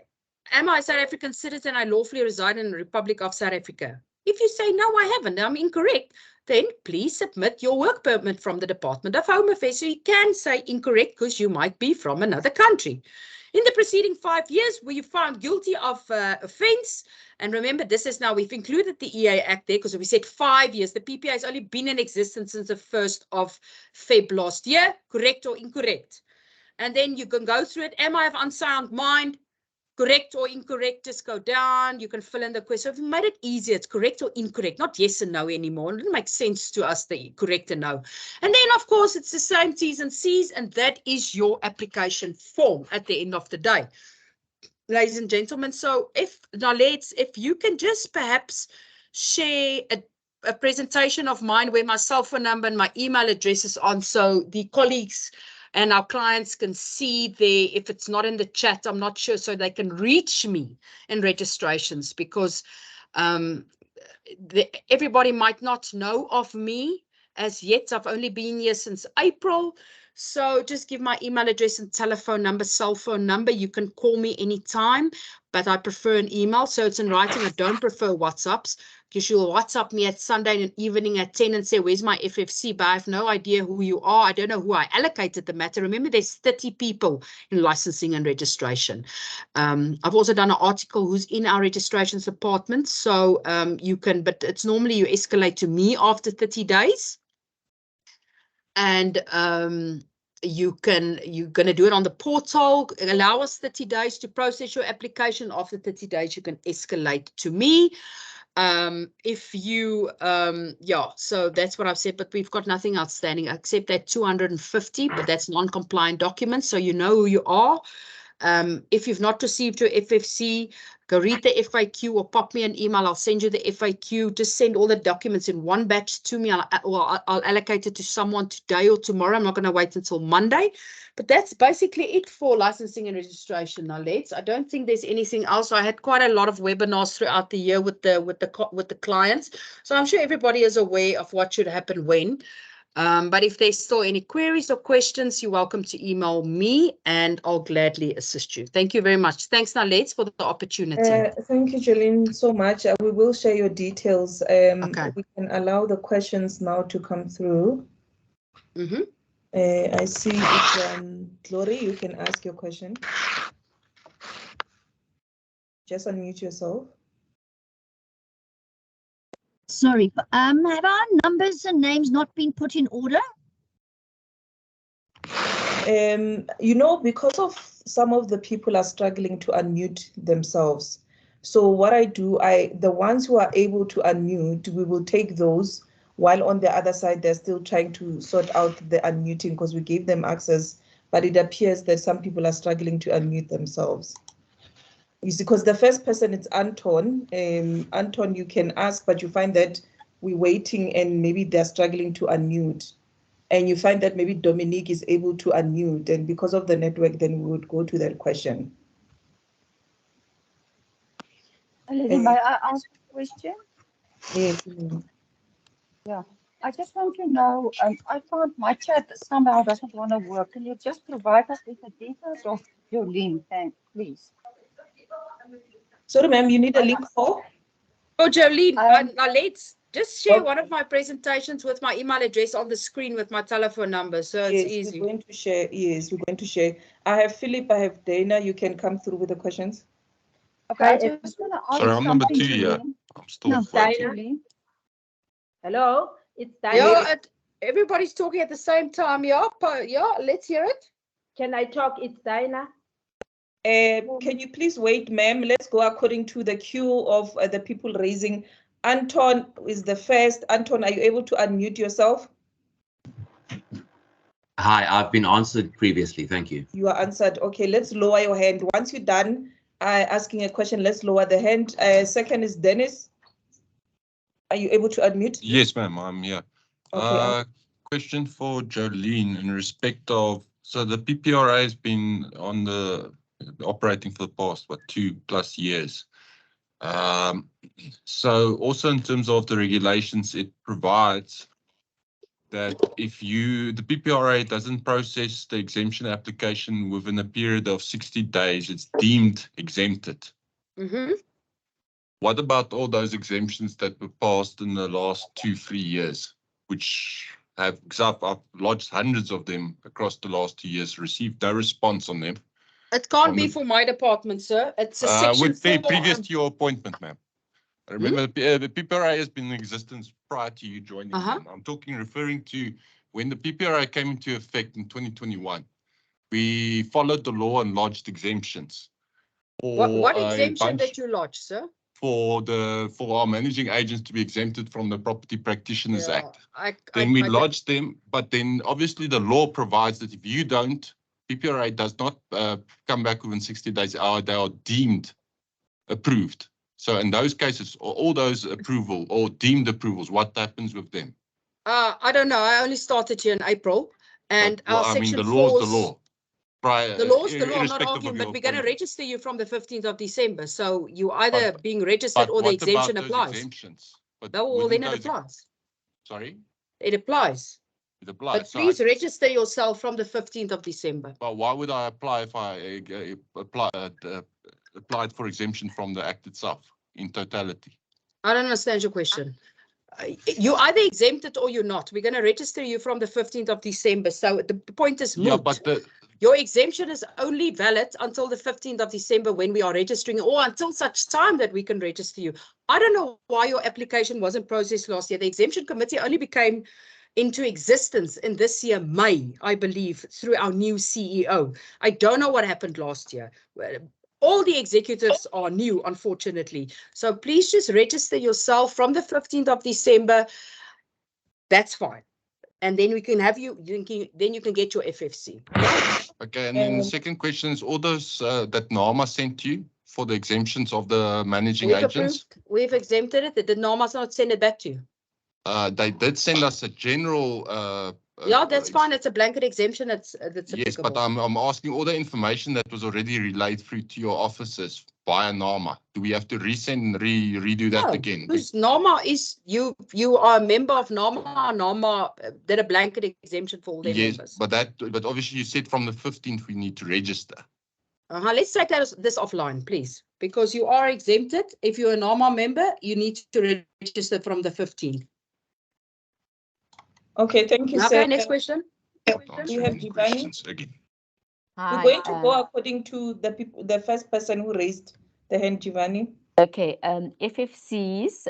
Am I a South African citizen? I lawfully reside in the Republic of South Africa. If you say, no, I haven't, I'm incorrect, then please submit your work permit from the Department of Home Affairs. So you can say incorrect because you might be from another country. In the preceding 5 years, were you found guilty of offence? And remember, this is now, we've included the EA Act there because we said 5 years. The PPA has only been in existence since the 1st of Feb last year. Correct or incorrect? And then you can go through it. Am I of unsound mind? Correct or incorrect, just go down. You can fill in the question. We've made it easier. It's correct or incorrect, not yes and no anymore. It doesn't make sense to us, the correct and no. And then, of course, it's the same T's and C's, and that is your application form at the end of the day. Ladies and gentlemen, so if you can just perhaps share a presentation of mine where my cell phone number and my email address is on, so the colleagues and our clients can see there. If it's not in the chat, I'm not sure, so they can reach me in registrations, because everybody might not know of me as yet. I've only been here since April. So just give my email address and telephone number, cell phone number. You can call me anytime, but I prefer an email, so it's in writing. I don't prefer WhatsApps, because you'll WhatsApp me at Sunday in the evening at 10 and say, where's my FFC? But I have no idea who you are. I don't know who I allocated the matter. Remember, there's 30 people in licensing and registration. I've also done an article who's in our registrations department. So you can, but it's normally you escalate to me after 30 days. And you're going to do it on the portal. Allow us 30 days to process your application. After 30 days, you can escalate to me. If you, so that's what I've said, but we've got nothing outstanding except that 250, but that's non-compliant documents, so you know who you are. If you've not received your FFC, go read the FAQ or pop me an email. I'll send you the FAQ. Just send all the documents in one batch to me. I'll allocate it to someone today or tomorrow. I'm not going to wait until Monday. But that's basically it for licensing and registration. Now, I don't think there's anything else. I had quite a lot of webinars throughout the year with the clients, so I'm sure everybody is aware of what should happen when. But if there's still any queries or questions, you're welcome to email me and I'll gladly assist you. Thank you very much. Thanks, Nalets, for the opportunity. Thank you, Jolene, so much. We will share your details. Okay. We can allow the questions now to come through. Mm-hmm. I see it's Glory, you can ask your question. Just unmute yourself. Sorry, have our numbers and names not been put in order? Because of some of the people are struggling to unmute themselves. So what I do, the ones who are able to unmute, we will take those, while on the other side, they're still trying to sort out the unmuting because we gave them access, but it appears that some people are struggling to unmute themselves. You see, because the first person is Anton. Anton, you can ask, but you find that we're waiting and maybe they're struggling to unmute. And you find that maybe Dominique is able to unmute, and because of the network, then we would go to that question. Lady, may I ask a question? Yes. Yeah. I just want to know, I found my chat somehow doesn't want to work. Can you just provide us with the details of your link, thanks, please? Sorry, ma'am, you need a link for? Oh, Jolene, now let's just share Okay. one of my presentations with my email address on the screen with my telephone number, so it's Yes, easy. we're going to share. Yes, we're going to share. I have Philip, I have Dana. You can come through with the questions. Okay, I just want to ask Sorry, I'm number something 2 to here. Lynn. I'm still No, waiting. Lynn. Hello, it's Diana. Yeah, everybody's talking at the same time. Yeah, yeah, let's hear it. Can I talk? It's Diana. Can you please wait, ma'am? Let's go according to the queue of the people raising. Anton is the first. Anton, are you able to unmute yourself? Hi, I've been answered previously. Thank you. You are answered. Okay, let's lower your hand. Once you're done asking a question, let's lower the hand. Second is Dennis. Are you able to unmute? Yes, ma'am, I'm here. Okay. Question for Jolene in respect of, so the PPRA has been on the operating for the past, 2+ years. So also in terms of the regulations, it provides that if the PPRA doesn't process the exemption application within a period of 60 days, it's deemed exempted. Mm-hmm. What about all those exemptions that were passed in the last 2-3 years, which because I've lodged hundreds of them across the last 2 years, received no response on them? It can't be for my department, sir. It's a section Would be 4. previous to your appointment, ma'am. I remember the PPRA has been in existence prior to you joining. I'm referring to when the PPRA came into effect in 2021. We followed the law and lodged exemptions. What exemption did you lodge, sir? For our managing agents to be exempted from the Property Practitioners Act. Then we lodged them, but then obviously the law provides that if you don't, PPRA does not come back within 60 days, they are deemed approved. So in those cases, all those approval or deemed approvals, what happens with them? I don't know. I only started here in April, and our section the law 4 is the law. The law is the law. I'm not arguing, but we're going to register you from the 15th of December. So you either being registered or the exemption applies. Exemptions? Well, then it applies. Sorry? It applies. It applies. But please register yourself from the 15th of December. But why would I apply if I applied for exemption from the Act itself in totality? I don't understand your question. You either exempted or you're not. We're going to register you from the 15th of December. So the point is moot. Yeah, but your exemption is only valid until the 15th of December when we are registering, or until such time that we can register you. I don't know why your application wasn't processed last year. The exemption committee only became into existence in this year, May, I believe, through our new CEO. I don't know what happened last year. All the executives are new, unfortunately. So please just register yourself from the 15th of December. That's fine. And then we can have you, then you can get your FFC. Okay, and then the second question is all those that NAMA sent you for the exemptions of the managing agents? We've exempted it. Did NAMA not send it back to you? They did send us a general... yeah, that's fine. It's a blanket exemption. That's yes, but I'm asking all the information that was already relayed through to your offices via NAMA. Do we have to resend and redo that again? Because NAMA is, you are a member of NAMA. NAMA did a blanket exemption for all their members. But obviously you said from the 15th we need to register. Let's take this offline, please, because you are exempted. If you're a NAMA member, you need to register from the 15th. Okay, thank you, Okay, sir. next question. We have Giovanni. Hi, We're going to go according to the people, the first person who raised the hand, Giovanni. Okay, FFCs,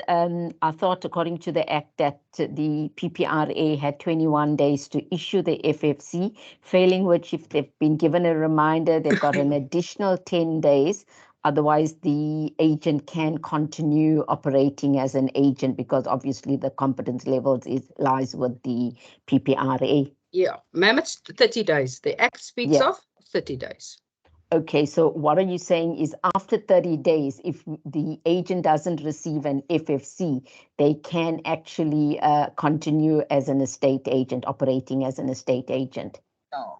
I thought according to the Act that the PPRA had 21 days to issue the FFC, failing which if they've been given a reminder, they've got an additional 10 days. Otherwise, the agent can continue operating as an agent because obviously the competence levels lies with the PPRA. Yeah, ma'am, it's 30 days. The Act speaks of 30 days. Okay, so what are you saying is after 30 days, if the agent doesn't receive an FFC, they can actually continue as an estate agent, operating as an estate agent?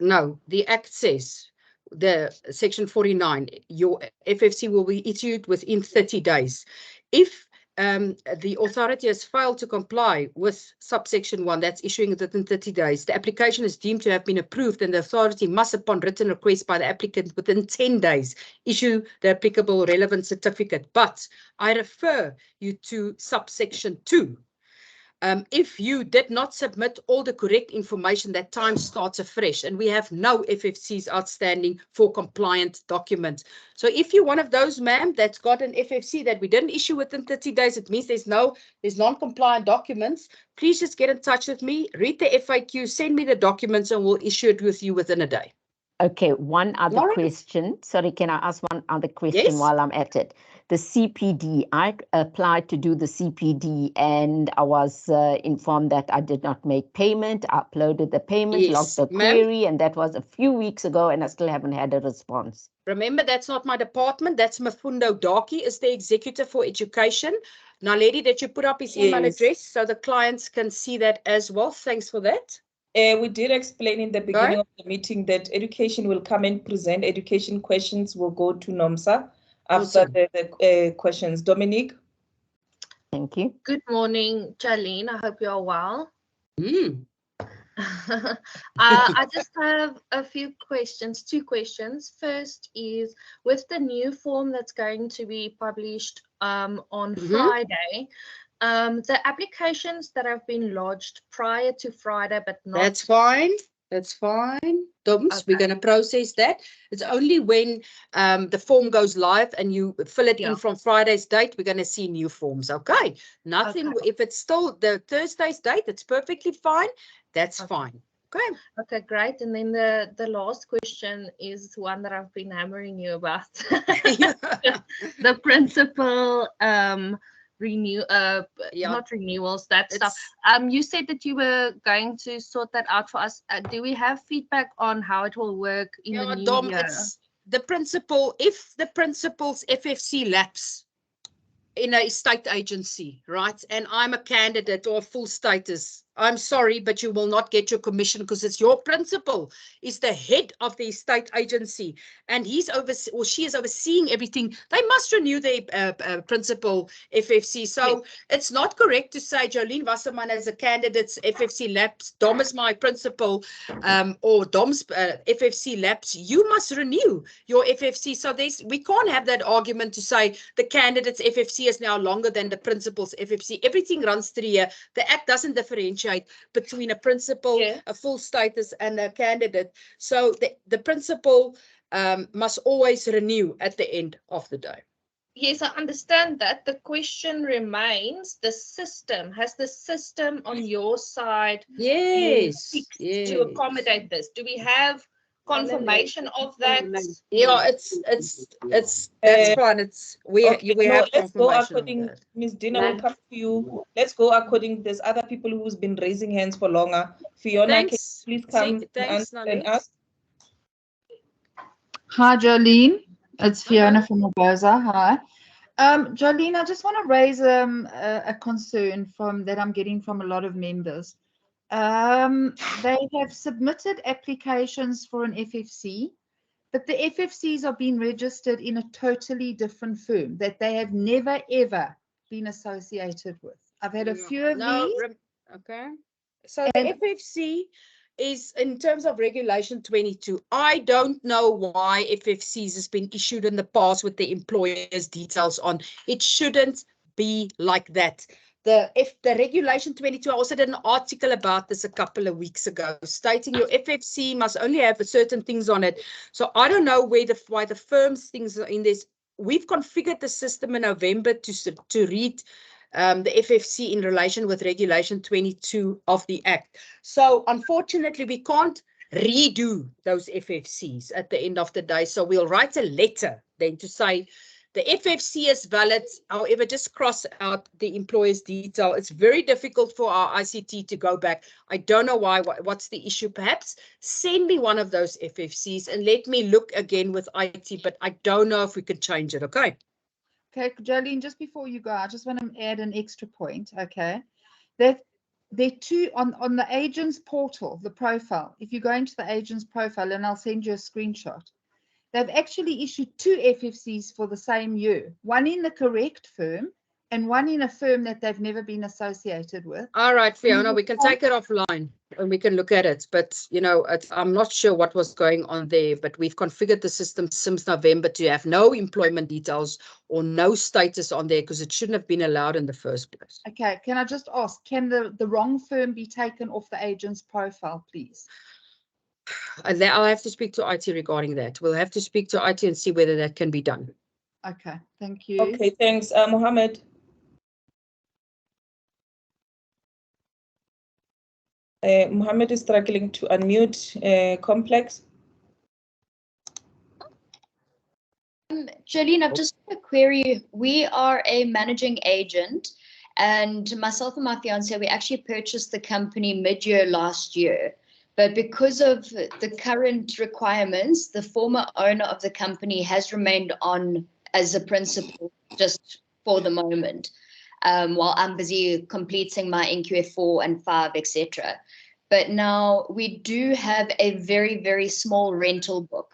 No, the Act says the section 49, your FFC will be issued within 30 days. If the authority has failed to comply with subsection 1, that's issuing it within 30 days, the application is deemed to have been approved, and the authority must, upon written request by the applicant within 10 days, issue the applicable relevant certificate. But I refer you to subsection 2. If you did not submit all the correct information, that time starts afresh, and we have no FFCs outstanding for compliant documents. So if you're one of those, ma'am, that's got an FFC that we didn't issue within 30 days, it means there's non-compliant documents. Please just get in touch with me, read the FAQ, send me the documents, and we'll issue it with you within a day. Okay, one other question. Sorry, can I ask one other question while I'm at it? The CPD, I applied to do the CPD and I was informed that I did not make payment. I uploaded the payment, logged the query, and that was a few weeks ago, and I still haven't had a response. Remember, that's not my department. That's Mafundo Daki, is the executive for education. Naledi, did you put up his email address so the clients can see that as well? Thanks for that. We did explain in the beginning of the meeting that education will come and present. Education questions will go to NOMSA after the questions. Dominique? Thank you. Good morning, Charlene. I hope you're well. I just have a few questions, 2 questions. First is, with the new form that's going to be published on Friday, the applications that have been lodged prior to Friday, but not... That's fine. That's fine. Doms, we're going to process that. It's only when the form goes live and you fill it in from Friday's date, we're going to see new forms. Okay. Nothing. If it's still the Thursday's date, it's perfectly fine. That's fine. Okay. Okay, great. And then the last question is one that I've been hammering you about. The principal not renewals, that stuff. You said that you were going to sort that out for us. Do we have feedback on how it will work in the new year? It's the principal, if the principal's FFC lapse in a state agency, right, and I'm a candidate or full status, I'm sorry, but you will not get your commission because it's your principal is the head of the state agency and she is overseeing everything. They must renew their principal FFC. So it's not correct to say Jolene Wasserman as a candidate's FFC lapse, Dom is my principal, or Dom's FFC lapse. You must renew your FFC. So we can't have that argument to say the candidate's FFC is now longer than the principal's FFC. Everything runs through here. The Act doesn't differentiate between a principal, a full status, and a candidate. So the principal must always renew at the end of the day. Yes, I understand that. The question remains, the system, has the system on your side been fixed to accommodate this? Do we have confirmation of that? Yeah, that's fine. We have let's go confirmation according. Ms. Dina will come to you. Let's go according. There's other people who's been raising hands for longer. Fiona, can you please come and ask? Hi, Jolene. It's Fiona from Oboza. Hi. Jolene, I just want to raise a concern that I'm getting from a lot of members. They have submitted applications for an FFC, but the FFCs are being registered in a totally different firm that they have never, ever been associated with. I've had a few of these. Okay. So the FFC is, in terms of Regulation 22, I don't know why FFCs has been issued in the past with the employer's details on. It shouldn't be like that. The Regulation 22, I also did an article about this a couple of weeks ago, stating your FFC must only have certain things on it. So I don't know why the firm's things are in this. We've configured the system in November to read the FFC in relation with Regulation 22 of the Act. So unfortunately, we can't redo those FFCs at the end of the day. So we'll write a letter then to say the FFC is valid, however, just cross out the employer's detail. It's very difficult for our ICT to go back. I don't know why, what's the issue. Perhaps send me one of those FFCs and let me look again with IT, but I don't know if we could change it, okay? Okay, Jolene, just before you go, I just want to add an extra point, okay? They're two, on the agent's portal, the profile, if you go into the agent's profile, and I'll send you a screenshot, they've actually issued 2 FFCs for the same year, one in the correct firm and one in a firm that they've never been associated with. All right, Fiona, we can take it offline and we can look at it. But, you know, I'm not sure what was going on there, but we've configured the system since November to have no employment details or no status on there because it shouldn't have been allowed in the first place. Okay, can I just ask, can the wrong firm be taken off the agent's profile, please? I'll have to speak to IT regarding that. We'll have to speak to IT and see whether that can be done. Okay, thank you. Okay, thanks. Mohammed. Mohammed is struggling to unmute. Complex. Jolene, I've just got a query. We are a managing agent, and myself and my fiance, we actually purchased the company mid-year last year. But because of the current requirements, the former owner of the company has remained on as a principal just for the moment, while I'm busy completing my NQF4 and 5, etc. But now we do have a very, very small rental book.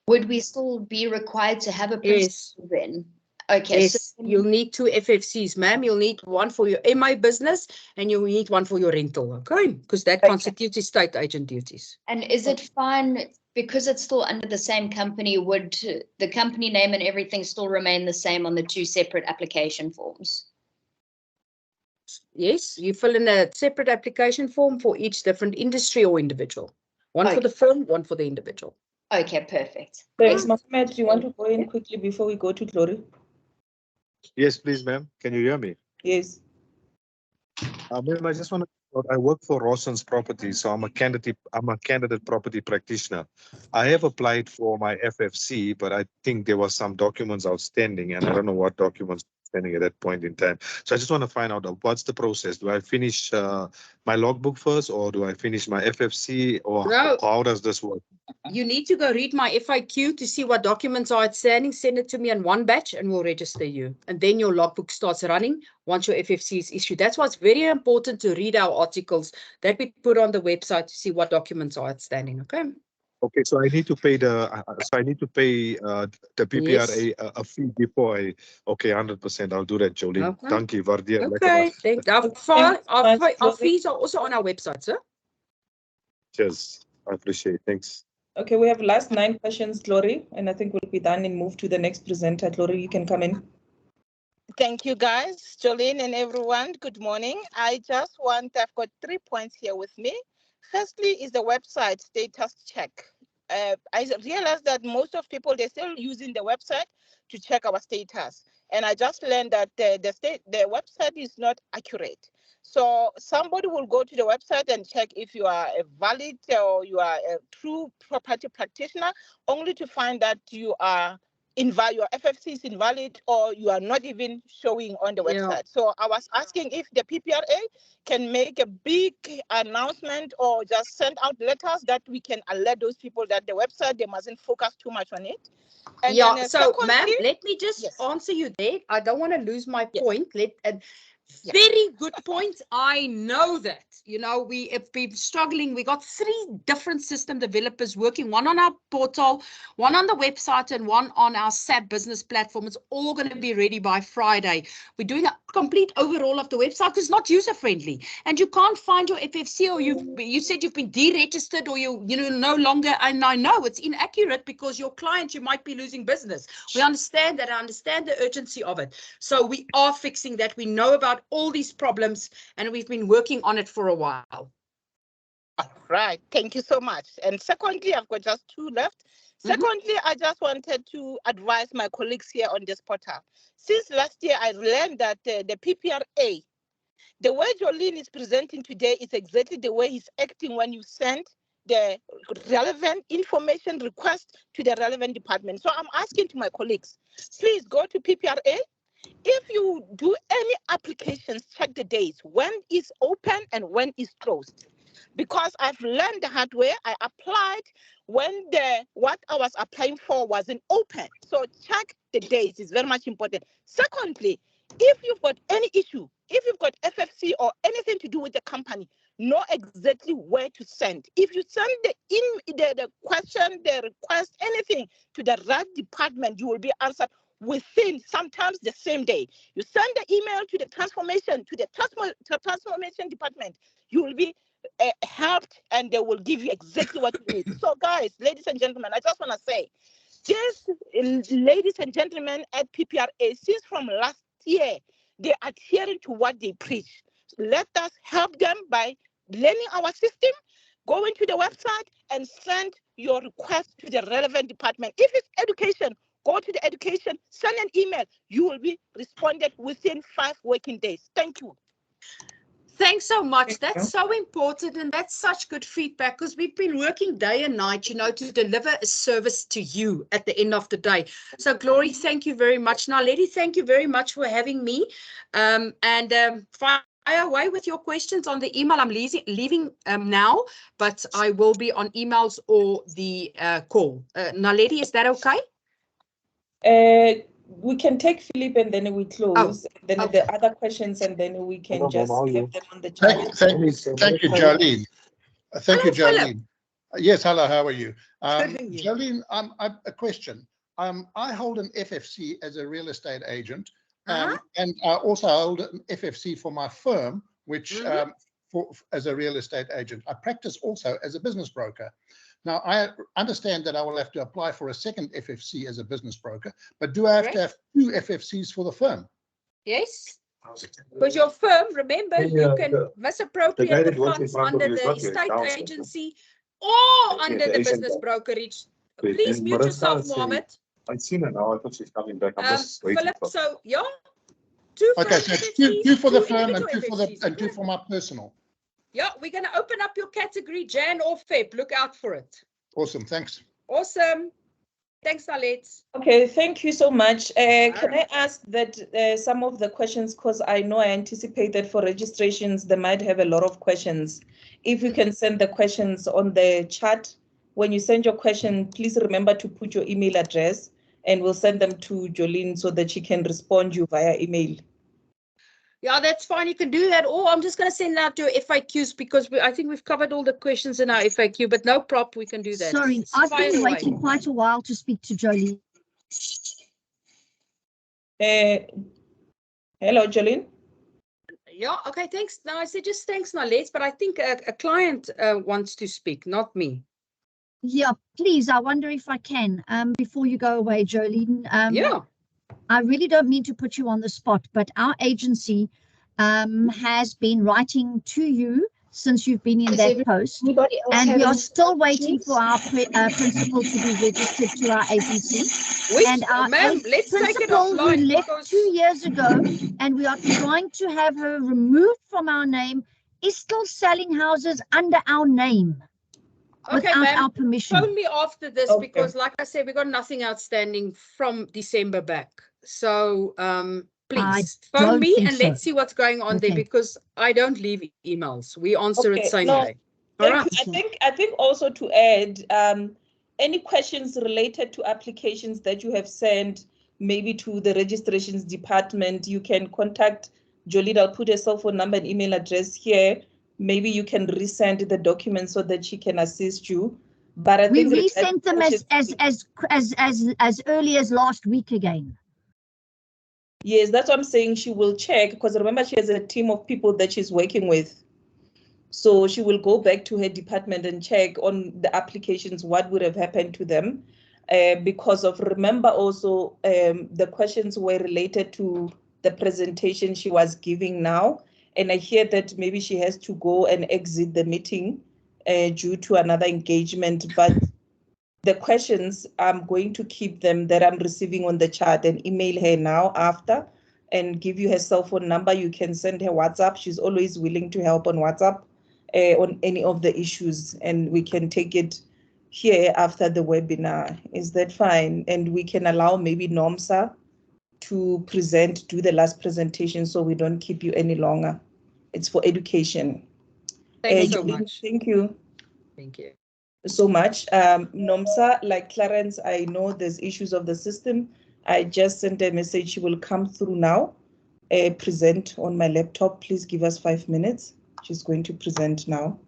Would we still be required to have a principal then? Okay. Yes, So you'll need 2 FFCs, ma'am. You'll need one for your MI business and you'll need one for your rental, okay? Because that constitutes estate agent duties. And is it fine, because it's still under the same company, would the company name and everything still remain the same on the 2 separate application forms? Yes, you fill in a separate application form for each different industry or individual. One for the firm, one for the individual. Okay, perfect. Thanks, Mohammed. Do you want to go in quickly before we go to Glory? Yes, please, ma'am. Can you hear me? Yes. Ma'am, I just want to. I work for Rawson's Properties, so I'm a candidate property practitioner. I have applied for my FFC, but I think there was some documents outstanding, and I don't know what documents outstanding at that point in time. So I just want to find out what's the process. Do I finish my logbook first, or do I finish my FFC, or how does this work? You need to go read my FIQ to see what documents are outstanding. Send it to me in one batch and we'll register you. And then your logbook starts running once your FFC is issued. That's why it's very important to read our articles that we put on the website to see what documents are outstanding. Okay. Okay, so I need to pay the PPRA a fee before I. Okay, 100%. I'll do that, Jolene. Okay. Thank you, Vardia. Okay. Our fees are also on our website, sir. Cheers. I appreciate it. Thanks. Okay, we have last 9 questions, Glory, and I think we'll be done and move to the next presenter. Glory, you can come in. Thank you, guys. Jolene and everyone, good morning. I've got 3 points here with me. Firstly is the website status check. I realized that most of people, they're still using the website to check our status. And I just learned that the website is not accurate. So somebody will go to the website and check if you are a valid or you are a true property practitioner, only to find that you are invalid, your FFC is invalid, or you are not even showing on the website. So I was asking if the PPRA can make a big announcement or just send out letters that we can alert those people that the website, they mustn't focus too much on it. And yeah, so ma'am, let me just answer you there. I don't want to lose my point. Very good point. I know that, you know, we have been struggling. We got 3 different system developers working, one on our portal, one on the website, and one on our SAP business platform. It's all going to be ready by Friday. We're doing a complete overhaul of the website. It's not user friendly, and you can't find your FFC, or you said you've been deregistered, or you no longer. And I know it's inaccurate because your client, you might be losing business. We understand that. I understand the urgency of it. So we are fixing that. We know about all these problems and we've been working on it for a while. Right. Thank you so much. And secondly, I've got just 2 left. Secondly, I just wanted to advise my colleagues here on this portal. Since last year, I learned that the PPRA, the way Jolene is presenting today is exactly the way he's acting when you send the relevant information request to the relevant department. So I'm asking to my colleagues, please go to PPRA. If you do any applications, check the dates, when is open and when is closed. Because I've learned the hard way. I applied when what I was applying for wasn't open. So check the dates. It's very much important. Secondly, if you've got any issue, if you've got FFC or anything to do with the company, know exactly where to send. If you send the question, the request, anything to the right department, you will be answered within sometimes the same day. You send the email to the transformation department, you will be helped, and they will give you exactly what you need. So guys, ladies and gentlemen, I just want to say this, ladies and gentlemen at PPRA, since from last year, they are adhering to what they preach. Let us help them by learning our system, go into the website and send your request to the relevant department. If it's education, go to the education, send an email. You will be responded within 5 working days. Thank you. Thanks so much. That's so important, and that's such good feedback, because we've been working day and night, you know, to deliver a service to you at the end of the day. So Glory, thank you very much. Now, Lady, thank you very much for having me. Fire away with your questions on the email. I'm leaving now, but I will be on emails or the call. Now, Lady, is that okay? We can take Philip and then we close. Then the other questions, and then we can just have them on the chat. Thank you, Jolene. Thank you, Jolene. Yes, hello, how are you? Jolene, a question. I hold an FFC as a real estate agent, and I also hold an FFC for my firm, which as a real estate agent. I practice also as a business broker. Now, I understand that I will have to apply for a second FFC as a business broker, but do I have to have 2 FFCs for the firm? Yes. Because your firm, remember, you can misappropriate the funds under the estate agency or under the business brokerage. Please mute yourself, Mohammed. I've seen her now. I thought she's coming back. I'm just waiting. Philip, so yeah, 2 for okay, so FFCs, 2 for the firm and 2 FFCs. for my personal. Yeah, we're going to open up your category Jan or Feb. Look out for it. Awesome, thanks. Awesome. Thanks, Alet. Okay, thank you so much. Can I ask that some of the questions, because I know I anticipate that for registrations, they might have a lot of questions. If you can send the questions on the chat, when you send your question, please remember to put your email address, and we'll send them to Jolene so that she can respond you via email. Yeah, that's fine. You can do that. Or I'm just going to send it out to FAQs, because I think we've covered all the questions in our FAQ, but no prop, we can do that. Sorry, I've been waiting quite a while to speak to Jolene. Hello, Jolene. Yeah, okay, thanks. No, I said just thanks, Nalet, but I think a client wants to speak, not me. Yeah, please, I wonder if I can, before you go away, Jolene. Yeah. I really don't mean to put you on the spot, but our agency has been writing to you since you've been in that post, and we are still waiting for our principal to be registered to our agency. And our principal who left 2 years ago, and we are trying to have her removed from our name, is still selling houses under our name. Okay, without our permission. Phone me after this, because like I said, we got nothing outstanding from December back. So please phone me and let's see what's going on there, because I don't leave emails. We answer it same day. All right. I think also to add, any questions related to applications that you have sent, maybe to the registrations department, you can contact Jolene. I'll put her cell phone number and email address here. Maybe you can resend the documents so that she can assist you. But I think we resent them as early as last week again. Yes, that's what I'm saying. She will check, because remember she has a team of people that she's working with. So she will go back to her department and check on the applications what would have happened to them. Because of, remember also, the questions were related to the presentation she was giving now. And I hear that maybe she has to go and exit the meeting due to another engagement. But the questions, I'm going to keep them that I'm receiving on the chat and email her now after, and give you her cell phone number. You can send her WhatsApp. She's always willing to help on WhatsApp on any of the issues, and we can take it here after the webinar. Is that fine? And we can allow maybe NOMSA to do the last presentation, so we don't keep you any longer. It's for education. Thank you so much. Thank you. Thank you so much. NOMSA, like Clarence, I know there's issues of the system. I just sent a message. She will come through now. Present on my laptop. Please give us 5 minutes. She's going to present now.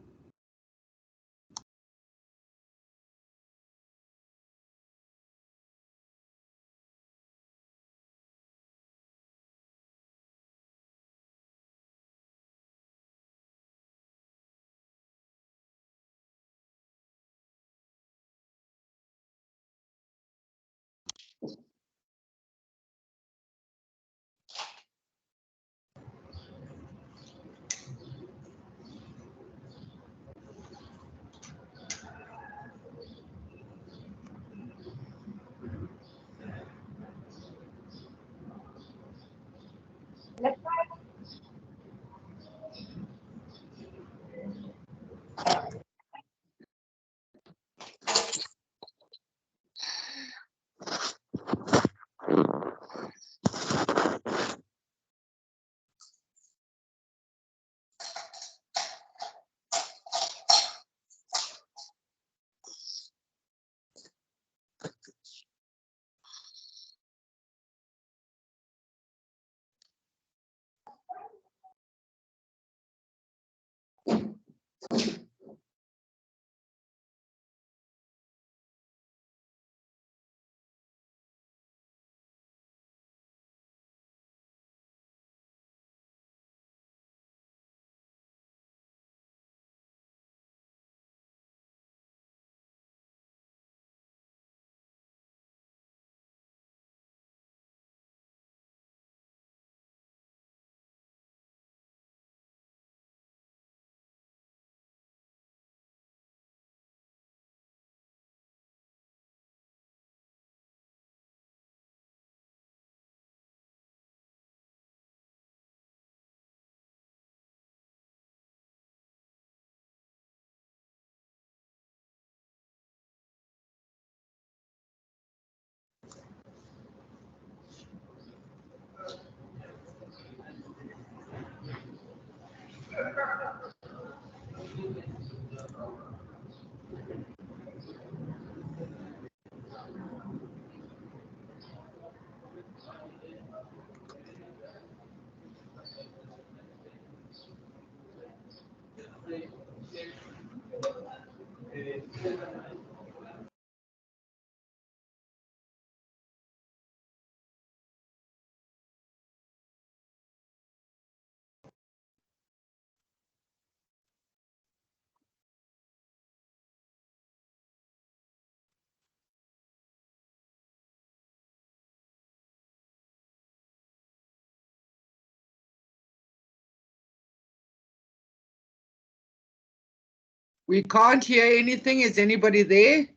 We can't hear anything. Is anybody there?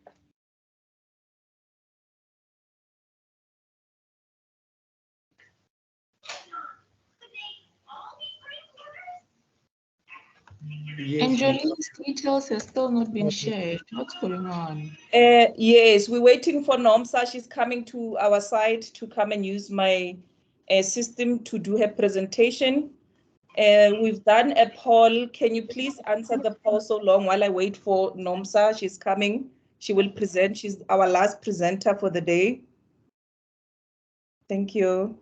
And Jolene's details have still not been shared. What's going on? Yes, we're waiting for Nomsa. She's coming to our site to come and use my system to do her presentation. We've done a poll. Can you please answer the poll so long while I wait for Nomsa? She's coming. She will present. She's our last presenter for the day. Thank you.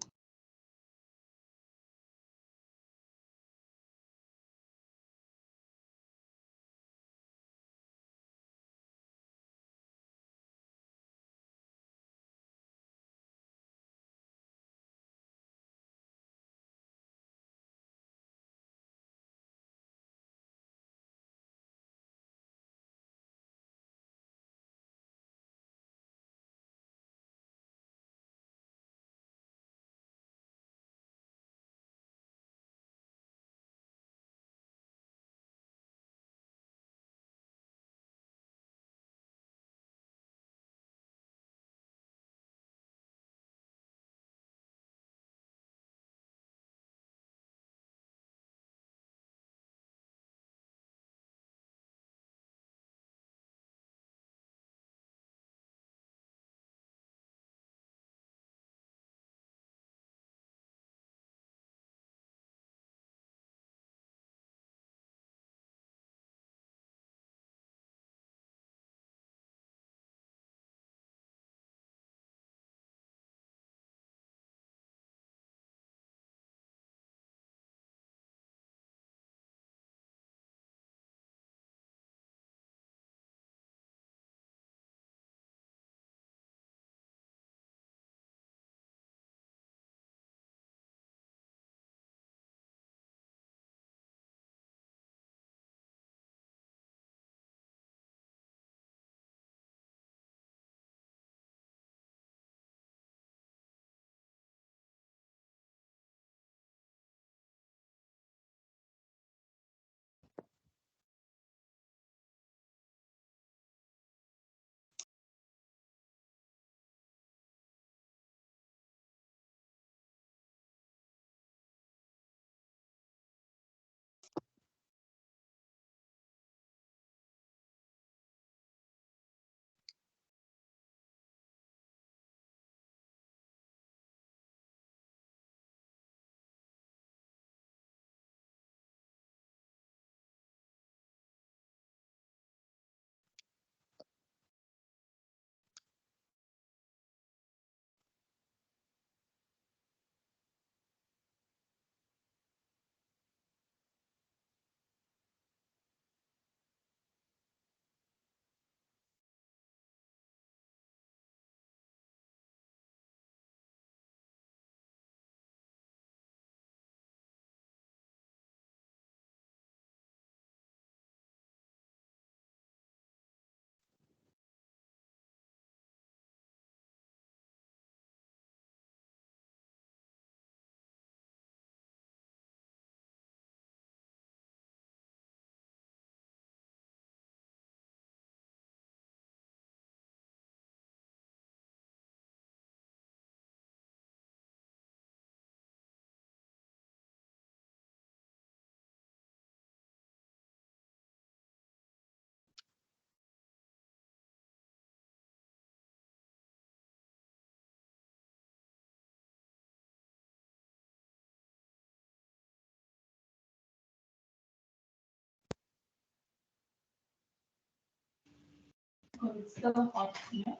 It's still hot, yeah?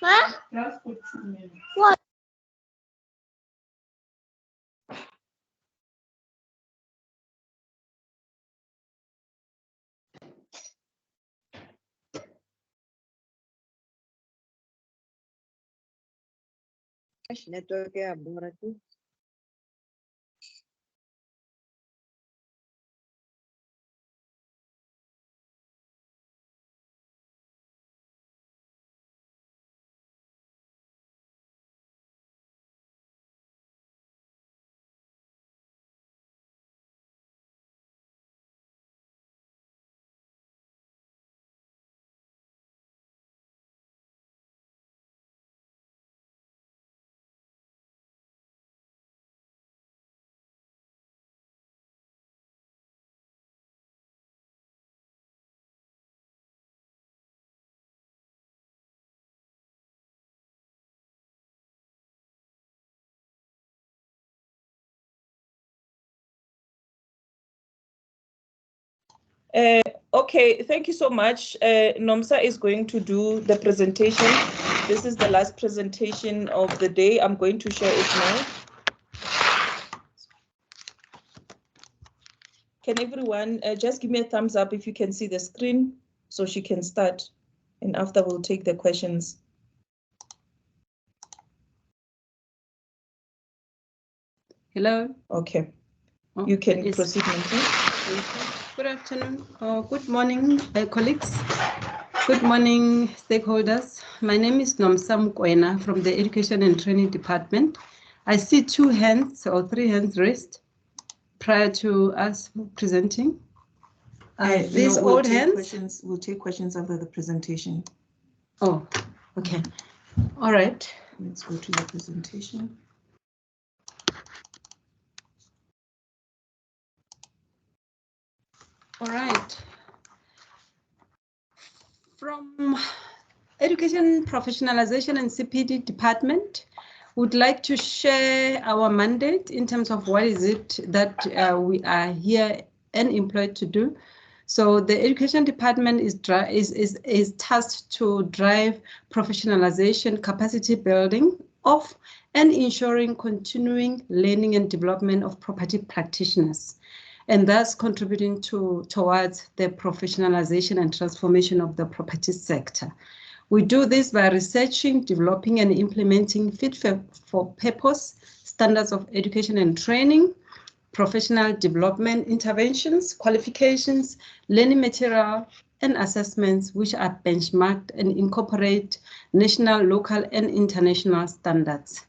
Huh? Just for 2 minutes. What? Network ya bora tu. Okay, thank you so much. Nomsa is going to do the presentation. This is the last presentation of the day. I'm going to share it now. Can everyone just give me a thumbs up if you can see the screen so she can start, and after we'll take the questions. Hello. Okay. You can proceed, Nomsa. Good afternoon or good morning, colleagues. Good morning, stakeholders. My name is Nomsa Mukwena from the Education and Training Department. I see 2 hands or 3 hands raised prior to us presenting. These No, old hands? We'll take questions after the presentation. Oh, okay. All right. Let's go to the presentation. All right. From Education Professionalization and CPD Department, would like to share our mandate in terms of what is it that we are here and employed to do. So the Education Department is tasked to drive professionalization, capacity building of, and ensuring continuing learning and development of property practitioners, and thus contributing towards the professionalization and transformation of the property sector. We do this by researching, developing, and implementing fit for purpose standards of education and training, professional development interventions, qualifications, learning material, and assessments which are benchmarked and incorporate national, local, and international standards.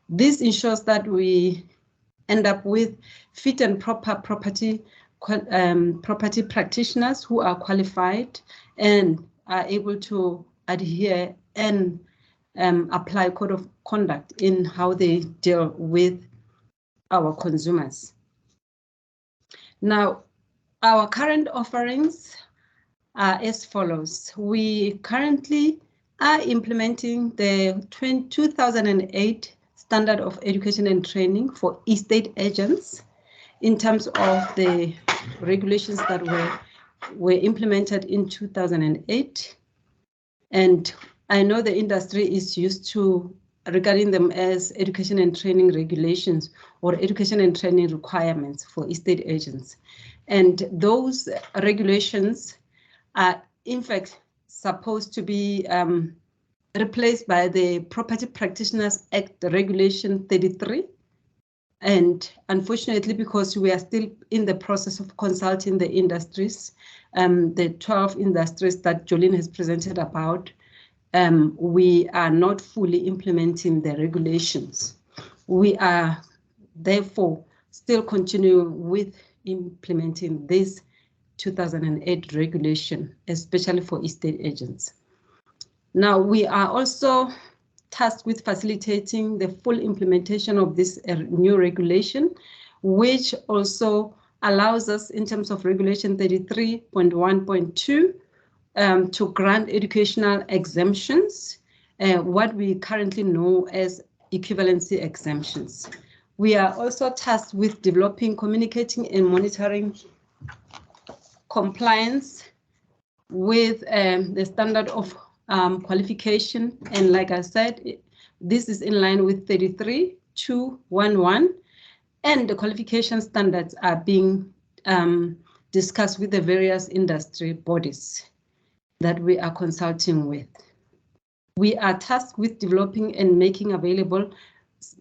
This ensures that we end up with fit and proper property practitioners who are qualified and are able to adhere and apply code of conduct in how they deal with our consumers. Now, our current offerings are as follows. We currently are implementing the 2008 Standard of Education and Training for estate agents in terms of the regulations that were implemented in 2008. And I know the industry is used to regarding them as education and training regulations or education and training requirements for estate agents. And those regulations are in fact supposed to be replaced by the Property Practitioners Act Regulation 33. And unfortunately, because we are still in the process of consulting the industries, the 12 industries that Jolene has presented about, we are not fully implementing the regulations. We are therefore still continuing with implementing this 2008 regulation, especially for estate agents. Now, we are also tasked with facilitating the full implementation of this new regulation, which also allows us in terms of Regulation 33.1.2 to grant educational exemptions, what we currently know as equivalency exemptions. We are also tasked with developing, communicating, and monitoring compliance with the standard of qualification. And like I said, this is in line with 33.211, and the qualification standards are being discussed with the various industry bodies that we are consulting with. We are tasked with developing and making available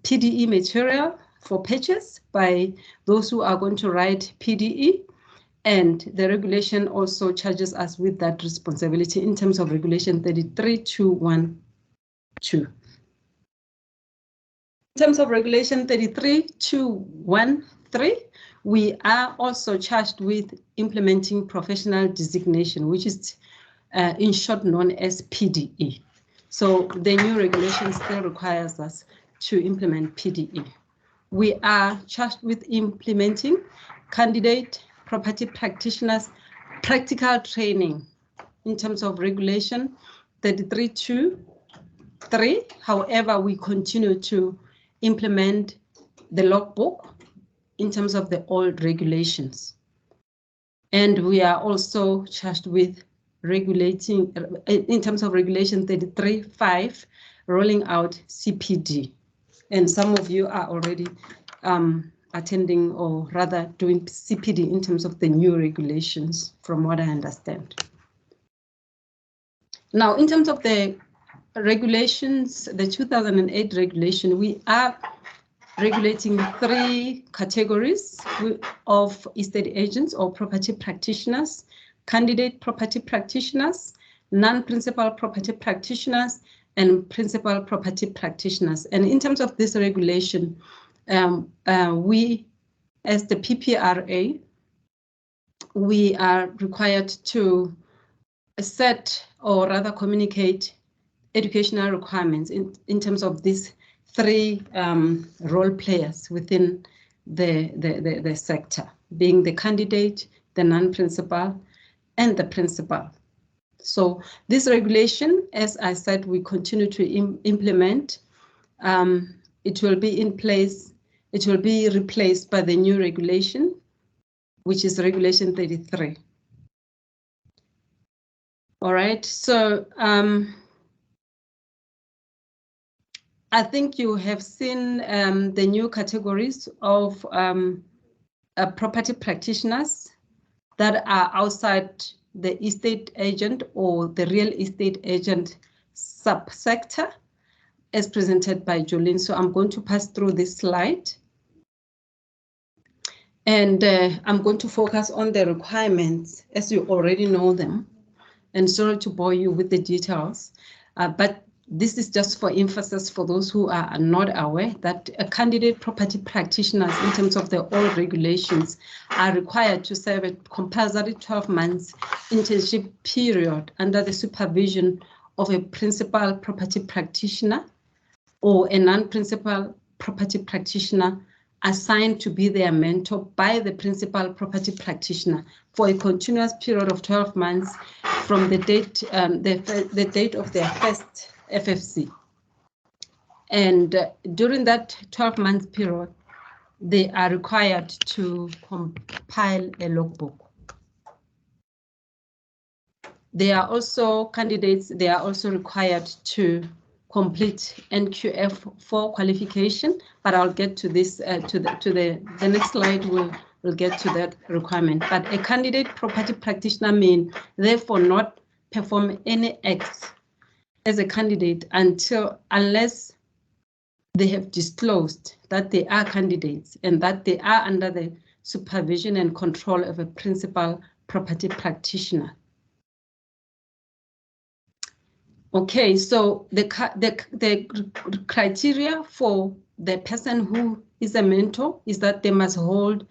PDE material for purchase by those who are going to write PDE, and the regulation also charges us with that responsibility in terms of regulation 33.212. In terms of regulation 33.213, we are also charged with implementing professional designation, which is in short known as PDE. So the new regulation still requires us to implement PDE. We are charged with implementing candidate property practitioners practical training in terms of regulation 33.2.3. However, we continue to implement the logbook in terms of the old regulations. And we are also charged with regulating, in terms of regulation 33.5, rolling out CPD. And some of you are already attending, or rather doing CPD in terms of the new regulations, from what I understand. Now, in terms of the regulations, the 2008 regulation, we are regulating 3 categories of estate agents or property practitioners: candidate property practitioners, non-principal property practitioners, and principal property practitioners. And in terms of this regulation, we, as the PPRA, we are required to set, or rather communicate, educational requirements in terms of these 3 role players within the sector, being the candidate, the non-principal, and the principal. So this regulation, as I said, we continue to implement. It will be in place. It will be replaced by the new regulation, which is regulation 33. All right, so I think you have seen the new categories of property practitioners that are outside the estate agent or the real estate agent subsector, as presented by Jolene. So I'm going to pass through this slide. And I'm going to focus on the requirements, as you already know them. And sorry to bore you with the details, but this is just for emphasis for those who are not aware that a candidate property practitioners, in terms of the old regulations, are required to serve a compulsory 12 months internship period under the supervision of a principal property practitioner or a non-principal property practitioner assigned to be their mentor by the principal property practitioner for a continuous period of 12 months from the date the date of their first FFC. And during that 12-month period, they are required to compile a logbook. They are also candidates. They are also required to complete NQF4 qualification, but I'll get to this the next slide. We'll get to that requirement. But a candidate property practitioner may therefore not perform any acts as a candidate unless they have disclosed that they are candidates and that they are under the supervision and control of a principal property practitioner. Okay, so the criteria for the person who is a mentor is that they must hold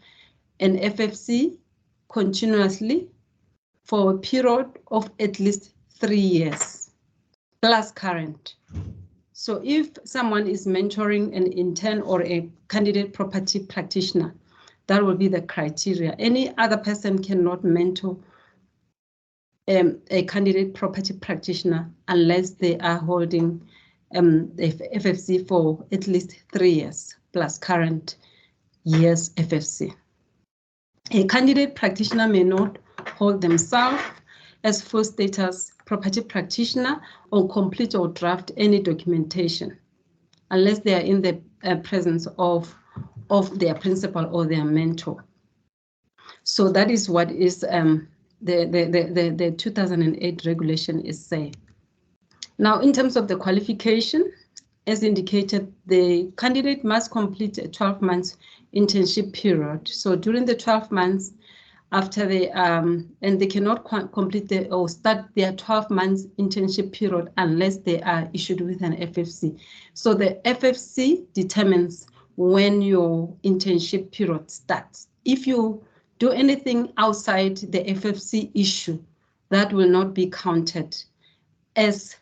an FFC continuously for a period of at least 3 years, plus current. So if someone is mentoring an intern or a candidate property practitioner, that will be the criteria. Any other person cannot mentor a candidate property practitioner unless they are holding the FFC for at least 3 years plus current year's FFC. A candidate practitioner may not hold themselves as full status property practitioner or complete or draft any documentation unless they are in the presence of their principal or their mentor. So that is what is the 2008 regulation is saying. Now, in terms of the qualification, as indicated, the candidate must complete a 12 months internship period. So during the 12 months after and they cannot complete or start their 12 months internship period unless they are issued with an FFC. So the FFC determines when your internship period starts. If you do anything outside the FFC issue, that will not be counted as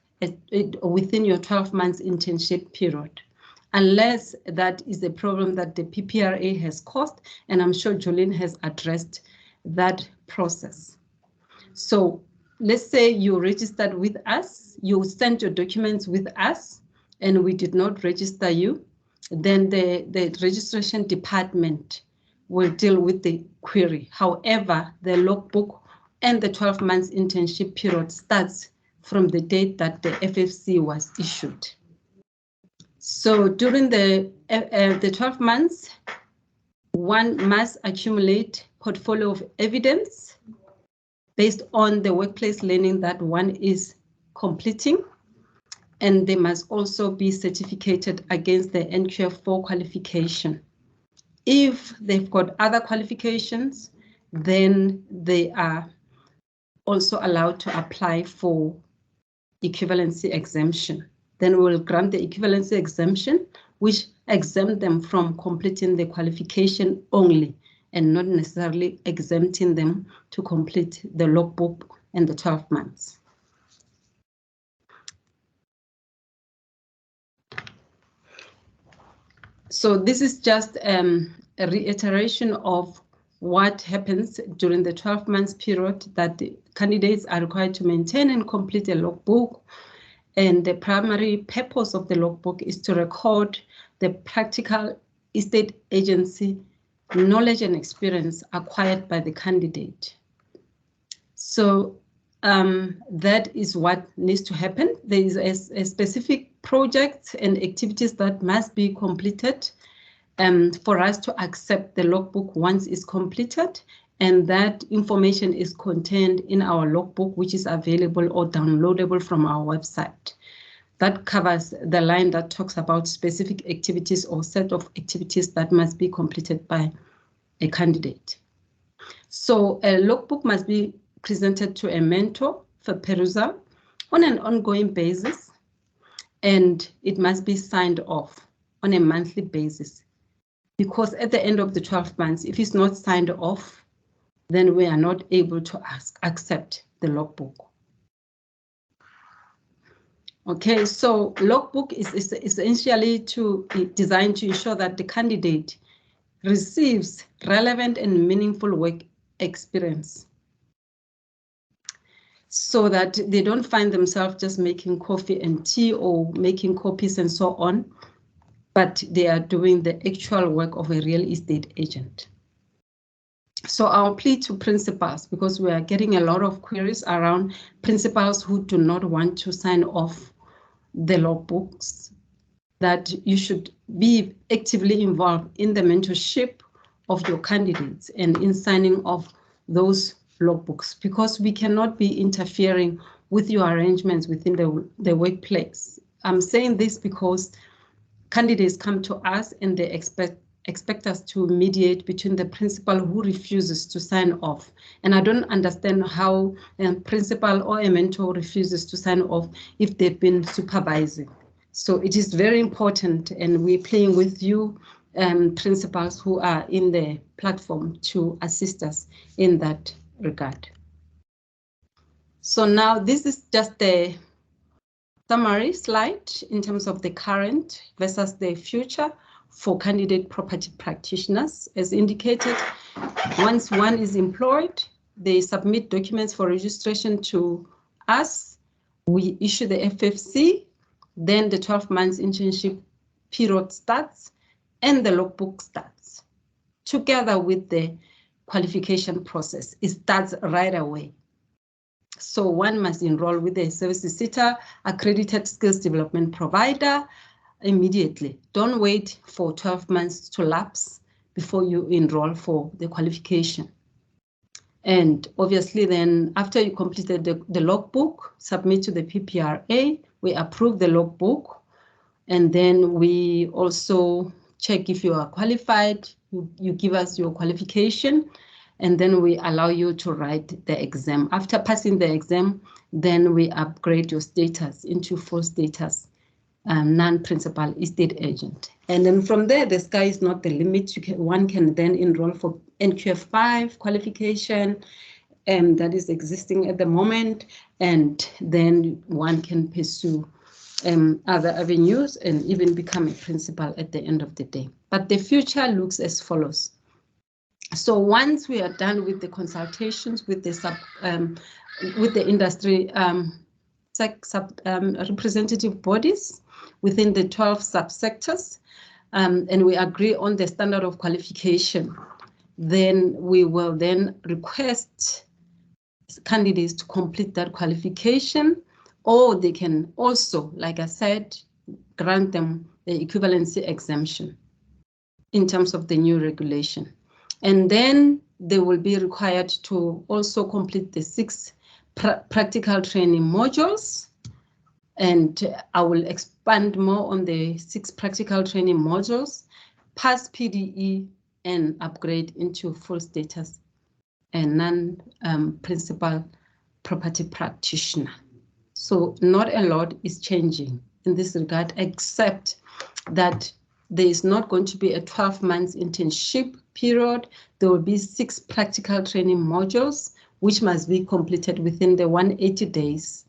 within your 12 months internship period, unless that is a problem that the PPRA has caused, and I'm sure Jolene has addressed that process. So let's say you registered with us, you sent your documents with us, and we did not register you, then the registration department will deal with the query. However, the logbook and the 12 months internship period starts from the date that the FFC was issued. So during the 12 months, one must accumulate portfolio of evidence based on the workplace learning that one is completing, and they must also be certificated against the NQF4 qualification. If they've got other qualifications, then they are also allowed to apply for equivalency exemption. Then we'll grant the equivalency exemption, which exempt them from completing the qualification only and not necessarily exempting them to complete the logbook and the 12 months. So this is just a reiteration of what happens during the 12 months period, that the candidates are required to maintain and complete a logbook. And the primary purpose of the logbook is to record the practical estate agency knowledge and experience acquired by the candidate. So that is what needs to happen. There is a specific project and activities that must be completed for us to accept the logbook once it's completed, and that information is contained in our logbook, which is available or downloadable from our website. That covers the line that talks about specific activities or set of activities that must be completed by a candidate. So a logbook must be presented to a mentor for perusal on an ongoing basis, and it must be signed off on a monthly basis, because at the end of the 12 months, if it's not signed off, then we are not able to accept the logbook. Okay, so logbook is essentially designed to ensure that the candidate receives relevant and meaningful work experience, so that they don't find themselves just making coffee and tea or making copies and so on, but they are doing the actual work of a real estate agent. So our plea to principals, because we are getting a lot of queries around principals who do not want to sign off the logbooks, that you should be actively involved in the mentorship of your candidates and in signing off those logbooks, because we cannot be interfering with your arrangements within the workplace. I'm saying this because candidates come to us and they expect us to mediate between the principal who refuses to sign off. And I don't understand how a principal or a mentor refuses to sign off if they've been supervising. So it is very important, and we're playing with you principals who are in the platform to assist us in that regard. So now this is just the summary slide in terms of the current versus the future for candidate property practitioners. As indicated, once one is employed, they submit documents for registration to us. We issue the FFC, then the 12 months internship period starts and the logbook starts. Together with the qualification process, it starts right away. So one must enroll with a services sitter, accredited skills development provider immediately. Don't wait for 12 months to lapse before you enroll for the qualification. And obviously then after you completed the logbook, submit to the PPRA, we approve the logbook, and then we also check if you are qualified, you give us your qualification, and then we allow you to write the exam. After passing the exam, then we upgrade your status into full status, non-principal estate agent. And then from there, the sky is not the limit. One can then enroll for NQF5 qualification, and that is existing at the moment, and then one can pursue other avenues and even become a principal at the end of the day. But the future looks as follows. So once we are done with the consultations with the industry representative bodies within the 12 subsectors, and we agree on the standard of qualification, then we will then request candidates to complete that qualification, or they can also, like I said, grant them the equivalency exemption in terms of the new regulation. And then they will be required to also complete the 6 practical training modules. And I will expand more on the 6 practical training modules, pass PDE, and upgrade into full status and non-principal property practitioner. So not a lot is changing in this regard, except that there is not going to be a 12 months internship period. There will be 6 practical training modules, which must be completed within the 180 days,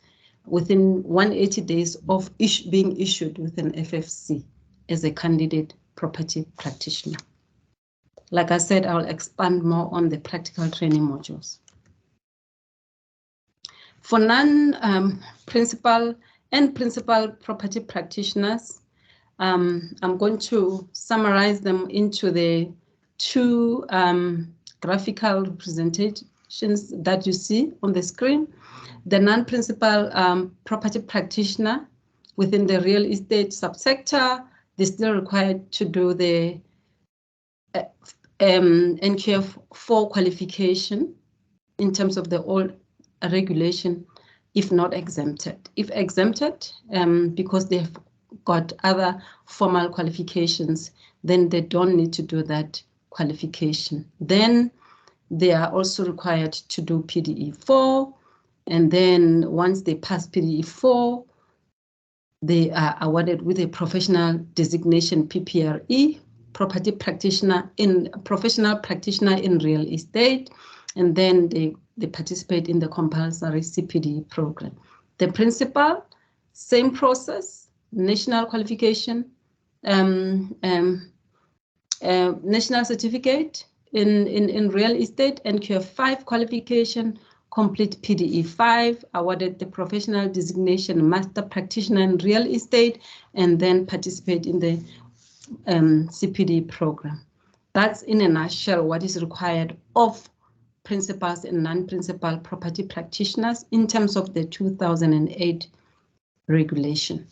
within 180 days of being issued with an FFC as a candidate property practitioner. Like I said, I'll expand more on the practical training modules. For non-principal and principal property practitioners, I'm going to summarize them into the 2 graphical representations that you see on the screen. The non-principal property practitioner within the real estate subsector, they're still required to do the NQF4 qualification in terms of the old regulation, if not exempted. If exempted, because they've got other formal qualifications, then they don't need to do that qualification. Then they are also required to do PDE4, and then once they pass PDE4, they are awarded with a professional designation PPRE, property practitioner in professional practitioner in real estate, and then they participate in the compulsory CPD program. The principal, same process, national qualification, national certificate in real estate, NQF5 qualification, complete PDE5, awarded the professional designation master practitioner in real estate, and then participate in the CPD program. That's in a nutshell what is required of principals and non-principal property practitioners in terms of the 2008 regulation.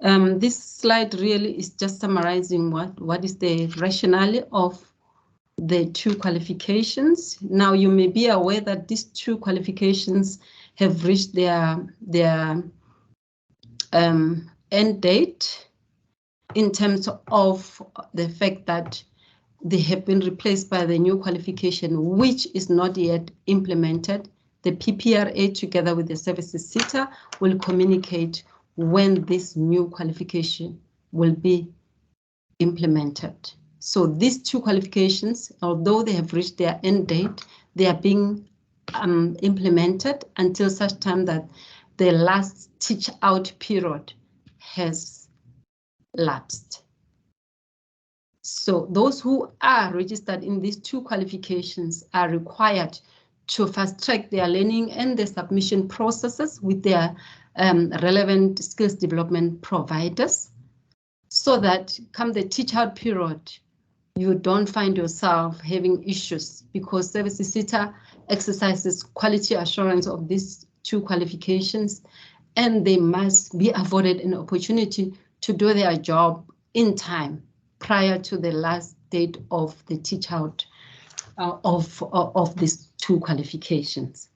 This slide really is just summarizing what is the rationale of the 2 qualifications. Now you may be aware that these 2 qualifications have reached their end date in terms of the fact that they have been replaced by the new qualification, which is not yet implemented. The PPRA, together with the services sitter, will communicate when this new qualification will be implemented. So these 2 qualifications, although they have reached their end date, they are being implemented until such time that the last teach out period has lapsed. So those who are registered in these 2 qualifications are required to fast track their learning and the submission processes with their relevant skills development providers, so that come the teach out period, you don't find yourself having issues, because service SETA exercises quality assurance of these 2 qualifications, and they must be afforded an opportunity to do their job in time prior to the last date of the teach out of these 2 qualifications.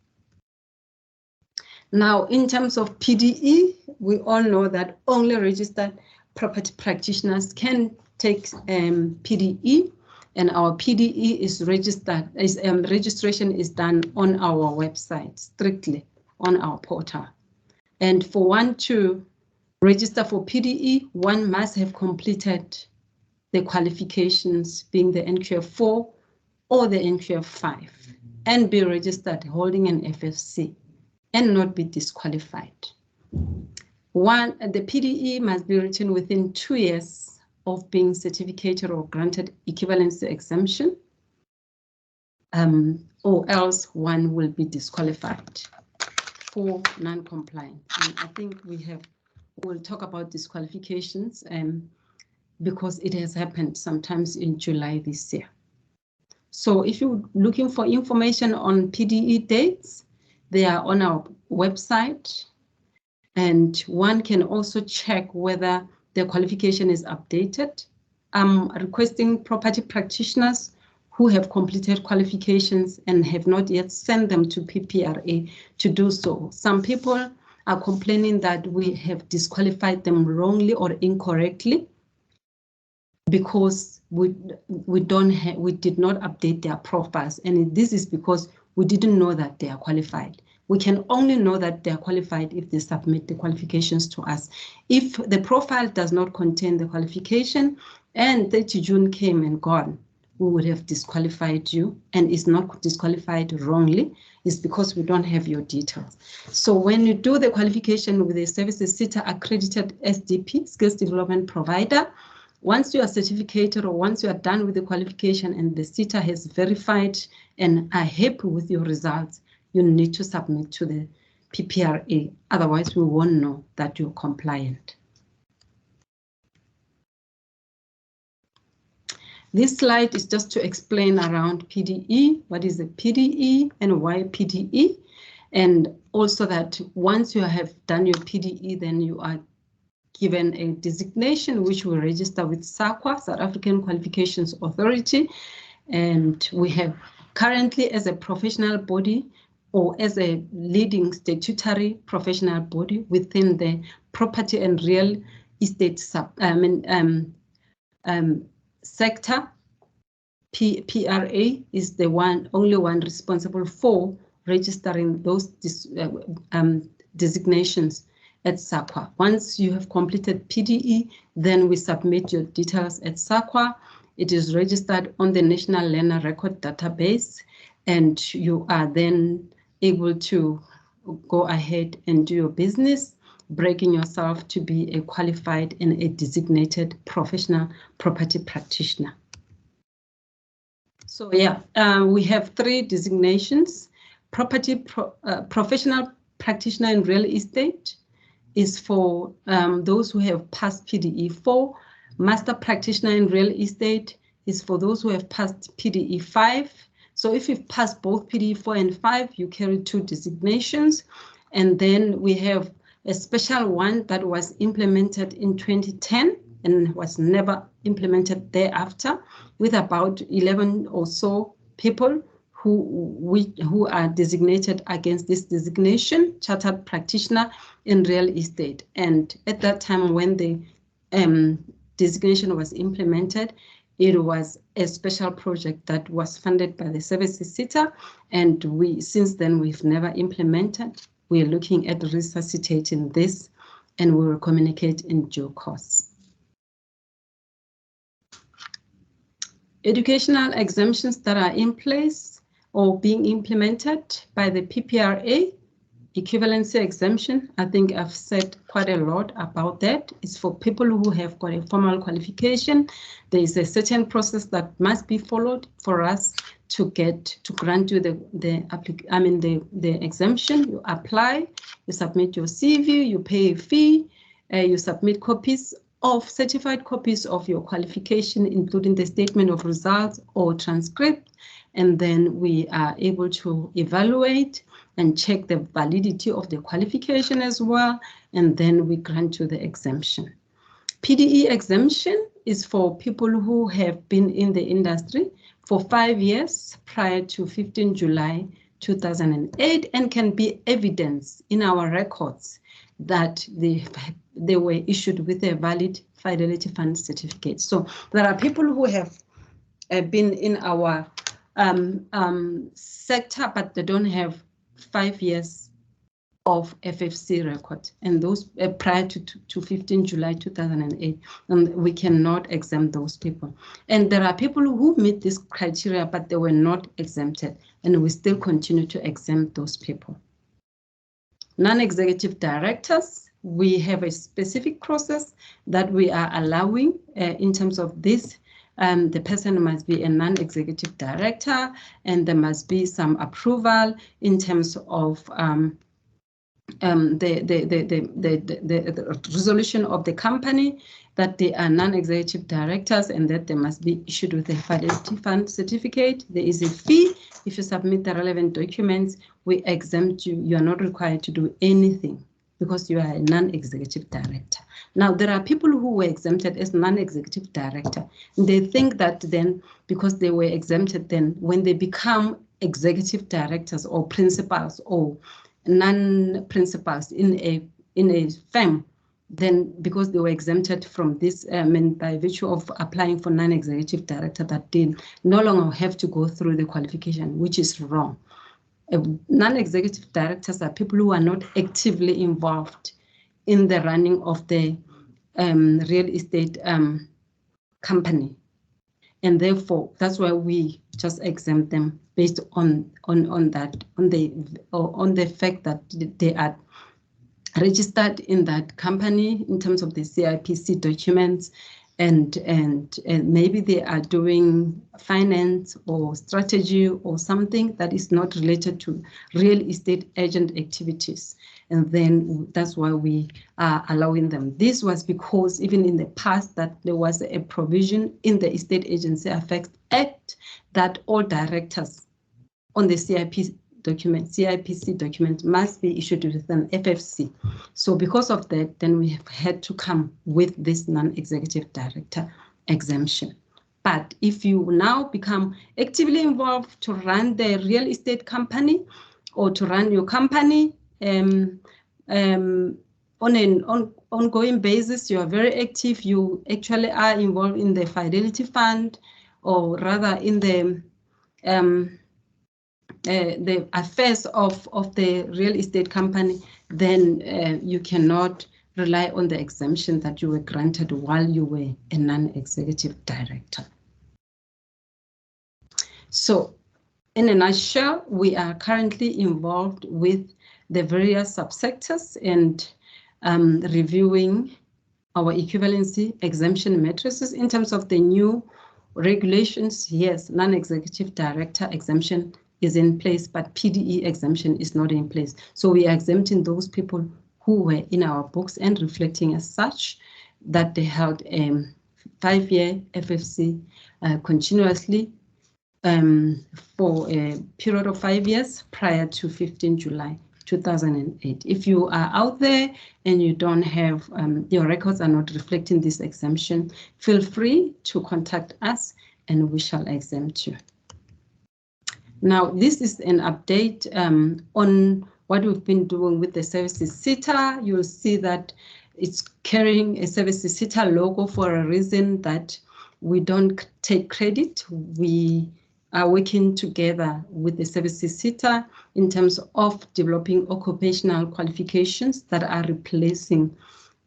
Now, in terms of PDE, we all know that only registered property practitioners can take PDE, and our PDE is registered, registration is done on our website, strictly on our portal. And for one to register for PDE, one must have completed the qualifications, being the NQF 4 or the NQF 5, and be registered holding an FFC and not be disqualified. The PDE must be written within 2 years of being certificated or granted equivalency exemption, or else one will be disqualified for non-compliance. And I think we'll talk about disqualifications because it has happened sometimes in July this year. So if you're looking for information on PDE dates, they are on our website, and one can also check whether the qualification is updated. I'm requesting property practitioners who have completed qualifications and have not yet sent them to PPRA to do so. Some people are complaining that we have disqualified them wrongly or incorrectly because we did not update their profiles, and this is because we didn't know that they are qualified. We can only know that they are qualified if they submit the qualifications to us. If the profile does not contain the qualification and 30 June came and gone, we would have disqualified you, and it's not disqualified wrongly. It's because we don't have your details. So when you do the qualification with a services SETA accredited SDP, skills development provider, once you are certificated or once you are done with the qualification and the SETA has verified and are happy with your results, you need to submit to the PPRA. Otherwise, we won't know that you're compliant. This slide is just to explain around PDE, what is a PDE and why PDE, and also that once you have done your PDE, then you are given a designation which will register with SAQA, South African Qualifications Authority, and we have currently as a professional body or as a leading statutory professional body within the property and real estate sector, PRA is the only one responsible for registering those designations at SAQA. Once you have completed PDE, then we submit your details at SAQA. It is registered on the National Learner Record Database, and you are then able to go ahead and do your business, breaking yourself to be a qualified and a designated professional property practitioner. So yeah, we have 3 designations. Professional practitioner in real estate is for those who have passed PDE 4. Master practitioner in real estate is for those who have passed PDE 5. So if you've passed both PDE 4 and 5, you carry 2 designations. And then we have a special one that was implemented in 2010 and was never implemented thereafter, with about 11 or so people who are designated against this designation, chartered practitioner in real estate. And at that time when the designation was implemented, it was a special project that was funded by the services SETA, and since then we've never implemented. We're looking at resuscitating this, and we will communicate in due course. Educational exemptions that are in place or being implemented by the PPRA, equivalency exemption, I think I've said quite a lot about that. It's for people who have got a formal qualification. There is a certain process that must be followed for us to grant you the exemption. You apply, you submit your CV, you pay a fee, you submit copies of certified copies of your qualification, including the statement of results or transcript, and then we are able to evaluate and check the validity of the qualification as well, and then we grant you the exemption. PDE exemption is for people who have been in the industry for 5 years prior to 15 July 2008 and can be evidence in our records that they were issued with a valid Fidelity Fund certificate. So there are people who have been in our sector, but they don't have 5 years of FFC record, and those prior to 15 July 2008, and we cannot exempt those people. And there are people who meet this criteria, but they were not exempted, and we still continue to exempt those people. Non-executive directors, we have a specific process that we are allowing in terms of this. The person must be a non-executive director, and there must be some approval in terms of the resolution of the company that they are non-executive directors and that they must be issued with a Fidelity Fund certificate. There is a fee. If you submit the relevant documents, we exempt you. You are not required to do anything because you are a non-executive director. Now, there are people who were exempted as non-executive director. They think that then, because they were exempted, then when they become executive directors or principals or non-principals in a firm, then because they were exempted from this, by virtue of applying for non-executive director, that they no longer have to go through the qualification, which is wrong. Non-executive directors are people who are not actively involved in the running of the real estate company, and therefore that's why we just exempt them based on the fact that they are registered in that company in terms of the CIPC documents, and maybe they are doing finance or strategy or something that is not related to real estate agent activities. And then that's why we are allowing them. This was because even in the past that there was a provision in the Estate Agency Affairs Act that all directors on the CIPC document must be issued with an FFC. So because of that, then we have had to come with this non-executive director exemption. But if you now become actively involved to run the real estate company or to run your company on an ongoing basis, you are very active, you actually are involved in the Fidelity Fund, or rather in the affairs of the real estate company, then you cannot rely on the exemption that you were granted while you were a non-executive director. So in a nutshell, we are currently involved with the various subsectors and reviewing our equivalency exemption matrices in terms of the new regulations. Yes, non-executive director exemption is in place, but PDE exemption is not in place. So we are exempting those people who were in our books and reflecting as such that they held a 5-year FFC continuously for a period of 5 years prior to 15 July 2008. If you are out there and you don't have, your records are not reflecting this exemption, feel free to contact us and we shall exempt you. Now, this is an update on what we've been doing with the services SITA. You'll see that it's carrying a services SITA logo for a reason that we don't take credit. We are working together with the services SITA in terms of developing occupational qualifications that are replacing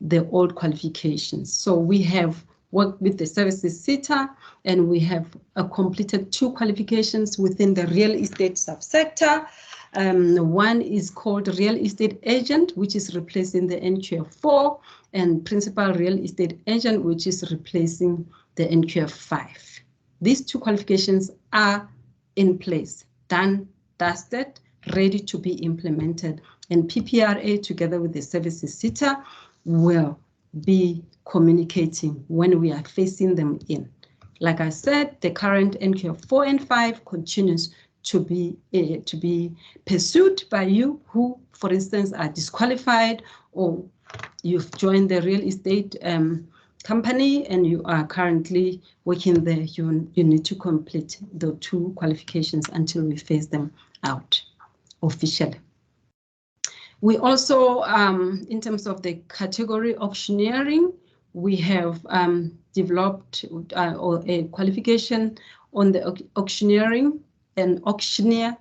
the old qualifications. So we have worked with the services SITA, and we have completed 2 qualifications within the real estate subsector. One is called real estate agent, which is replacing the NQF4, and principal real estate agent, which is replacing the NQF5. These 2 qualifications are in place, done, dusted, ready to be implemented, and PPRA together with the services SITA will be communicating when we are facing them in. Like I said, the current NQF 4 and 5 continues to be pursued by you who, for instance, are disqualified, or you've joined the real estate company and you are currently working there. You need to complete the 2 qualifications until we phase them out officially. We also, in terms of the category auctioneering, we have developed a qualification on the auctioneering. An auctioneer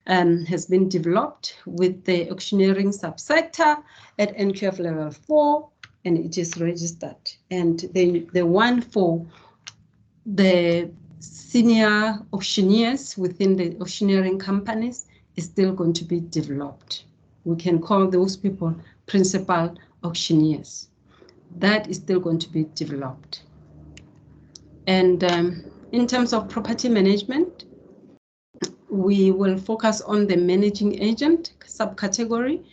has been developed with the auctioneering subsector at NQF level 4, and it is registered. And the one for the senior auctioneers within the auctioneering companies is still going to be developed. We can call those people principal auctioneers. That is still going to be developed. And in terms of property management, we will focus on the managing agent subcategory.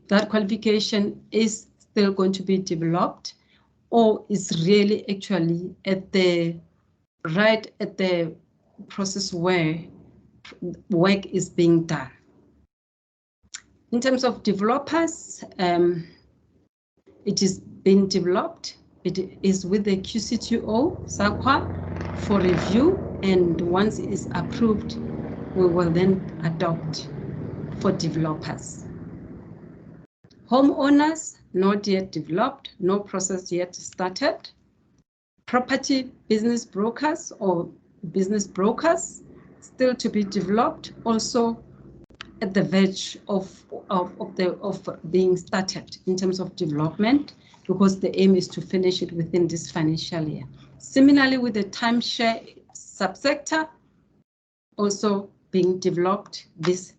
That qualification is still going to be developed, or is really actually right at the process where work is being done. In terms of developers, it is being developed. It is with the QCTO, SAQA, for review, and once it is approved, we will then adopt for developers. Homeowners, not yet developed, no process yet started. Property business brokers or business brokers, still to be developed, also at the verge of being started in terms of development, because the aim is to finish it within this financial year. Similarly, with the timeshare subsector, also being developed this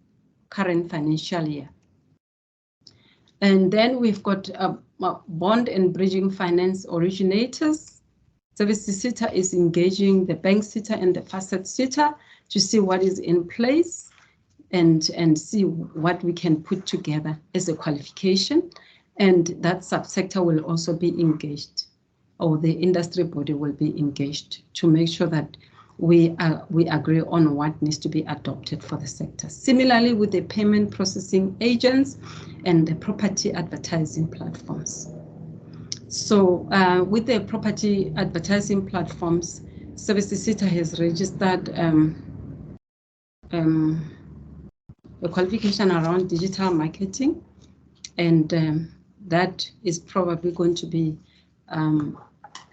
current financial year. And then we've got bond and bridging finance originators. Service SITA is engaging the bank SITA and the facet SITA to see what is in place and see what we can put together as a qualification. And that subsector will also be engaged, or the industry body will be engaged to make sure that we agree on what needs to be adopted for the sector. Similarly, with the payment processing agents and the property advertising platforms. So with the property advertising platforms, Service SITA has registered a qualification around digital marketing, and that is probably going to be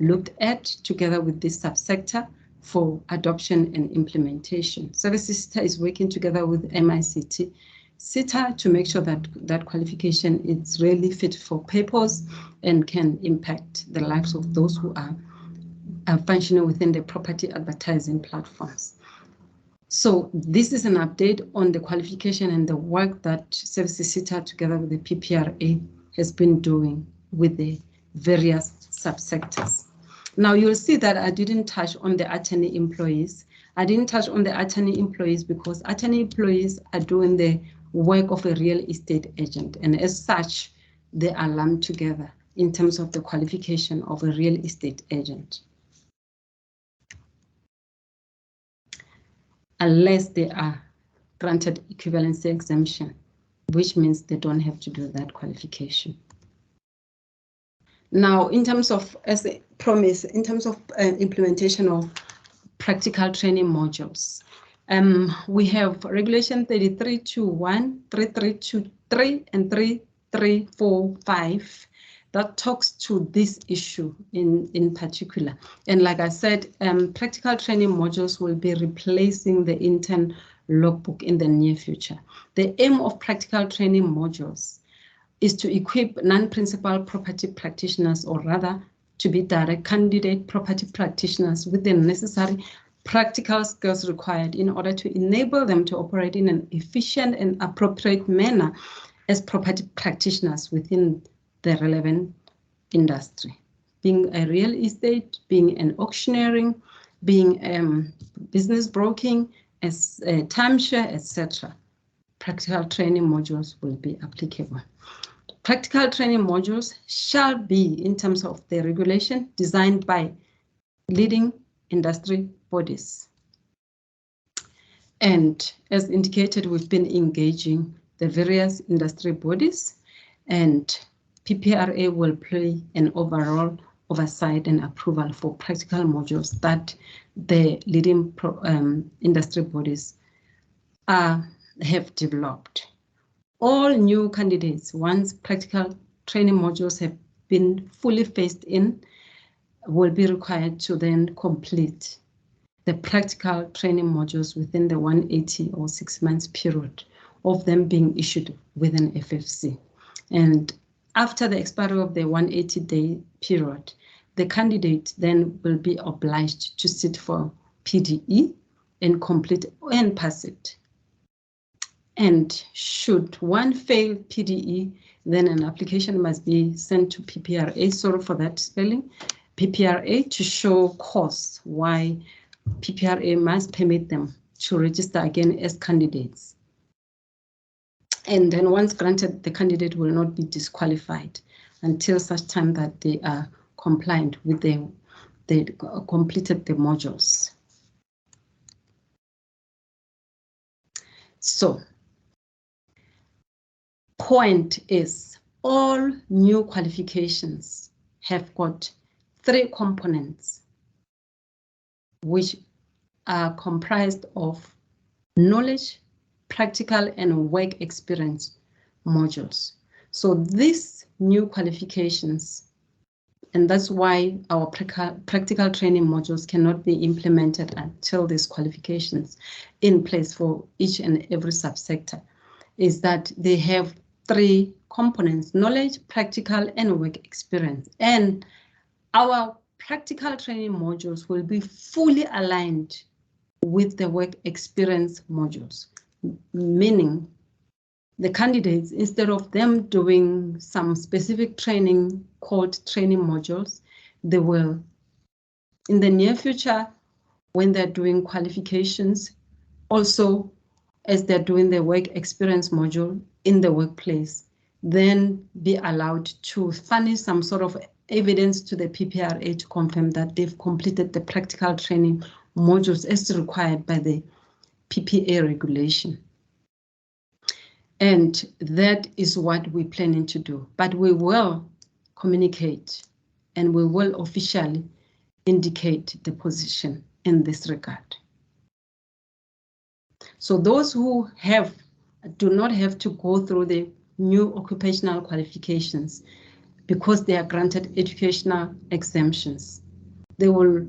looked at together with this subsector for adoption and implementation. Service SITA is working together with MICT SITA to make sure that that qualification is really fit for purpose and can impact the lives of those who are functioning within the property advertising platforms. So this is an update on the qualification and the work that Service SITA together with the PPRA has been doing with the various subsectors. Now you'll see that I didn't touch on the attorney employees. I didn't touch on the attorney employees because attorney employees are doing the work of a real estate agent, and as such, they are lumped together in terms of the qualification of a real estate agent, unless they are granted equivalency exemption, which means they don't have to do that qualification. Now, in terms of, as a promise, in terms of implementation of practical training modules, we have Regulation 3321, 3323, and 3345 that talks to this issue in particular. And like I said, practical training modules will be replacing the intern logbook in the near future. The aim of practical training modules is to equip non-principal property practitioners, or rather to be direct candidate property practitioners with the necessary practical skills required in order to enable them to operate in an efficient and appropriate manner as property practitioners within the relevant industry, being a real estate, being an auctioneering, being business broking, as timeshare, etc. Practical training modules will be applicable. Practical training modules shall be, in terms of the regulation, designed by leading industry bodies. And as indicated, we've been engaging the various industry bodies, and PPRA will play an overall oversight and approval for practical modules that the leading industry bodies have developed. All new candidates, once practical training modules have been fully phased in, will be required to then complete the practical training modules within the 180 or 6 months period of them being issued within FFC. And after the expiry of the 180-day period, the candidate then will be obliged to sit for PDE and complete and pass it. And should one fail PDE, then an application must be sent to PPRA, sorry for that spelling, PPRA, to show cause why PPRA must permit them to register again as candidates. And then once granted, the candidate will not be disqualified until such time that they are compliant with they completed the modules. So, point is, all new qualifications have got 3 components, which are comprised of knowledge, practical, and work experience modules. So these new qualifications, and that's why our practical training modules cannot be implemented until these qualifications in place for each and every subsector, is that they have 3 components: knowledge, practical, and work experience. And our practical training modules will be fully aligned with the work experience modules, meaning the candidates, instead of them doing some specific training called training modules, they will, in the near future, when they're doing qualifications, also as they're doing the work experience module in the workplace, then be allowed to furnish some sort of evidence to the PPRA to confirm that they've completed the practical training modules as required by the PPA regulation. And that is what we're planning to do. But we will communicate and we will officially indicate the position in this regard. So those who do not have to go through the new occupational qualifications because they are granted educational exemptions, they will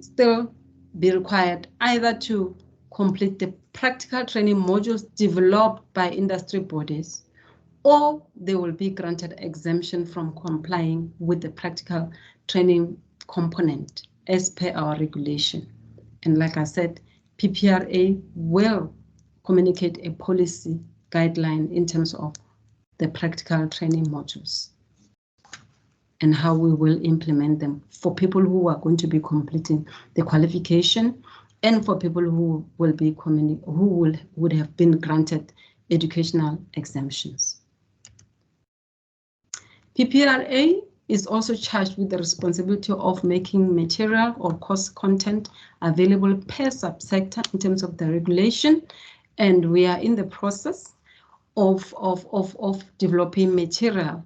still be required either to complete the practical training modules developed by industry bodies, or they will be granted exemption from complying with the practical training component as per our regulation. And like I said, PPRA will communicate a policy guideline in terms of the practical training modules and how we will implement them for people who are going to be completing the qualification and for people who will be would have been granted educational exemptions. PPRA is also charged with the responsibility of making material or course content available per subsector in terms of the regulation, and we are in the process of developing material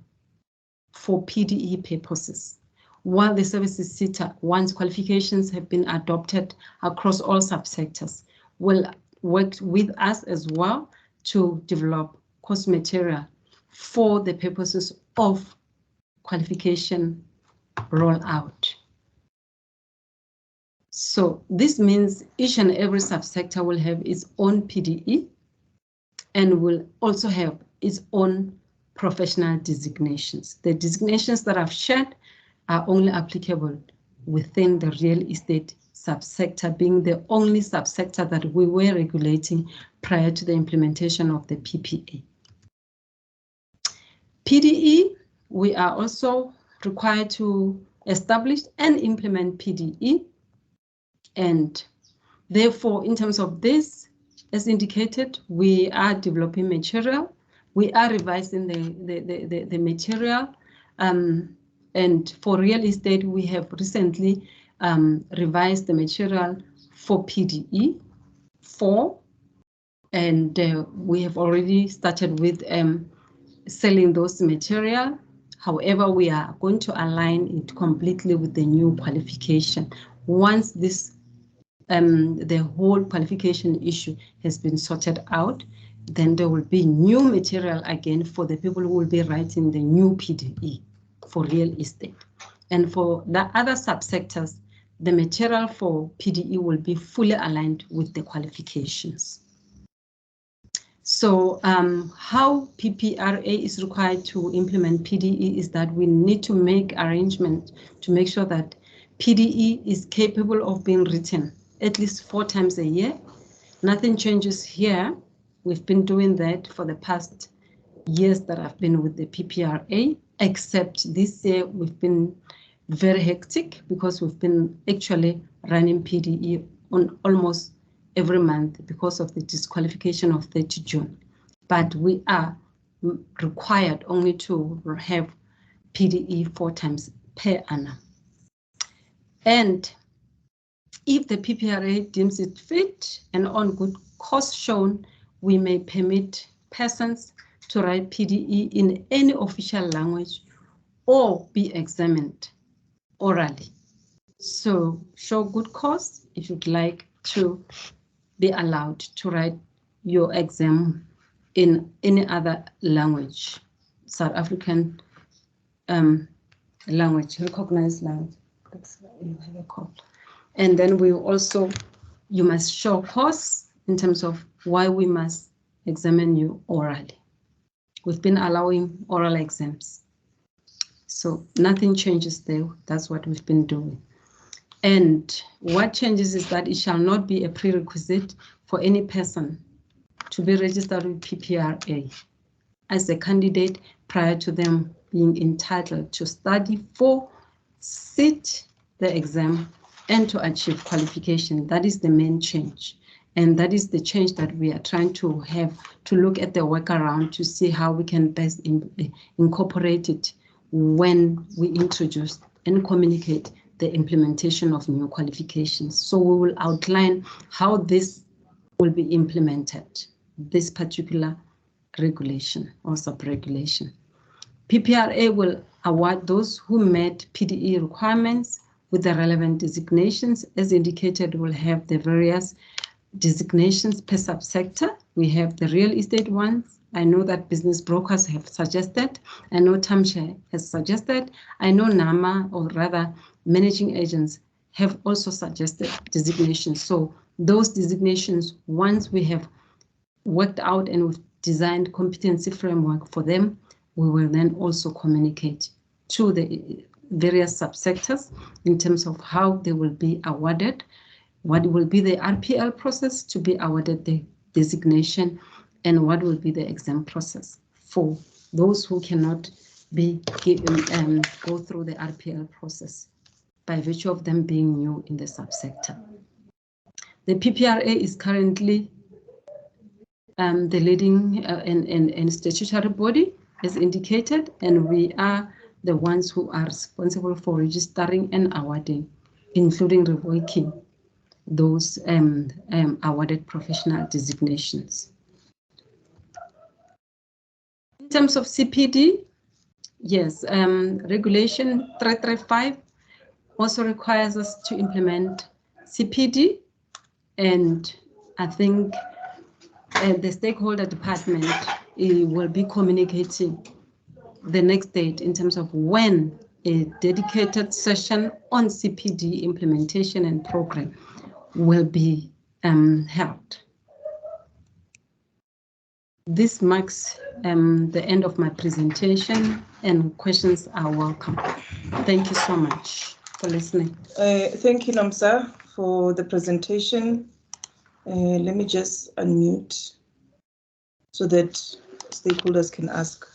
for PDE purposes, while the services SETA, once qualifications have been adopted across all subsectors, will work with us as well to develop course material for the purposes of qualification rollout. So this means each and every subsector will have its own PDE and will also have its own professional designations. The designations that I've shared are only applicable within the real estate subsector, being the only subsector that we were regulating prior to the implementation of the PPA. PDE, we are also required to establish and implement PDE, and therefore in terms of this, as indicated, we are developing material We are revising the material. And for real estate, we have recently revised the material for PDE 4, and we have already started with selling those material. However, we are going to align it completely with the new qualification. Once this the whole qualification issue has been sorted out, then there will be new material again for the people who will be writing the new PDE for real estate. And for the other subsectors, the material for PDE will be fully aligned with the qualifications. So how PPRA is required to implement PDE is that we need to make arrangements to make sure that PDE is capable of being written at least 4 times a year. Nothing changes here. We've been doing that for the past years that I've been with the PPRA, except this year we've been very hectic because we've been actually running PDE on almost every month because of the disqualification of 30 June. But we are required only to have PDE 4 times per annum. And if the PPRA deems it fit and on good cause shown, we may permit persons to write PDE in any official language or be examined orally. So show good cause if you'd like to be allowed to write your exam in any other language, South African language, recognized language. And then we also, you must show cause in terms of why we must examine you orally. We've been allowing oral exams. So nothing changes there. That's what we've been doing. And what changes is that it shall not be a prerequisite for any person to be registered with PPRA as a candidate prior to them being entitled to study for, sit the exam, and to achieve qualification. That is the main change. And that is the change that we are trying to have to look at the workaround to see how we can best incorporate it when we introduce and communicate the implementation of new qualifications. So we will outline how this will be implemented, this particular regulation or sub-regulation. PPRA will award those who met PDE requirements with the relevant designations. As indicated, we'll have the various designations per subsector. We have the real estate ones. I know that business brokers have suggested. I know Tamshare has suggested. I know NAMA, or rather managing agents, have also suggested designations. So those designations, once we have worked out and we've designed competency framework for them, we will then also communicate to the various subsectors in terms of how they will be awarded, what will be the RPL process to be awarded the designation, and what will be the exam process for those who cannot be given go through the RPL process by virtue of them being new in the subsector. The PPRA is currently the leading and statutory body, as indicated, and we are the ones who are responsible for registering and awarding, including revoking those awarded professional designations. In terms of CPD, yes, Regulation 335 also requires us to implement CPD, and I think the stakeholder department will be communicating the next date in terms of when a dedicated session on CPD implementation and program will be held. This marks the end of my presentation, and questions are welcome. Thank you so much for listening. Thank you, Nomsa, for the presentation. Let me just unmute so that stakeholders can ask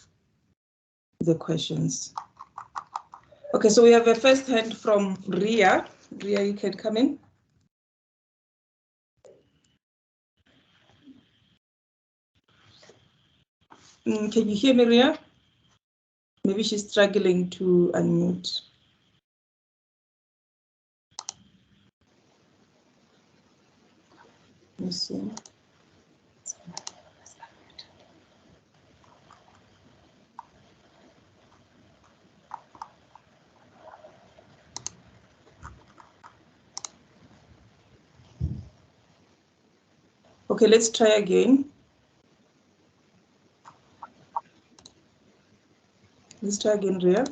the questions. Okay, so we have a first hand from Ria. Ria, you can come in. Can you hear me, Ria? Maybe she's struggling to unmute. Let me see. Okay, let's try again. Let's try again, Ria.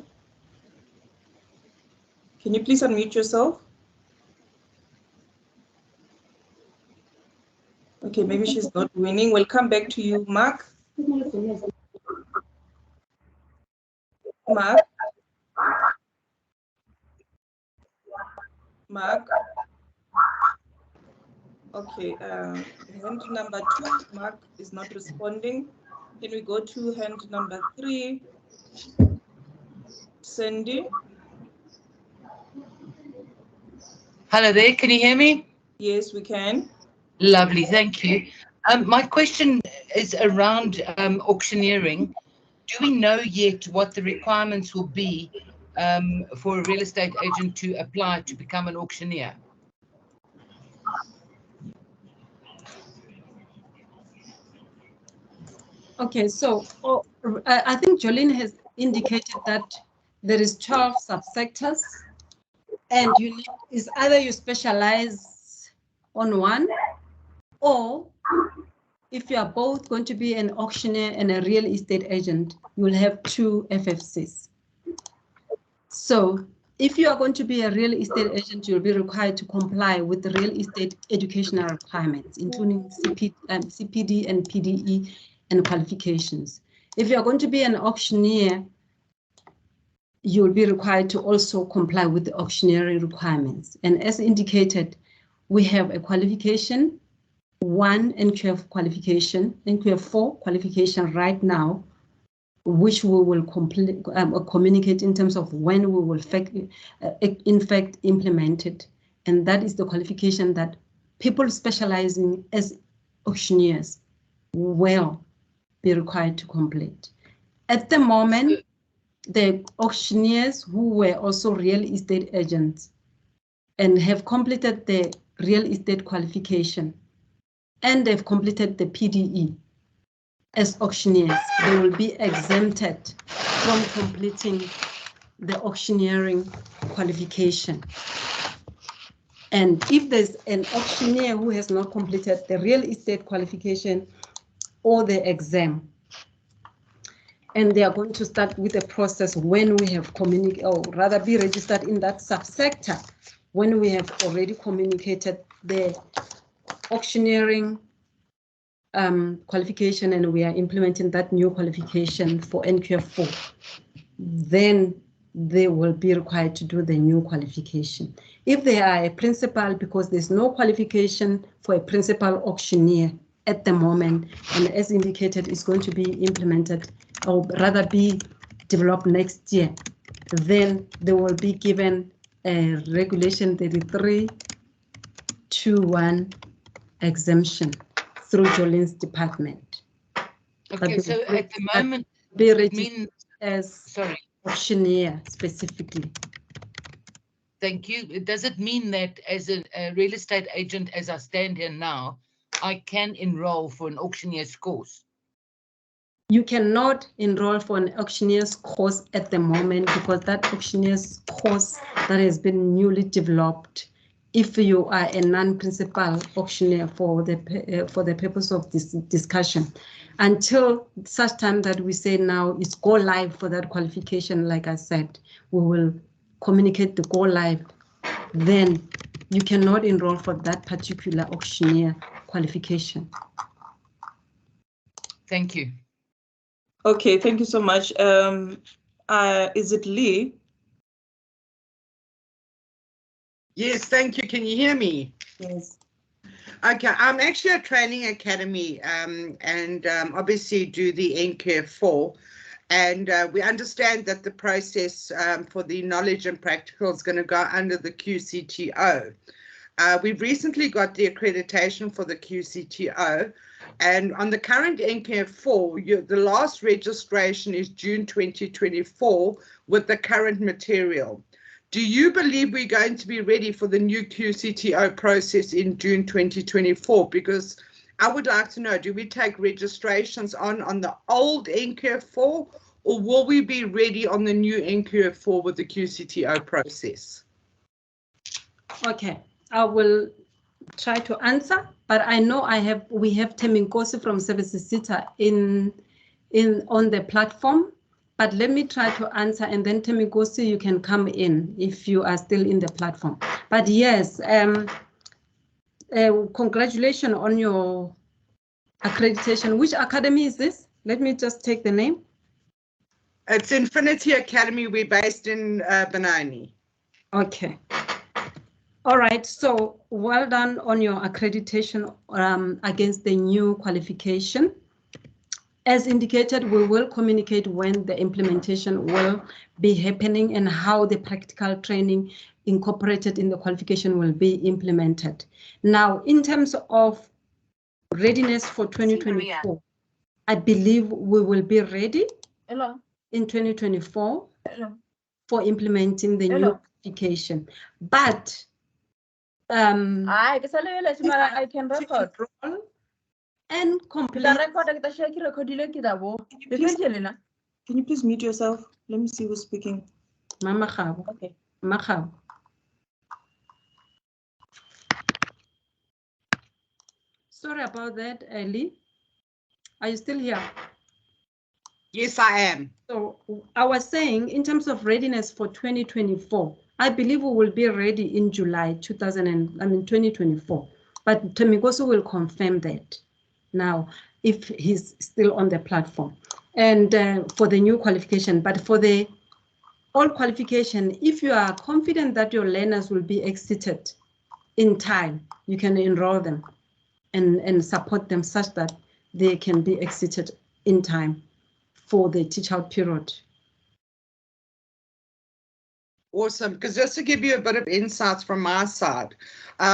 Can you please unmute yourself? Okay, maybe she's not winning. We'll come back to you, Mark. Mark. Mark. Okay, hand number 2, Mark is not responding. Can we go to hand number 3? Sandy. Hello there, can you hear me? Yes, we can. Lovely, thank you. My question is around auctioneering. Do we know yet what the requirements will be for a real estate agent to apply to become an auctioneer? Okay, so I think Jolene has indicated that there is 12 subsectors, and is either you specialize on one, or if you are both going to be an auctioneer and a real estate agent, you will have 2 FFCs. So if you are going to be a real estate agent, you'll be required to comply with the real estate educational requirements, including CPD and PDE and qualifications. If you are going to be an auctioneer, you'll be required to also comply with the auctioneering requirements. And as indicated, we have a qualification, 1 NQF qualification, NQF 4 qualification right now, which we will communicate in terms of when we will in fact implement it. And that is the qualification that people specializing as auctioneers will be required to complete. At the moment, the auctioneers who were also real estate agents and have completed the real estate qualification and they've completed the PDE as auctioneers, they will be exempted from completing the auctioneering qualification. And if there's an auctioneer who has not completed the real estate qualification or the exam, and they are going to start with the process when we have communicated, or rather be registered in that subsector, when we have already communicated the auctioneering qualification and we are implementing that new qualification for NQF 4, then they will be required to do the new qualification. If they are a principal, because there's no qualification for a principal auctioneer at the moment, and as indicated, it's going to be implemented, or rather be developed next year, then they will be given a regulation 3321 exemption through Jolene's department. Okay, so at the moment, be registered as auctioneer specifically. Thank you. Does it mean that as a real estate agent, as I stand here now, I can enroll for an auctioneer's course? You cannot enroll for an auctioneer's course at the moment, because that auctioneer's course that has been newly developed, if you are a non-principal auctioneer for the purpose of this discussion, until such time that we say now it's go live for that qualification, like I said, we will communicate the go live, then you cannot enroll for that particular auctioneer qualification. Thank you. Okay, thank you so much. Is it Lee? Yes, thank you. Can you hear me? Yes. Okay, I'm actually a training academy and obviously do the NQF 4. And we understand that the process for the knowledge and practical is going to go under the QCTO. We've recently got the accreditation for the QCTO, and on the current NCAF4, the last registration is June 2024 with the current material. Do you believe we're going to be ready for the new QCTO process in June 2024? Because I would like to know, do we take registrations on the old NCAF4, or will we be ready on the new NCAF4 with the QCTO process? Okay, I will try to answer, but I know we have Teminkosi from Services Center on the platform. But let me try to answer, and then Teminkosi, you can come in if you are still in the platform. But yes, congratulations on your accreditation. Which academy is this? Let me just take the name. It's Infinity Academy. We're based in Benoni. Okay. All right, so well done on your accreditation against the new qualification. As indicated, we will communicate when the implementation will be happening and how the practical training incorporated in the qualification will be implemented. Now, in terms of readiness for 2024, I believe we will be ready in 2024 for implementing the new qualification. But I can record. And complete. Can you please mute yourself? Let me see who's speaking. Mama Khabo. Okay. Mama Khabo. Sorry about that, Ellie. Are you still here? Yes, I am. So I was saying, in terms of readiness for 2024, I believe we will be ready in July 2024. But Teminkosi will confirm that now if he's still on the platform, and for the new qualification. But for the old qualification, if you are confident that your learners will be exited in time, you can enroll them and support them such that they can be exited in time for the teach out period. Awesome, because just to give you a bit of insights from my side,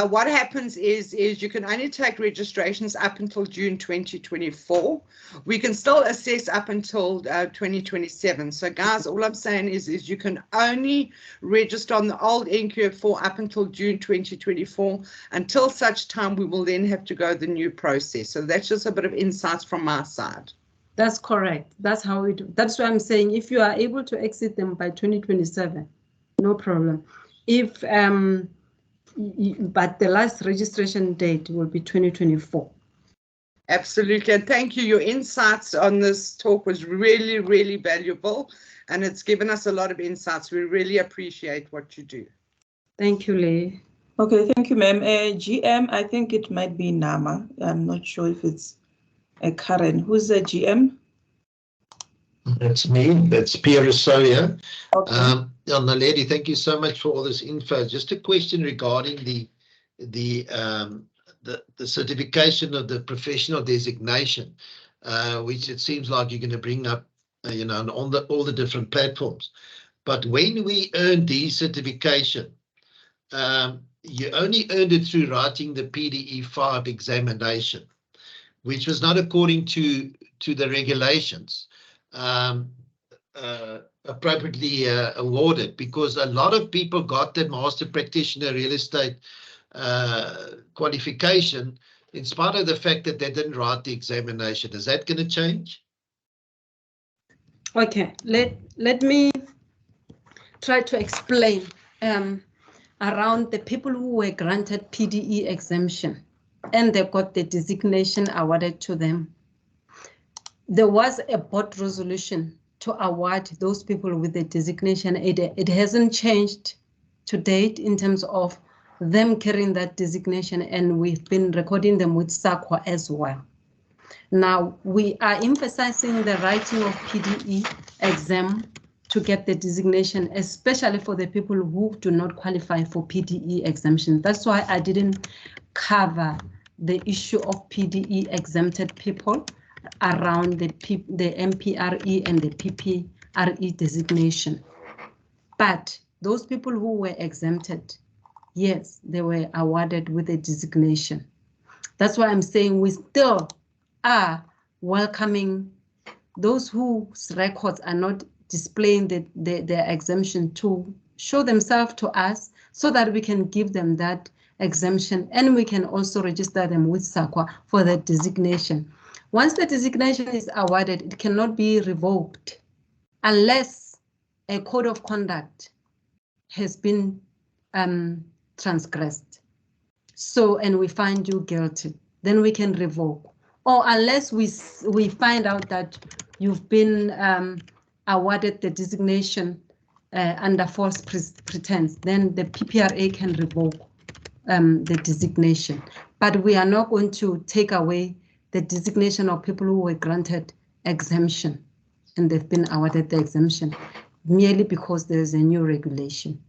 what happens is you can only take registrations up until June 2024. We can still assess up until 2027. So guys, all I'm saying is you can only register on the old NQF4 up until June 2024. Until such time, we will then have to go the new process. So that's just a bit of insights from my side. That's correct. That's how we do. That's why I'm saying if you are able to exit them by 2027, no problem. If but the last registration date will be 2024. Absolutely, and thank you. Your insights on this talk was really, really valuable, and it's given us a lot of insights. We really appreciate what you do. Thank you, Lee. Okay, thank you, ma'am. GM, I think it might be Nama. I'm not sure if it's Karen. Who's the GM? That's me. That's Pierre Soya. Okay. Naledi, thank you so much for all this info. Just a question regarding the certification of the professional designation, which it seems like you're going to bring up, on all the different platforms. But when we earned the certification, you only earned it through writing the PDE5 examination, which was not according to the regulations. Appropriately awarded, because a lot of people got the master practitioner real estate qualification in spite of the fact that they didn't write the examination. Is that going to change? Okay, let me try to explain around the people who were granted PDE exemption and they got the designation awarded to them. There was a board resolution to award those people with the designation. It hasn't changed to date in terms of them carrying that designation, and we've been recording them with SAQA as well. Now, we are emphasizing the writing of PDE exam to get the designation, especially for the people who do not qualify for PDE exemption. That's why I didn't cover the issue of PDE exempted people around the MPRE and the PPRE designation. But those people who were exempted, yes, they were awarded with a designation. That's why I'm saying we still are welcoming those whose records are not displaying their exemption to show themselves to us so that we can give them that exemption, and we can also register them with SAQA for the designation. Once the designation is awarded, it cannot be revoked unless a code of conduct has been transgressed. So, and we find you guilty, then we can revoke. Or unless we find out that you've been awarded the designation under false pretense, then the PPRA can revoke the designation. But we are not going to take away the designation of people who were granted exemption and they've been awarded the exemption merely because there is a new regulation.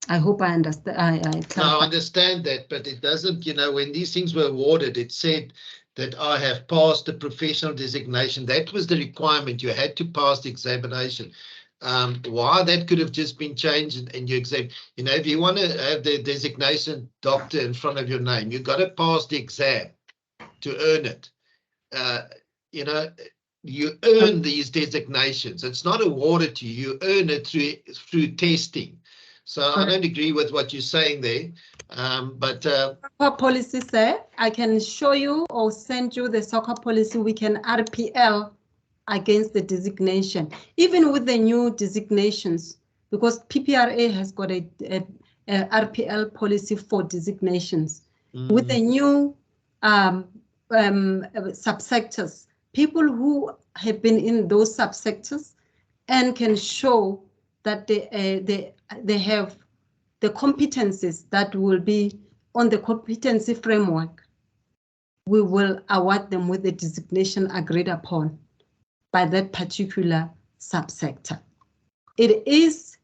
I hope I understand. I understand that, but it doesn't, you know, when these things were awarded, it said that I have passed the professional designation. That was the requirement. You had to pass the examination. Why that could have just been changed and you exam, you know, if you want to have the designation doctor in front of your name, you've got to pass the exam to earn it. You know, you earn these designations. It's not awarded to you. You earn it through testing. So I don't agree with what you're saying there, but SAQA policy, sir, I can show you or send you the SAQA policy. We can RPL against the designation, even with the new designations, because PPRA has got a RPL policy for designations. With the new subsectors, people who have been in those subsectors and can show that they have the competencies that will be on the competency framework, we will award them with the designation agreed upon by that particular subsector. It is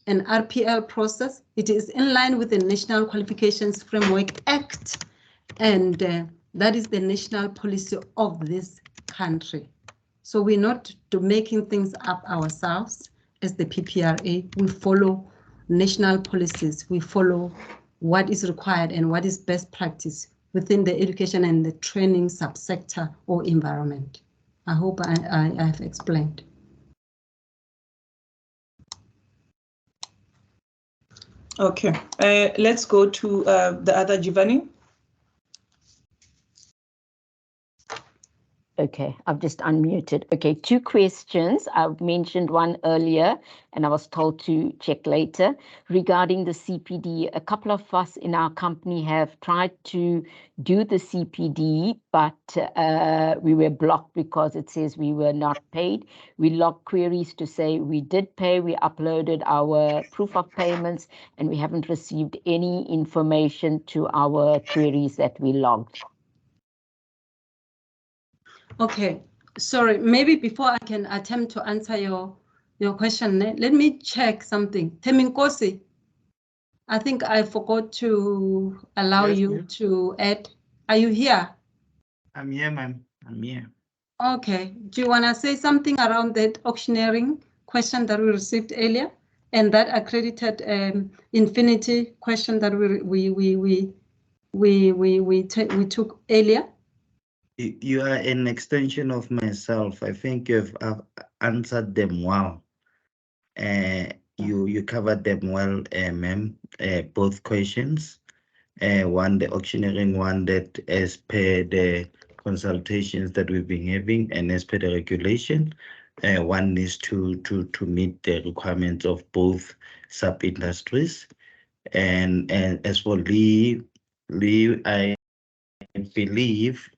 an RPL process. It is in line with the National Qualifications Framework Act, and that is the national policy of this country. So we're not making things up ourselves as the PPRA. We follow national policies. We follow what is required and what is best practice within the education and the training subsector or environment. I hope I have explained. Okay, let's go to the other Giovanni. Okay, I've just unmuted. Okay, 2 questions. I've mentioned one earlier and I was told to check later regarding the CPD. A couple of us in our company have tried to do the CPD, but we were blocked because it says we were not paid. We logged queries to say we did pay, we uploaded our proof of payments, and we haven't received any information to our queries that we logged. Okay, sorry, maybe before I can attempt to answer your question, let me check something. Teminkosi, I think I forgot to allow you to add. Are you here? I'm here, ma'am. I'm here. Okay, do you want to say something around that auctioneering question that we received earlier and that accredited infinity question that we took earlier? You are an extension of myself. I think you've answered them well. You covered them well, ma'am. Both questions. One, the auctioneering one, that as per the consultations that we've been having and as per the regulation, one needs to meet the requirements of both sub-industries. And as for Lee, I believe,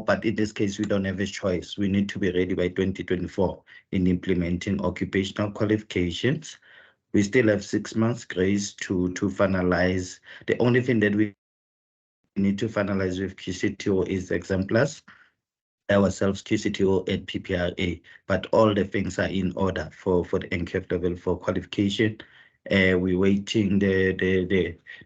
but in this case, we don't have a choice. We need to be ready by 2024 in implementing occupational qualifications. We still have 6 months grace to finalize. The only thing that we need to finalize with QCTO is exemplars, ourselves, QCTO and PPRA, but all the things are in order for the NQF level 4 qualification. We're waiting the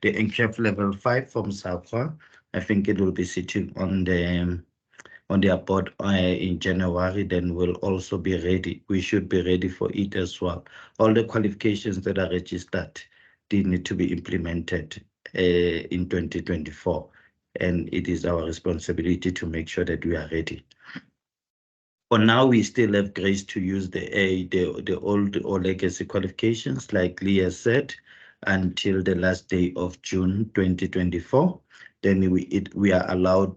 NQF level 5 from SAQA. I think it will be sitting on their board in January, then we'll also be ready. We should be ready for it as well. All the qualifications that are registered did need to be implemented in 2024. And it is our responsibility to make sure that we are ready. For now, we still have grace to use the old or legacy qualifications, like Leah said, until the last day of June 2024. Then we are allowed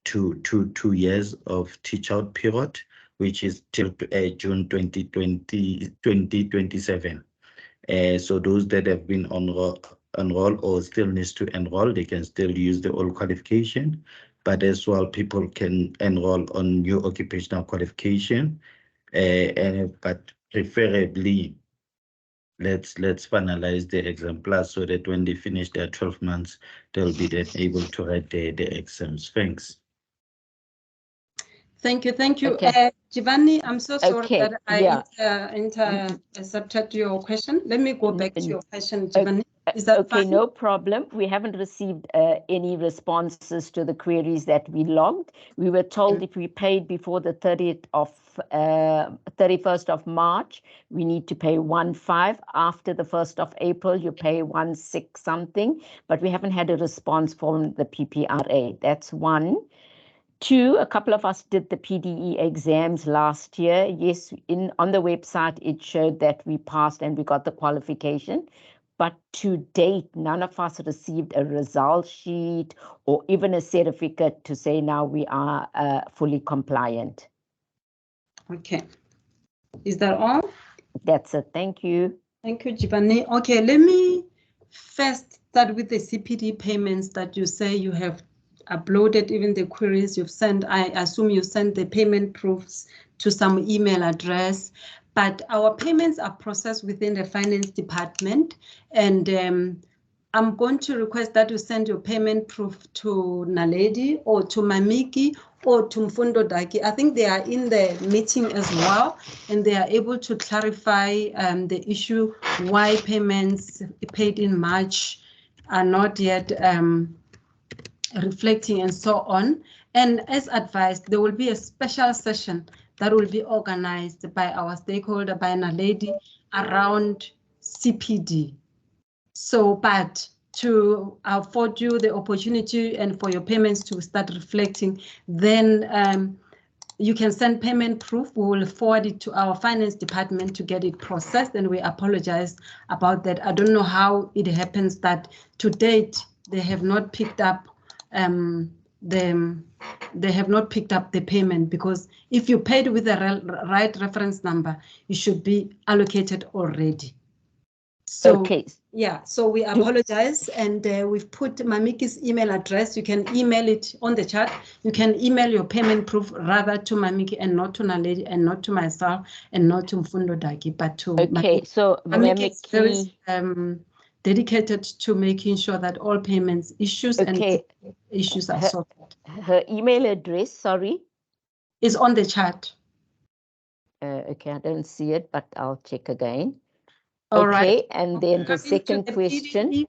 to 2 years of teach out period, which is till June 2027. So those that have been enrolled or still needs to enroll, they can still use the old qualification, but as well people can enroll on new occupational qualification, but preferably let's finalize the exemplars so that when they finish their 12 months, they'll be then able to write the exams. Thanks. Thank you. Okay. Giovanni, I'm so sorry that I yeah. intercepted your question. Let me go back to your question, Giovanni. Is that okay? fine? No problem. We haven't received any responses to the queries that we logged. We were told if we paid before the 31st of March, we need to pay 1.5. After the 1st of April, you pay 1.6 something, but we haven't had a response from the PPRA. That's one. Two, a couple of us did the PDE exams last year. Yes, on the website, it showed that we passed and we got the qualification. But to date, none of us received a result sheet or even a certificate to say now we are fully compliant. Okay. Is that all? That's it. Thank you. Thank you, Giovanni. Okay, let me first start with the CPD payments that you say you have uploaded, even the queries you've sent. I assume you sent the payment proofs to some email address, but our payments are processed within the finance department, and I'm going to request that you send your payment proof to Naledi or to Mamiki or to Mfundo Daki. I think they are in the meeting as well, and they are able to clarify the issue why payments paid in March are not yet reflecting and so on. And as advised, there will be a special session that will be organized by our stakeholder, by Naledi, around CPD. So, but to afford you the opportunity and for your payments to start reflecting, then you can send payment proof. We will forward it to our finance department to get it processed, and we apologize about that. I don't know how it happens that to date they have not picked up the payment, because if you paid with the right reference number, you should be allocated already. So, okay. Yeah, so we apologize, and we've put Mamiki's email address. You can email it on the chat. You can email your payment proof rather to Mamiki and not to Naledi and not to myself and not to Mfundo Daki, but to okay. Mamiki. So Mamiki is very dedicated to making sure that all payments issues and issues are solved. Her email address, sorry, is on the chat. Okay, I don't see it, but I'll check again. All okay, right. And then the second question.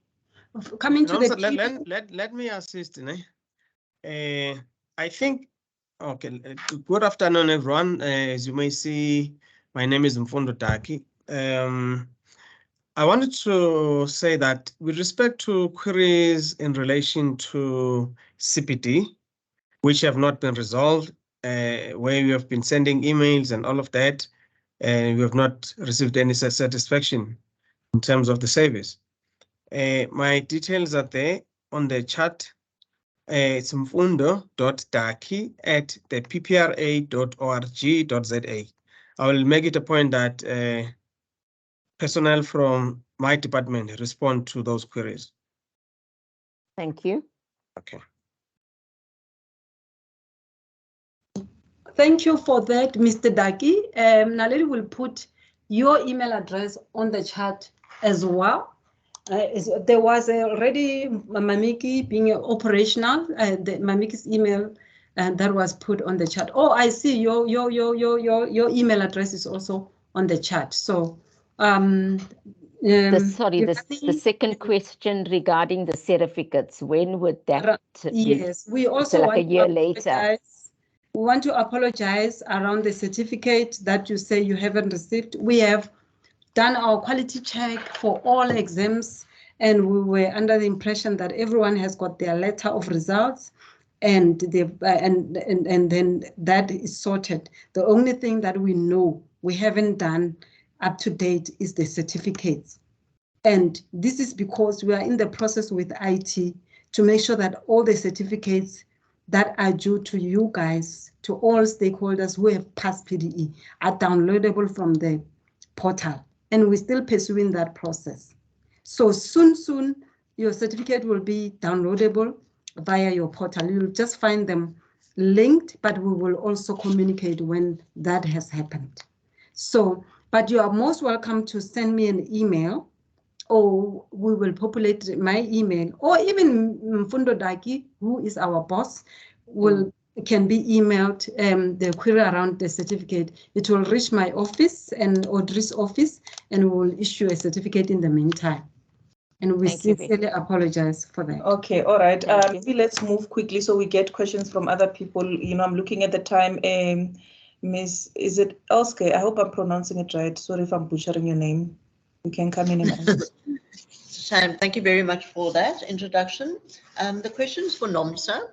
Coming to the let me assist. I think, okay, good afternoon, everyone. As you may see, my name is Mfundo Daki. I wanted to say that with respect to queries in relation to CPD, which have not been resolved, where we have been sending emails and all of that, and we have not received any satisfaction in terms of the service. My details are there on the chat. It's mfundo.daki@theppra.org.za. I will make it a point that personnel from my department respond to those queries. Thank you. Okay. Thank you for that, Mr. Daki. Naledi will put your email address on the chat as well. There was already Mamiki being operational, the Mamiki's email that was put on the chat. Oh, I see your email address is also on the chat. So the second question regarding the certificates, when would that be? Yes, we also so like a year later. We want to apologize around the certificate that you say you haven't received. We have done our quality check for all exams, and we were under the impression that everyone has got their letter of results, and then that is sorted. The only thing that we know we haven't done up to date is the certificates. And this is because we are in the process with IT to make sure that all the certificates that are due to you guys, to all stakeholders who have passed PDE, are downloadable from the portal. And we're still pursuing that process. So soon, your certificate will be downloadable via your portal. You'll just find them linked, but we will also communicate when that has happened. So, but you are most welcome to send me an email, or we will populate my email, or even Mfundo Daki, who is our boss, can be emailed the query around the certificate. It will reach my office and Audrey's office, and we will issue a certificate in the meantime. And we sincerely apologize for that. Okay, all right. Maybe let's move quickly so we get questions from other people. You know, I'm looking at the time. Miss, is it Elske? I hope I'm pronouncing it right. Sorry if I'm butchering your name. You can come in and answer. Sam, thank you very much for that introduction. The question is for NOMSA.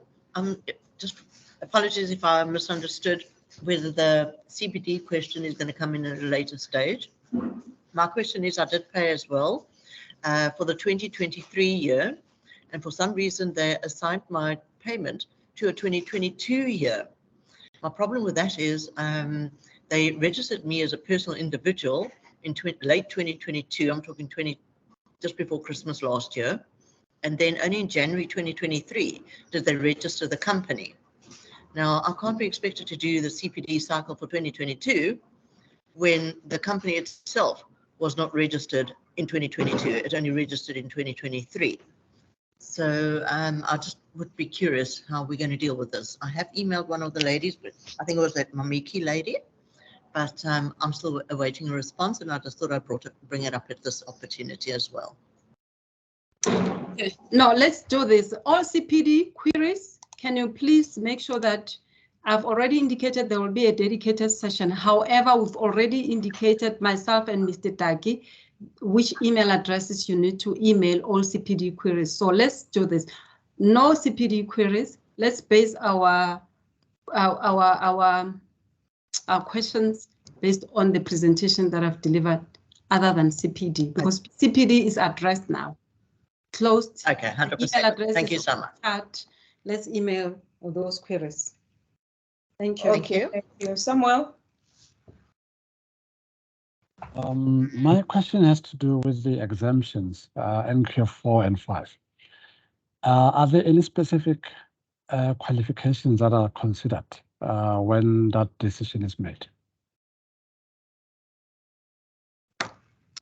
Just apologies if I misunderstood whether the CPD question is going to come in at a later stage. My question is, I did pay as well for the 2023 year, and for some reason they assigned my payment to a 2022 year. My problem with that is they registered me as a personal individual in late 2022. I'm talking just before Christmas last year. And then only in January 2023 did they register the company. Now, I can't be expected to do the CPD cycle for 2022 when the company itself was not registered in 2022. It only registered in 2023. So I just would be curious how we're going to deal with this. I have emailed one of the ladies, but I think it was that Mamiki lady, but I'm still awaiting a response, and I just thought I'd bring it up at this opportunity as well. Okay. Now let's do this. All CPD queries, can you please make sure that I've already indicated there will be a dedicated session. However, we've already indicated, myself and Mr. Daki, which email addresses you need to email all CPD queries. So let's do this. No CPD queries. Let's base our questions based on the presentation that I've delivered, other than CPD, because CPD is addressed now. Closed. Okay, 100%. Thank you so much. Let's email all those queries. Thank you. Okay, thank you. Samuel? My question has to do with the exemptions, NQF 4 and 5. Are there any specific qualifications that are considered when that decision is made?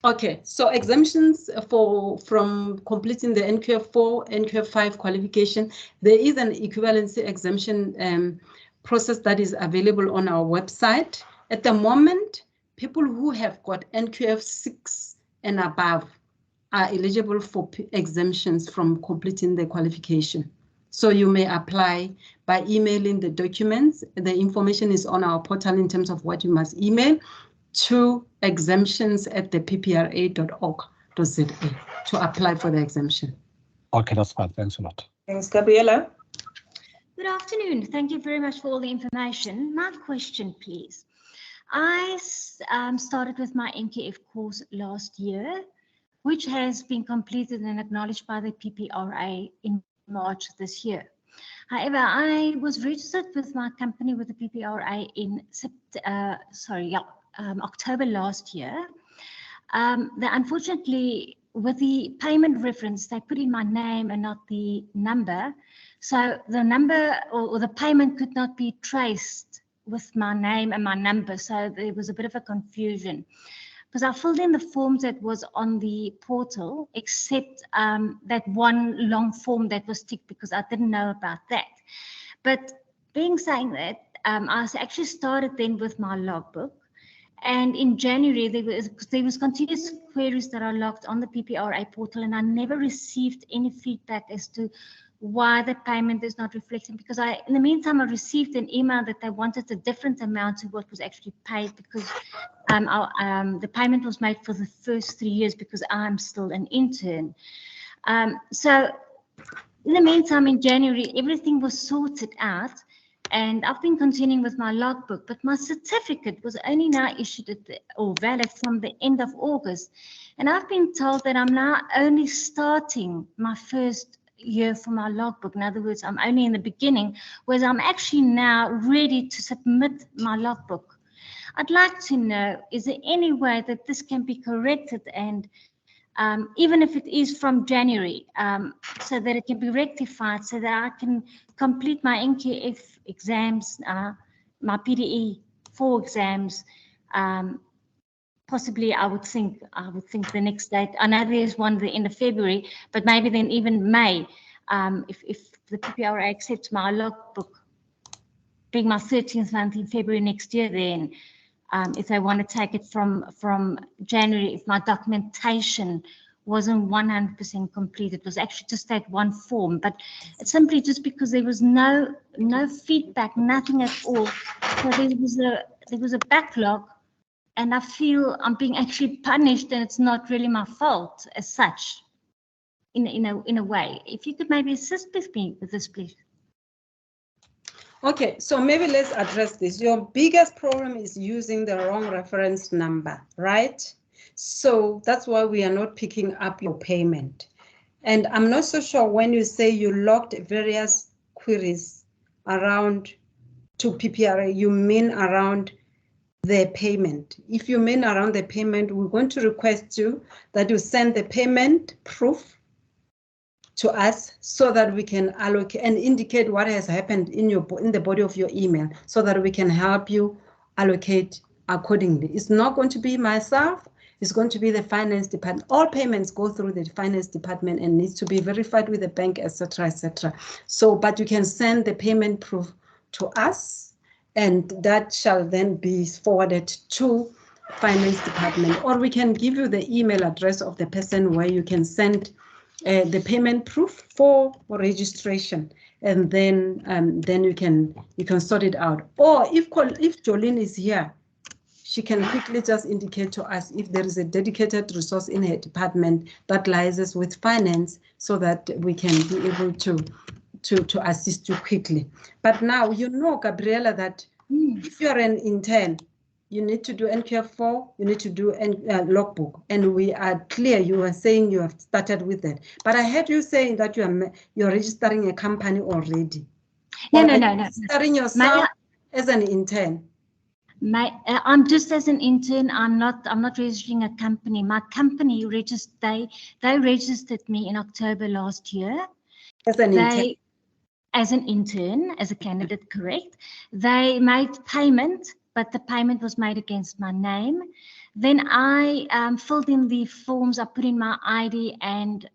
Okay, so exemptions from completing the NQF 4, NQF 5 qualification, there is an equivalency exemption process that is available on our website. At the moment, people who have got NQF 6 and above are eligible for exemptions from completing the qualification. So you may apply by emailing the documents. The information is on our portal in terms of what you must email to exemptions@theppra.org.za to apply for the exemption. Okay, that's fine. Thanks a lot. Thanks, Gabriela. Good afternoon. Thank you very much for all the information. My question, please. I started with my NQF course last year, which has been completed and acknowledged by the PPRA in March this year. However, I was registered with my company with the PPRA in October last year. Unfortunately, with the payment reference, they put in my name and not the number. So the number or the payment could not be traced with my name and my number. So there was a bit of a confusion. Because I filled in the forms that was on the portal, except that one long form that was ticked because I didn't know about that. But saying that, I actually started then with my logbook. And in January, there was continuous queries that are logged on the PPRA portal, and I never received any feedback as to why the payment is not reflecting, because in the meantime, I received an email that they wanted a different amount to what was actually paid, because the payment was made for the first 3 years because I'm still an intern. So in the meantime, in January, everything was sorted out, and I've been continuing with my logbook, but my certificate was only now issued or valid from the end of August. And I've been told that I'm now only starting my first year for my logbook. In other words, I'm only in the beginning, whereas I'm actually now ready to submit my logbook. I'd like to know, is there any way that this can be corrected, and even if it is from January, so that it can be rectified, so that I can complete my NQF exams, my PDE 4 exams. Possibly, I would think the next date. I know there's one at the end of February, but maybe then even May, if the PPRA accepts my logbook, being my 13th month in February next year, then if they want to take it from January, if my documentation wasn't 100% complete, it was actually just that one form, but it's simply just because there was no feedback, nothing at all. So there was a backlog, and I feel I'm being actually punished, and it's not really my fault as such, in a way. If you could maybe assist with me with this, please. Okay, so maybe let's address this. Your biggest problem is using the wrong reference number, right? So that's why we are not picking up your payment. And I'm not so sure when you say you logged various queries around to PPRA, you mean around the payment. If you mean around the payment, we're going to request you that you send the payment proof to us so that we can allocate and indicate what has happened in the body of your email, so that we can help you allocate accordingly. It's not going to be myself, it's going to be the finance department. All payments go through the finance department and needs to be verified with the bank, etc., etc. So, but you can send the payment proof to us, and that shall then be forwarded to finance department, or we can give you the email address of the person where you can send the payment proof for registration, and then you can sort it out. Or if Jolene is here, she can quickly just indicate to us if there is a dedicated resource in her department that liaises with finance, so that we can be able to assist you quickly. But now you know, Gabriela, that if you're an intern, you need to do NQF4, you need to do logbook, and we are clear. You are saying you have started with that, but I heard you saying that you're registering a company already. No. Registering yourself as an intern. I'm just as an intern. I'm not registering a company. My company they registered me in October last year. As an intern. As an intern, as a candidate, correct. They made payment, but the payment was made against my name. Then I filled in the forms. I put in my ID and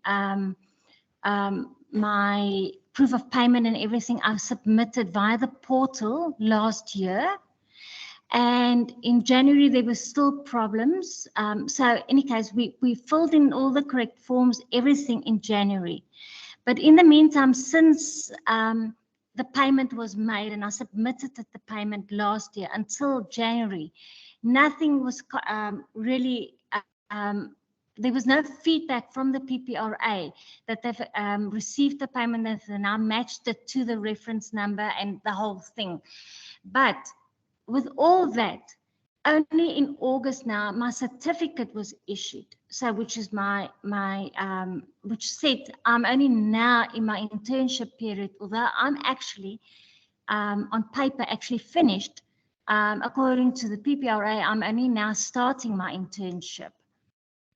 my proof of payment and everything. I submitted via the portal last year. And in January, there were still problems. So in any case, we filled in all the correct forms, everything in January. But in the meantime, since the payment was made and I submitted the payment last year until January, nothing was really, there was no feedback from the PPRA that they've received the payment and they now matched it to the reference number and the whole thing. But with all that, only in August now, my certificate was issued. So, which is which said I'm only now in my internship period, although I'm actually on paper actually finished. According to the PPRA, I'm only now starting my internship.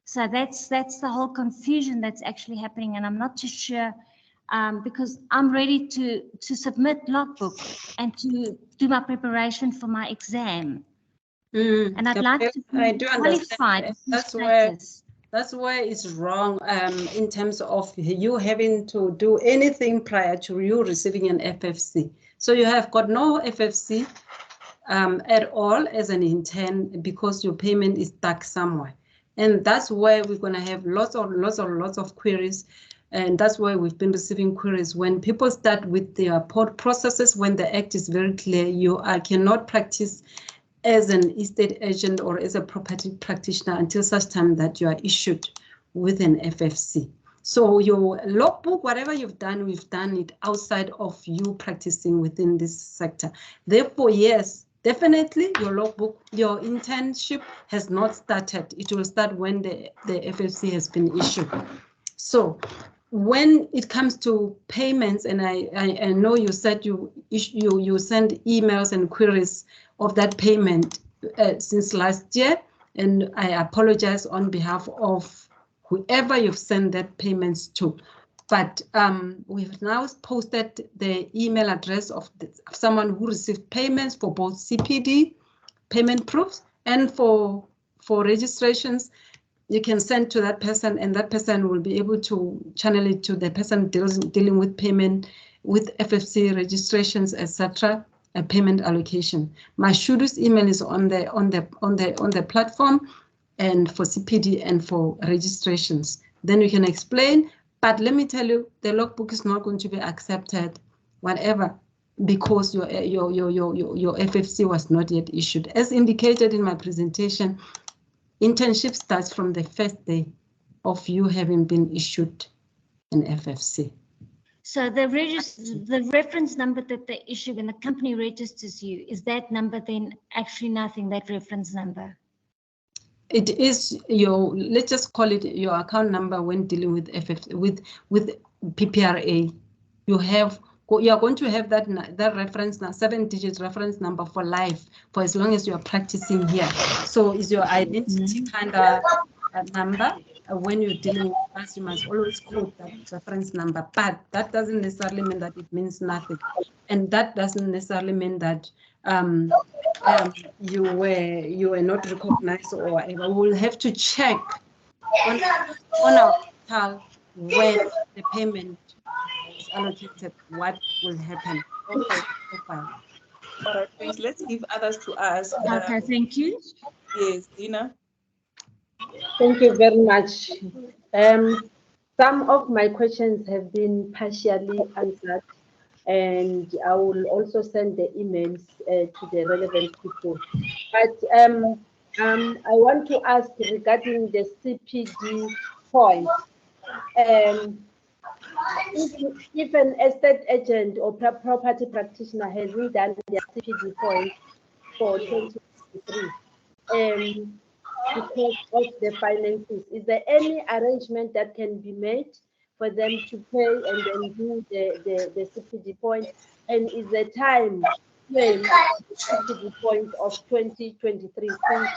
So that's the whole confusion that's actually happening, and I'm not too sure because I'm ready to submit logbook and to do my preparation for my exam. And I'd like to be qualified. That's where it's wrong in terms of you having to do anything prior to you receiving an FFC. So you have got no FFC at all as an intern because your payment is stuck somewhere. And that's where we're going to have lots of queries And that's why we've been receiving queries. When people start with their processes, when the act is very clear, you cannot practice as an estate agent or as a property practitioner until such time that you are issued with an FFC. So your logbook, whatever you've done, we've done it outside of you practicing within this sector. Therefore, yes, definitely your logbook, your internship has not started. It will start when the FFC has been issued. So when it comes to payments, and I know you said you send emails and queries of that payment since last year, and I apologize on behalf of whoever you've sent that payments to. But we've now posted the email address of someone who received payments for both CPD payment proofs and for registrations. You can send to that person, and that person will be able to channel it to the person dealing with payment, with FFC registrations, etc. A payment allocation. My Shudu's email is on the platform, and for CPD and for registrations. Then you can explain. But let me tell you, the logbook is not going to be accepted, whatever, because your FFC was not yet issued. As indicated in my presentation, internship starts from the first day of you having been issued an FFC. So the reference number that they issue when the company registers you, is that number then actually nothing, that reference number? It is your, let's just call it your account number when dealing with with PPRA. You are going to have that reference, 7-digit reference number for life, for as long as you are practicing here. So is your identity kind of number. When you're dealing with us, you must always quote that reference number, but that doesn't necessarily mean that it means nothing. And that doesn't necessarily mean that you were not recognized or whatever. We'll have to check on our portal when the payment is allocated, what will happen. Okay. All right, thanks. Let's give others to ask. Okay, thank you. Yes, Dina. Thank you very much. Some of my questions have been partially answered, and I will also send the emails to the relevant people. But I want to ask regarding the CPD point. If an estate agent or property practitioner hasn't done their CPD point for 2023, because of the finances, is there any arrangement that can be made for them to pay and then do the CPD point? And is the time frame CPD point of 2023 since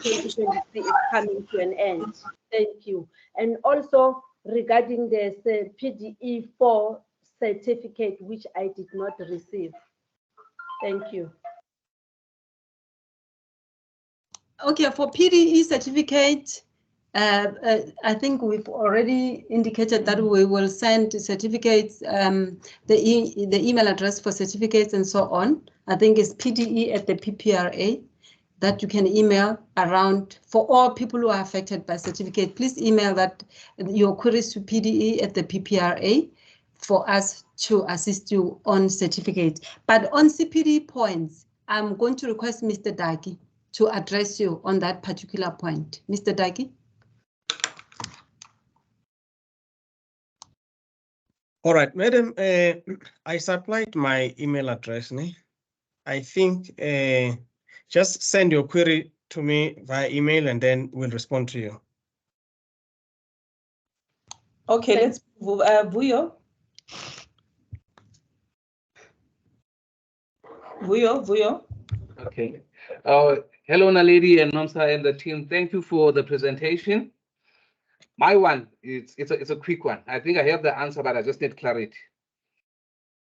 2023 is coming to an end? Thank you. And also regarding the PDE4 certificate, which I did not receive. Thank you. Okay, for PDE certificate, I think we've already indicated that we will send certificates, the email address for certificates and so on. I think it's PDE@the-PPRA that you can email around for all people who are affected by certificate. Please email that your queries to PDE@the-PPRA for us to assist you on certificates. But on CPD points, I'm going to request Mr. Daki to address you on that particular point. Mr. Daki? All right, madam, I supplied my email address. I think just send your query to me via email and then we'll respond to you. Okay, let's move. Vuyo. Vuyo. Okay. Hello, Naledi and Nomsa and the team. Thank you for the presentation. My one, it's a quick one. I think I have the answer, but I just need clarity.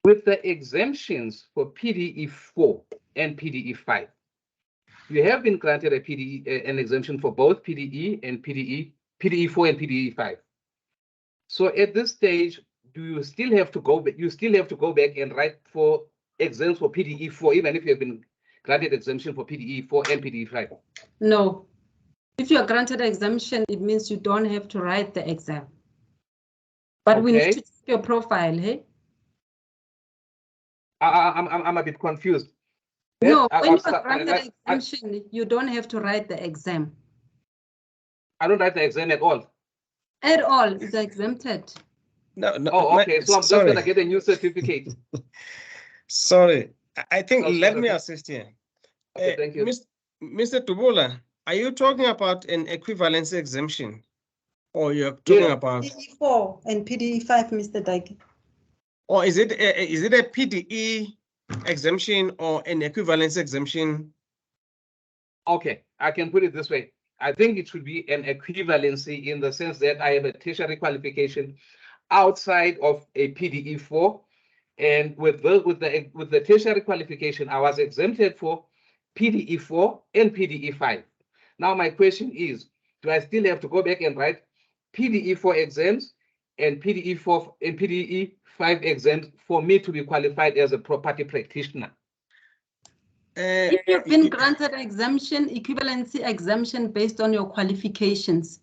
With the exemptions for PDE4 and PDE5, you have been granted a an exemption for both PDE and PDE4 and PDE5. So at this stage, do you still have to go back? You still have to go back and write for exemptions for PDE4, even if you have been granted exemption for PDE4 and PDE5? No. If you are granted exemption, it means you don't have to write the exam. But we need to check your profile, hey? I'm a bit confused. No, when you are granted exemption, you don't have to write the exam. I don't write the exam at all. At all, it's exempted. No, Oh, okay. So I'm just gonna get a new certificate. Sorry, I think let me okay. assist here. Okay, thank you. Mr. Tubula, are you talking about an equivalency exemption, or you're talking about PDE4 and PDE5, Mr. Dike? Or is it a PDE exemption or an equivalence exemption? Okay, I can put it this way. I think it should be an equivalency in the sense that I have a tertiary qualification outside of a PDE4, and with the tertiary qualification, I was exempted for PDE4 and PDE5. Now my question is, do I still have to go back and write PDE4 exams and PDE4 and PDE5 exams for me to be qualified as a property practitioner? If you've been granted exemption, equivalency exemption based on your qualifications,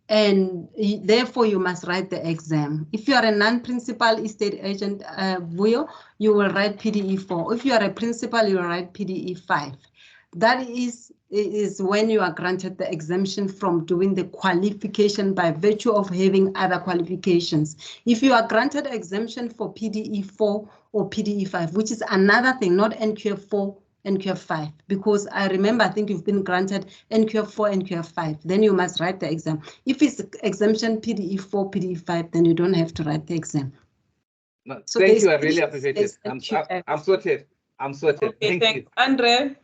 and therefore you must write the exam. If you are a non-principal estate agent, Vuyo, you will write PDE4. If you are a principal, you will write PDE5. That is when you are granted the exemption from doing the qualification by virtue of having other qualifications. If you are granted exemption for PDE4 or PDE5, which is another thing, not NQF4, NQF5, because I remember, I think you've been granted NQF4, NQF5, then you must write the exam. If it's exemption PDE4, PDE5, then you don't have to write the exam. No, so thank you, I really appreciate it. I'm sorted. I'm sorted. Okay, thank you. Andre.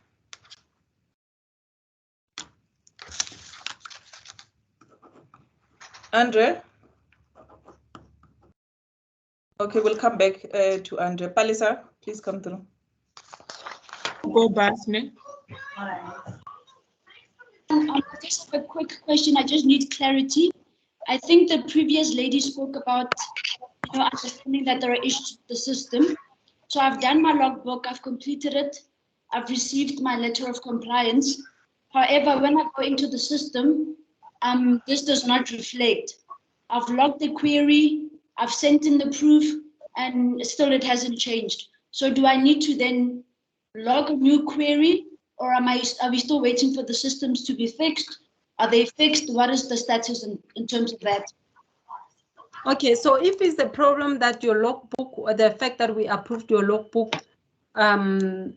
Andre? Okay, we'll come back to Andre. Palisa, please come through. Go past me. I just have a quick question. I just need clarity. I think the previous lady spoke about, understanding that there are issues with the system. So I've done my logbook, I've completed it, I've received my letter of compliance. However, when I go into the system, this does not reflect. I've logged the query, I've sent in the proof, and still it hasn't changed. So do I need to then log a new query, or are we still waiting for the systems to be fixed? Are they fixed? What is the status in terms of that? Okay, so if it's the problem that your logbook, or the fact that we approved your logbook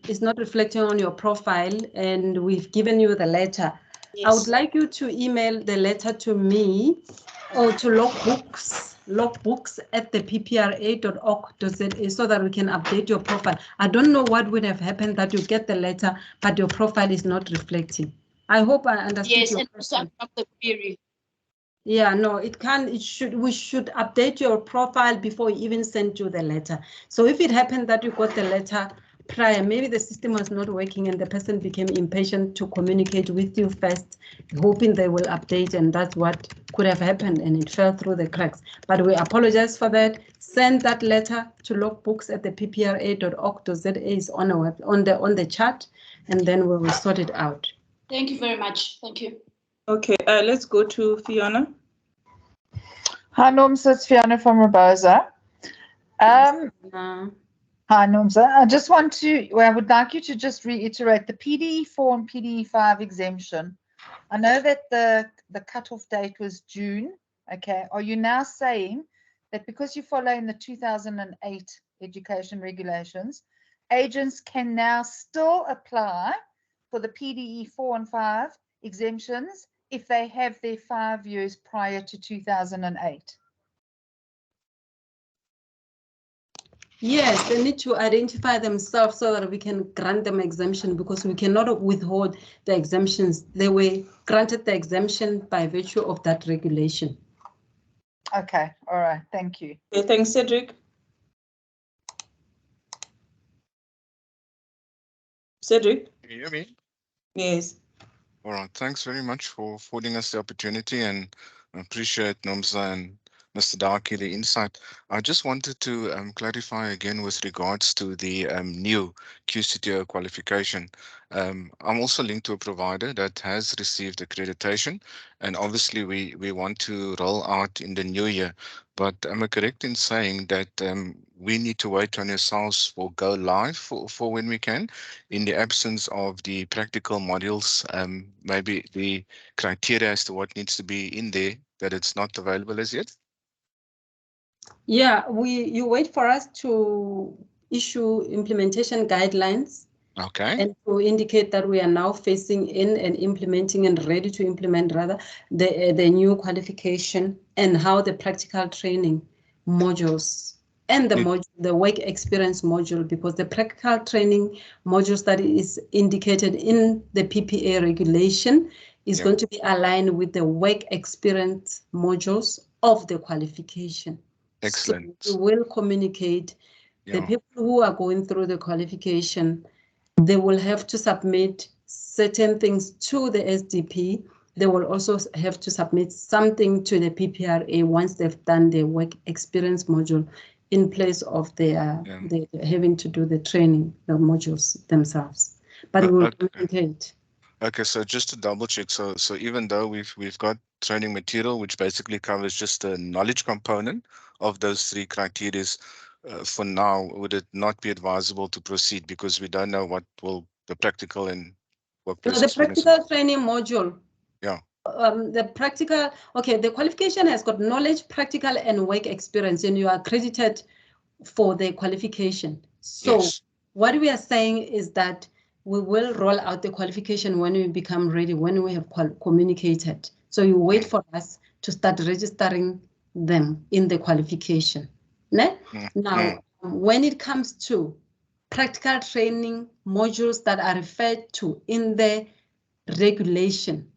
is not reflecting on your profile, and we've given you the letter, yes, I would like you to email the letter to me or to logbooks at the ppra.org.za so that we can update your profile. I don't know what would have happened that you get the letter, but your profile is not reflecting. I hope I understood. Yes, your and also about the query. Yeah, no, we should update your profile before we even send you the letter. So if it happened that you got the letter prior, maybe the system was not working and the person became impatient to communicate with you first, hoping they will update, and that's what could have happened, and it fell through the cracks. But we apologize for that. Send that letter to logbooks at the ppra.org.za is on the chat, and then we will sort it out. Thank you very much. Thank you. Okay, let's go to Fiona. Hi, Nomsa, it's Fiona from Robosa. Hi, Nomsa. I would like you to just reiterate the PDE4 and PDE5 exemption. I know that the cutoff date was June. Okay, are you now saying that because you're following the 2008 education regulations, agents can now still apply for the PDE4 and 5 exemptions if they have their 5 years prior to 2008? Yes, they need to identify themselves so that we can grant them exemption, because we cannot withhold the exemptions. They were granted the exemption by virtue of that regulation. Okay, all right, thank you. Okay, thanks, Cedric. Cedric? Can you hear me? Yes. All right, thanks very much for affording us the opportunity, and I appreciate Nomsa and Mr. Darky the insight. I just wanted to clarify again with regards to the new QCTO qualification. I'm also linked to a provider that has received accreditation, and obviously we want to roll out in the new year. But am I correct in saying that we need to wait on yourselves for go live for when we can, in the absence of the practical modules, maybe the criteria as to what needs to be in there, that it's not available as yet? Yeah, you wait for us to issue implementation guidelines. Okay. And to indicate that we are now facing in and implementing and ready to implement rather the new qualification and how the practical training modules and the work experience module, because the practical training modules that is indicated in the PPA regulation is going to be aligned with the work experience modules of the qualification. Excellent. So we will communicate the people who are going through the qualification. They will have to submit certain things to the SDP. They will also have to submit something to the PPRA once they've done the work experience module in place of their having to do the training, the modules themselves. But we will communicate. Okay, so just to double check, so even though we've got training material which basically covers just the knowledge component of those 3 criteria, for now, would it not be advisable to proceed because we don't know what will the practical and workplace experience? The practical training module. Yeah. The practical, okay, the qualification has got knowledge, practical, and work experience, and you are accredited for the qualification. So what we are saying is that we will roll out the qualification when we become ready, when we have communicated. So you wait for us to start registering them in the qualification. Now, when it comes to practical training modules that are referred to in the regulation,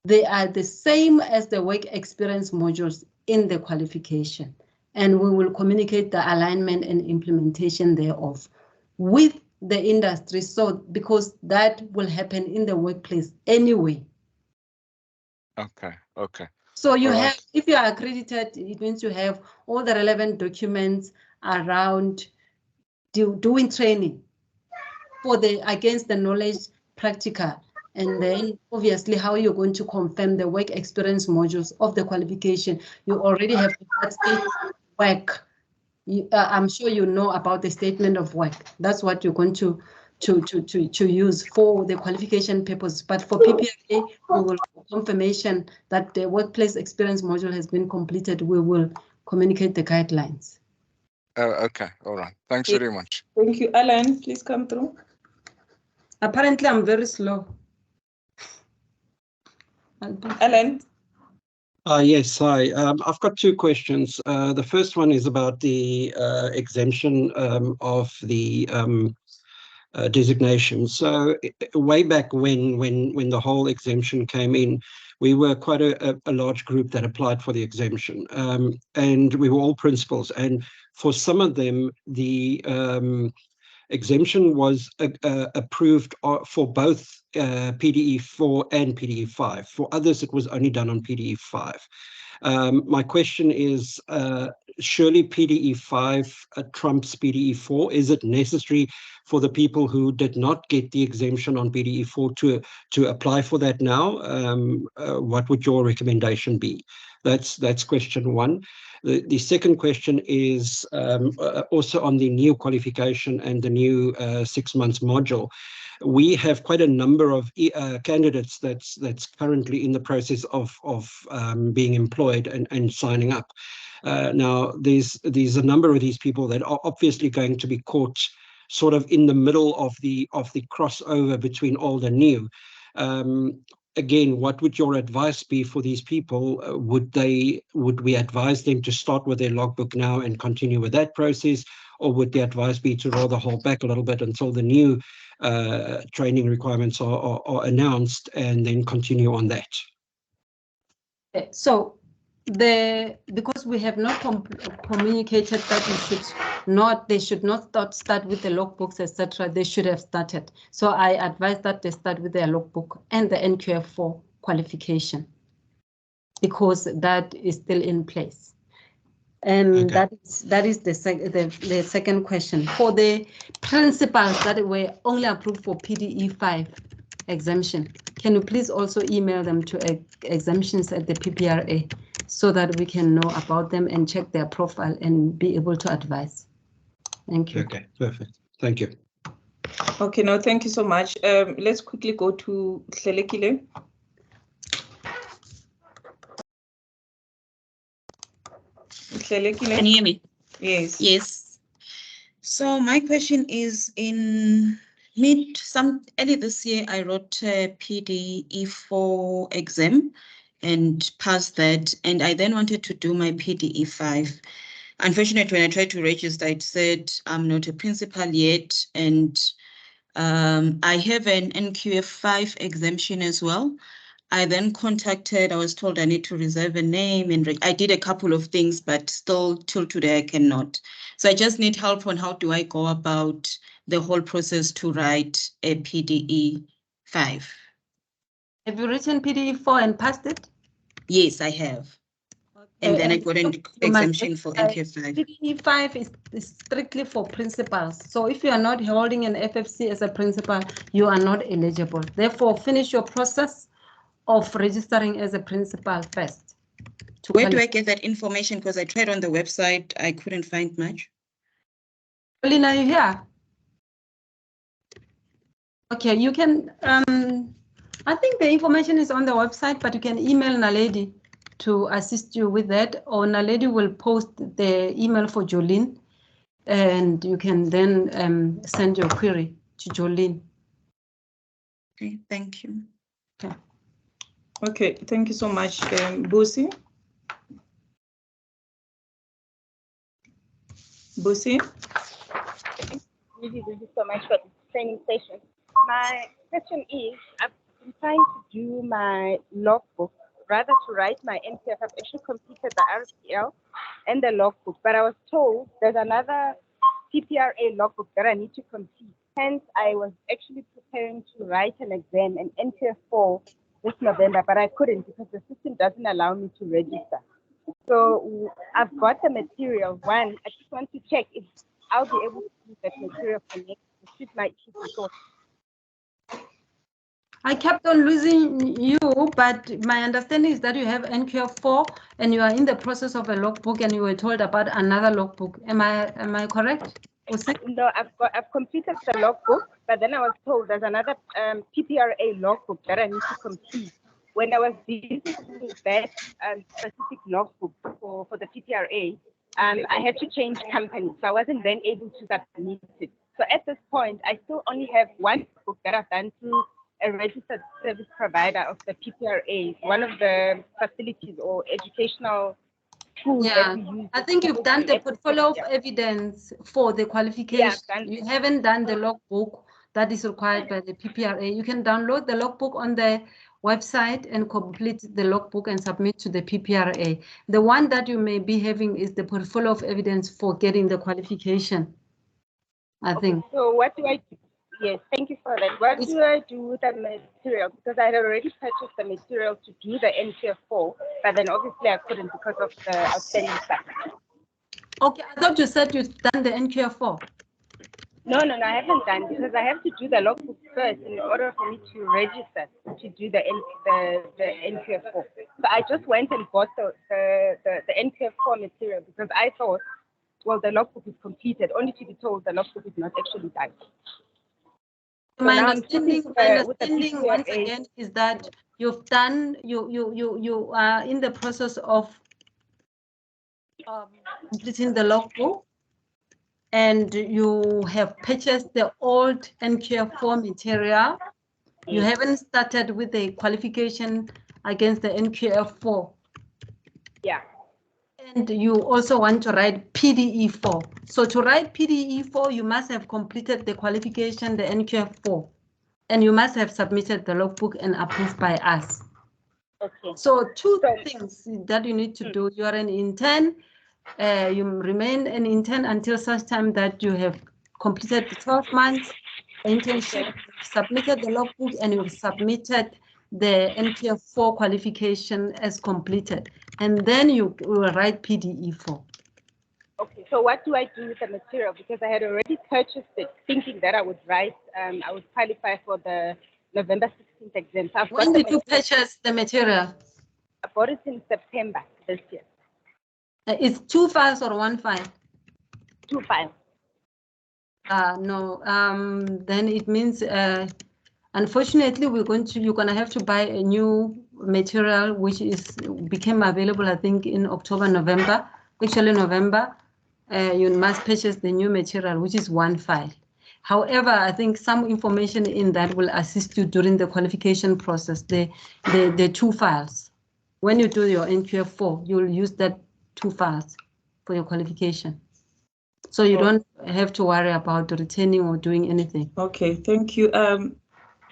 they are the same as the work experience modules in the qualification, and we will communicate the alignment and implementation thereof with the industry, so because that will happen in the workplace anyway. Okay. So you have, if you are accredited, it means you have all the relevant documents around doing training for the against the knowledge practical, and then obviously how you're going to confirm the work experience modules of the qualification. You already have that statement of work. I'm sure you know about the statement of work. That's what you're going to use for the qualification purpose. But for PPA, we will confirmation that the workplace experience module has been completed. We will communicate the guidelines. Okay, all right. Thanks very much. Thank you. Alan, please come through. Apparently, I'm very slow. Alan? Yes, hi. I've got 2 questions. The first one is about the exemption of the designation. So way back when the whole exemption came in, we were quite a large group that applied for the exemption, and we were all principals. And for some of them, the exemption was approved for both PDE 4 and PDE 5. For others, it was only done on PDE 5. My question is, surely PDE 5 trumps PDE 4? Is it necessary for the people who did not get the exemption on PDE 4 to apply for that now? What would your recommendation be? That's question 1. The second question is also on the new qualification and the new 6 months module. We have quite a number of candidates that's currently in the process of being employed and signing up. Now, there's a number of these people that are obviously going to be caught sort of in the middle of the crossover between old and new. Again, what would your advice be for these people? Would we advise them to start with their logbook now and continue with that process, or would the advice be to rather hold back a little bit until the new training requirements are announced and then continue on that? So because we have not communicated that they should not start with the logbooks, etc., they should have started. So I advise that they start with their logbook and the NQF4 qualification, because that is still in place. And that is the second question. For the principals that were only approved for PDE 5 exemption, can you please also email them to exemptions at the PPRA so that we can know about them and check their profile and be able to advise. Thank you. Okay, perfect. Thank you. Okay, no, thank you so much. Let's quickly go to Hlelekile. Can you hear me? Yes. Yes. So my question is, in early this year, I wrote a PDE4 exam and passed that, and I then wanted to do my PDE5. Unfortunately, when I tried to register, it said I'm not a principal yet, and I have an NQF5 exemption as well. I then contacted, I was told I need to reserve a name, and I did a couple of things, but still till today I cannot. So I just need help on how do I go about the whole process to write a PDE 5. Have you written PDE 4 and passed it? Yes, I have. And then I got an exemption for NQF 5. PDE 5 is strictly for principals. So if you are not holding an FFC as a principal, you are not eligible. Therefore, finish your process of registering as a principal first. Where do I get that information? Because I tried on the website, I couldn't find much. Lina, you here? Okay, you can, I think the information is on the website, but you can email Naledi to assist you with that, or Naledi will post the email for Jolene, and you can then send your query to Jolene. Okay, thank you. Okay. Okay, thank you so much, Busi. Busi? Thank you so much for this training session. My question is, I've been trying to do my logbook, rather to write my NCF. I've actually completed the RCL and the logbook, but I was told there's another PPRA logbook that I need to complete. Hence, I was actually preparing to write an exam, an NCF4 this November, but I couldn't because the system doesn't allow me to register. So I've got the material. One, I just want to check if I'll be able to use that material for next week. My issue be sorted. I kept on losing you, but my understanding is that you have NQF4 and you are in the process of a logbook, and you were told about another logbook. Am I correct? No, I've completed the logbook, but then I was told there's another PPRA logbook that I need to complete. When I was visiting that specific logbook for the PPRA, I had to change company, so I wasn't then able to submit it. So at this point, I still only have one book that I've done through a registered service provider of the PPRA, one of the facilities or educational tools that we use. I think you've done the portfolio of evidence for the qualification. You haven't done the logbook that is required by the PPRA. You can download the logbook on the website and complete the logbook and submit to the PPRA. The one that you may be having is the portfolio of evidence for getting the qualification, I think. So what do I do? Yes, thank you for that. What do I do with the material? Because I had already purchased the material to do the NCF4, but then obviously I couldn't because of the outstanding stuff. Okay, I thought you said you've done the NQF4. No, I haven't done, because I have to do the logbook first in order for me to register to do the NQF4. So I just went and bought the NQF4 material because I thought, well, the logbook is completed, only to be told the logbook is not actually done. My understanding once again is that you've done, you are in the process of completing the logbook, and you have purchased the old NQF4 material. You haven't started with the qualification against the NQF4. Yeah. And you also want to write PDE4. So to write PDE4, you must have completed the qualification, the NQF4, and you must have submitted the logbook and approved by us. Okay. So two things that you need to do. You are an intern. You remain an intern until such time that you have completed the 12 months internship, submitted the logbook, and you've submitted the NQF4 qualification as completed. And then you will write PDE4. Okay, so what do I do with the material? Because I had already purchased it, thinking that I would write, I would qualify for the November 16th exam. So When did you purchase the material? I bought it in September this year. It's 2 files or 1 file? 2 files. No, then it means, unfortunately, you're gonna have to buy a new material, which became available, I think, in October, November. Actually, November, you must purchase the new material, which is 1 file. However, I think some information in that will assist you during the qualification process, the 2 files. When you do your NQF4, you'll use that 2 files for your qualification. So you don't have to worry about returning or doing anything. Okay, thank you.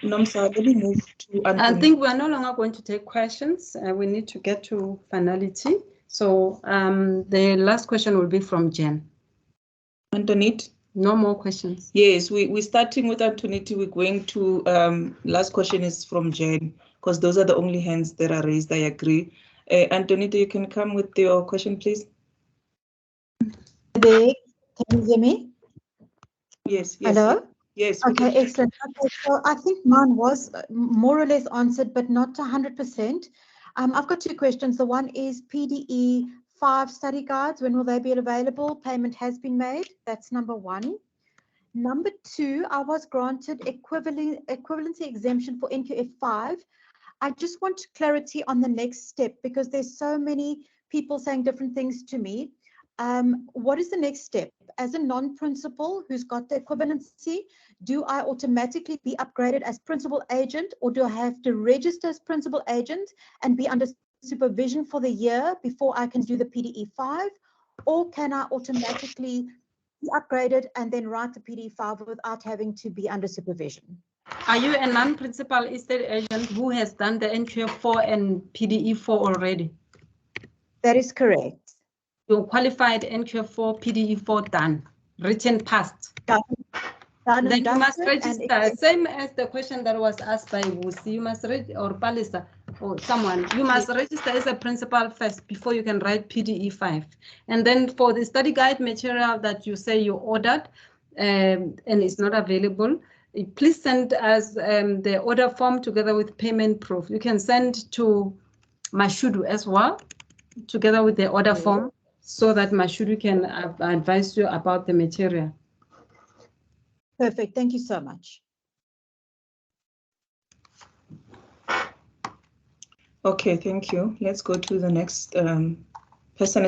Nomsa, let me move to Anthony. I think we're no longer going to take questions. We need to get to finality. So the last question will be from Jen. Antoinette? No more questions. Yes, we're starting with Antoinette. We're going to, last question is from Jen, because those are the only hands that are raised, I agree. Antoinette, you can come with your question, please. Can you hear me? Yes, yes. Hello? Yes. Okay, excellent. Okay, so I think mine was more or less answered, but not 100%. I've got 2 questions. The one is PDE 5 study guides. When will they be available? Payment has been made. That's number 1. Number 2, I was granted equivalency exemption for NQF 5. I just want clarity on the next step because there's so many people saying different things to me. What is the next step? As a non-principal who's got the equivalency, do I automatically be upgraded as principal agent, or do I have to register as principal agent and be under supervision for the year before I can do the PDE 5? Or can I automatically be upgraded and then write the PDE 5 without having to be under supervision? Are you a non-principal estate agent who has done the NQF 4 and PDE 4 already? That is correct. You're qualified NQF 4, PDE 4 done, written past. Done Then you must dusted, register, same as the question that was asked by Wusi, you must register, or Palisa, or someone, you must register as a principal first before you can write PDE 5. And then for the study guide material that you say you ordered and it's not available, please send us the order form together with payment proof. You can send to Mashudu as well, together with the order form, so that Mashudu can advise you about the material. Perfect. Thank you so much. Okay, thank you. Let's go to the next person.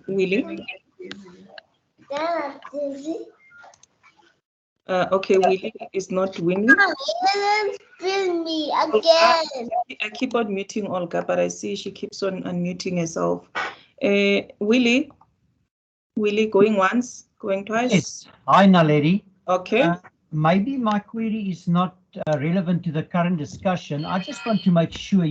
Willie. Okay, Willie is not winning. Me again. I keep on muting Olga, but I see she keeps on unmuting herself. Willie, going once, going twice? Yes. Hi, Naledi. Okay. Maybe my query is not relevant to the current discussion. I just want to make sure,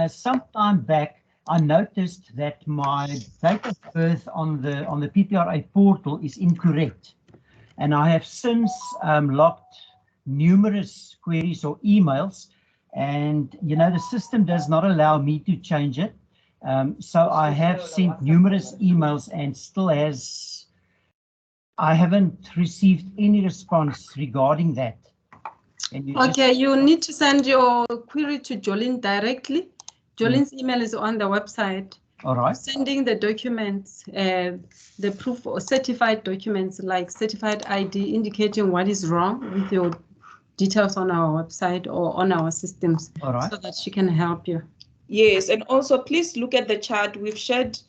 some time back, I noticed that my date of birth on the PPRA portal is incorrect. And I have since logged numerous queries or emails, and the system does not allow me to change it. So I have sent numerous emails and still I haven't received any response regarding that. Okay, you need to send your query to Jolene directly. Jolene's email is on the website. All right. Sending the documents, the proof or certified documents like certified ID indicating what is wrong with your details on our website or on our systems. All right. So that she can help you. Yes, and also please look at the chat. We've shared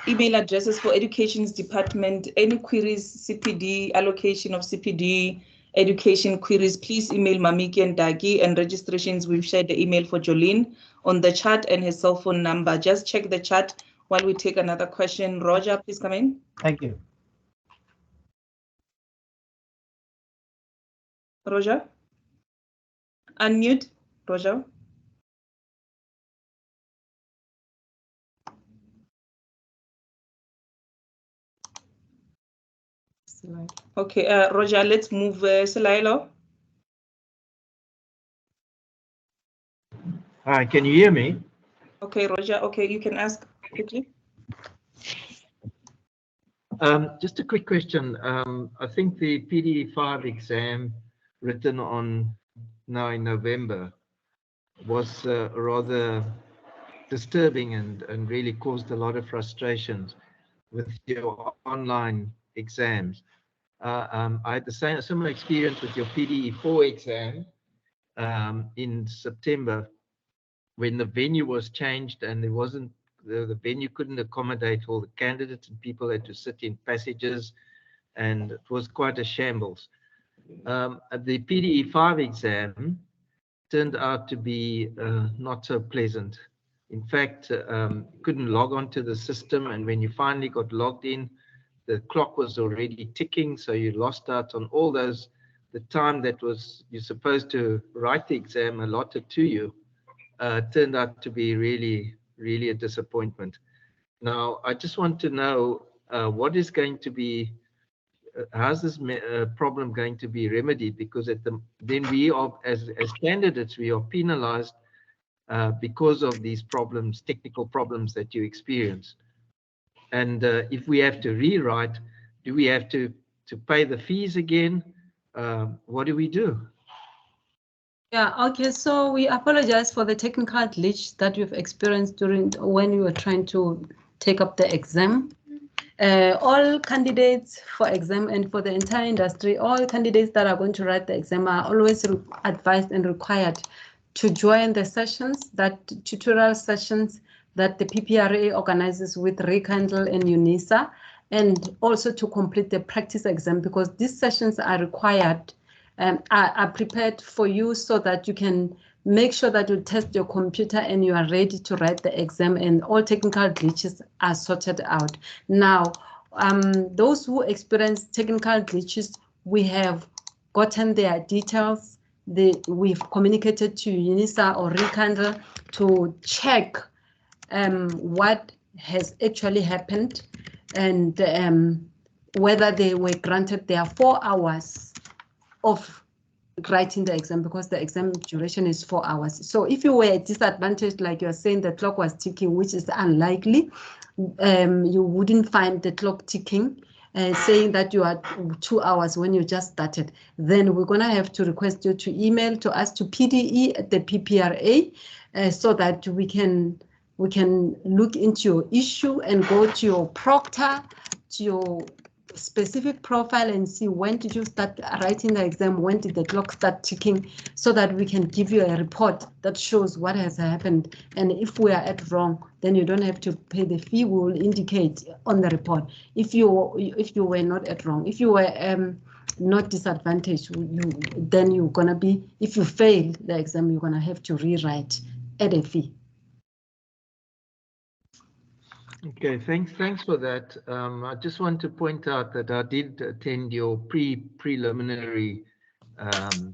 email addresses for Education's department. Any queries, CPD, allocation of CPD, education queries, please email Mamiki and Dagi, and registrations. We've shared the email for Jolene on the chat and his cell phone number. Just check the chat while we take another question. Roger, please come in. Thank you. Roger? Unmute, Roger. Okay, Roger, let's move Selailo. Hi, can you hear me? Okay, Roger, okay, you can ask quickly. Just a quick question. I think the PDE 5 exam written on now in November, was rather disturbing and really caused a lot of frustrations with your online exams. I had the similar experience with your PDE4 exam in September, when the venue was changed and there wasn't, the venue couldn't accommodate all the candidates and people had to sit in passages, and it was quite a shambles. The PDE5 exam turned out to be not so pleasant. In fact, couldn't log onto the system, and when you finally got logged in, the clock was already ticking, so you lost out on all those, the time that was you're supposed to write the exam allotted to you. Turned out to be really, really a disappointment. Now, I just want to know what is going to be, how's this problem going to be remedied? Because then we are, as candidates, we are penalized because of these problems, technical problems that you experience. And if we have to rewrite, do we have to pay the fees again? What do we do? Yeah, okay, so we apologize for the technical glitch that you've experienced during when you were trying to take up the exam. All candidates for exam and for the entire industry, all candidates that are going to write the exam are always advised and required to join the sessions, that tutorial sessions that the PPRA organizes with Rekindle and UNISA, and also to complete the practice exam, because these sessions are required are prepared for you so that you can make sure that you test your computer and you are ready to write the exam and all technical glitches are sorted out. Now, those who experience technical glitches, we have gotten their details. We've communicated to UNISA or Rekindle to check what has actually happened and whether they were granted their 4 hours of writing the exam, because the exam duration is 4 hours. So if you were disadvantaged, like you're saying, the clock was ticking, which is unlikely, you wouldn't find the clock ticking, saying that you are 2 hours when you just started. Then we're going to have to request you to email to us to PDE at the PPRA so that we can look into your issue and go to your proctor, to your specific profile and see when did you start writing the exam, when did the clock start ticking, so that we can give you a report that shows what has happened. And if we are at wrong, then you don't have to pay the fee. We will indicate on the report if you were not at wrong. If you were not disadvantaged, then you're gonna be, if you fail the exam, you're gonna have to rewrite at a fee. Okay, thanks for that. I just want to point out that I did attend your preliminary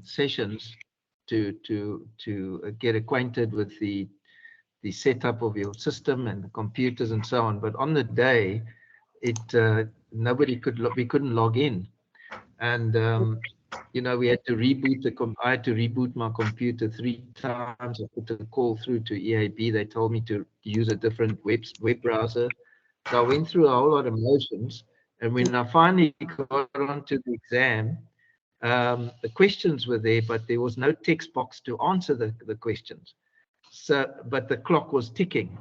sessions to get acquainted with the setup of your system and the computers and so on. But on the day, we couldn't log in, and you know, we had to reboot I had to reboot my computer 3 times. I put a call through to EAB. They told me to use a different web browser. So I went through a whole lot of motions. And when I finally got onto the exam, the questions were there, but there was no text box to answer the questions. So, but the clock was ticking.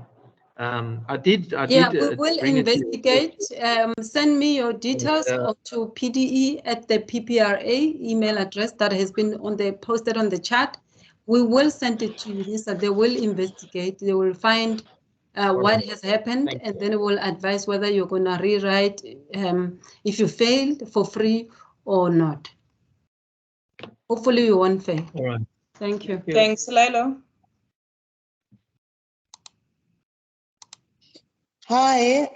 I did. We will investigate. Send me your details to PDE at the PPRA email address that has been posted on the chat. We will send it to UNISA. They will investigate. They will find what has happened, and then we'll advise whether you're going to rewrite if you failed for free or not. Hopefully you won't fail. All right. Thank you. Thanks, Lilo. Hi.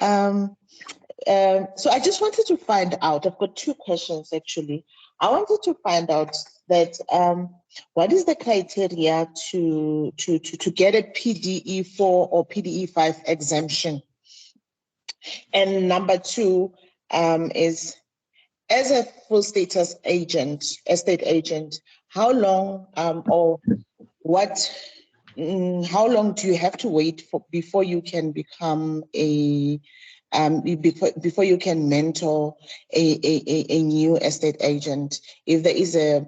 So I just wanted to find out, I've got 2 questions actually. I wanted to find out that what is the criteria to get a PDE4 or PDE5 exemption? And number 2 is, as a full status agent, estate agent, how long or what? How long do you have to wait for before you can become a before you can mentor a new estate agent, if there is a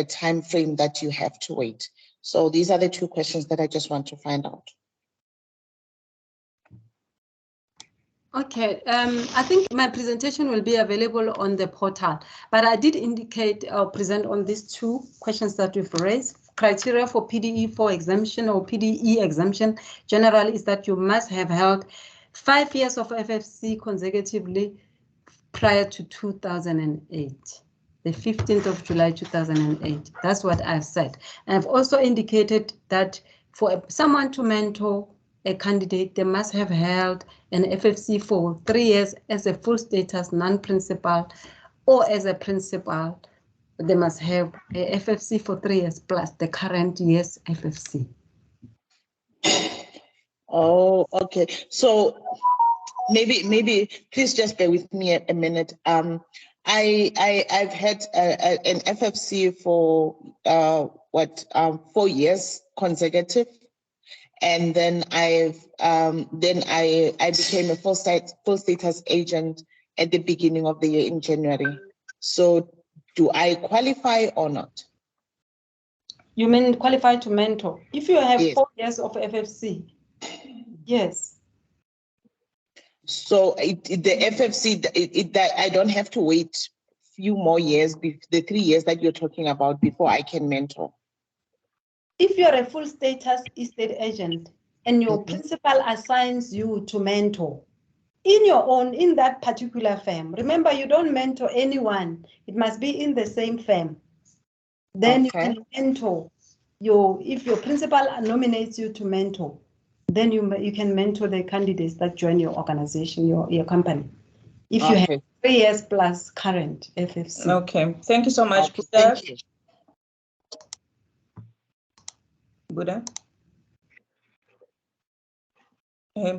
time frame that you have to wait? So these are the two questions that I just want to find out. Okay, I think my presentation will be available on the portal, but I did indicate or present on these two questions that we've raised. Criteria for PDE4 exemption or PDE exemption generally is that you must have held 5 years of FFC consecutively prior to 2008, the 15th of July 2008. That's what I've said. And I've also indicated that for someone to mentor a candidate, they must have held an FFC for 3 years as a full status non-principal or as a principal. They must have a FFC for 3 years plus the current year's FFC. Oh, okay. So maybe please just bear with me a minute. I've had an FFC for 4 years consecutive, and then I became a full status agent at the beginning of the year in January. So do I qualify or not? You mean qualify to mentor? If you have Yes. 4 years of FFC, yes. So the FFC, that I don't have to wait few more years, the 3 years that you're talking about, before I can mentor. If you're a full status estate agent and your principal assigns you to mentor in that particular firm, remember you don't mentor anyone. It must be in the same firm. Then you can mentor if your principal nominates you to mentor, then you can mentor the candidates that join your organization, your company. If you have 3 years plus current FFC. Okay, thank you so much, Okay, Buddha. thank you. Buddha.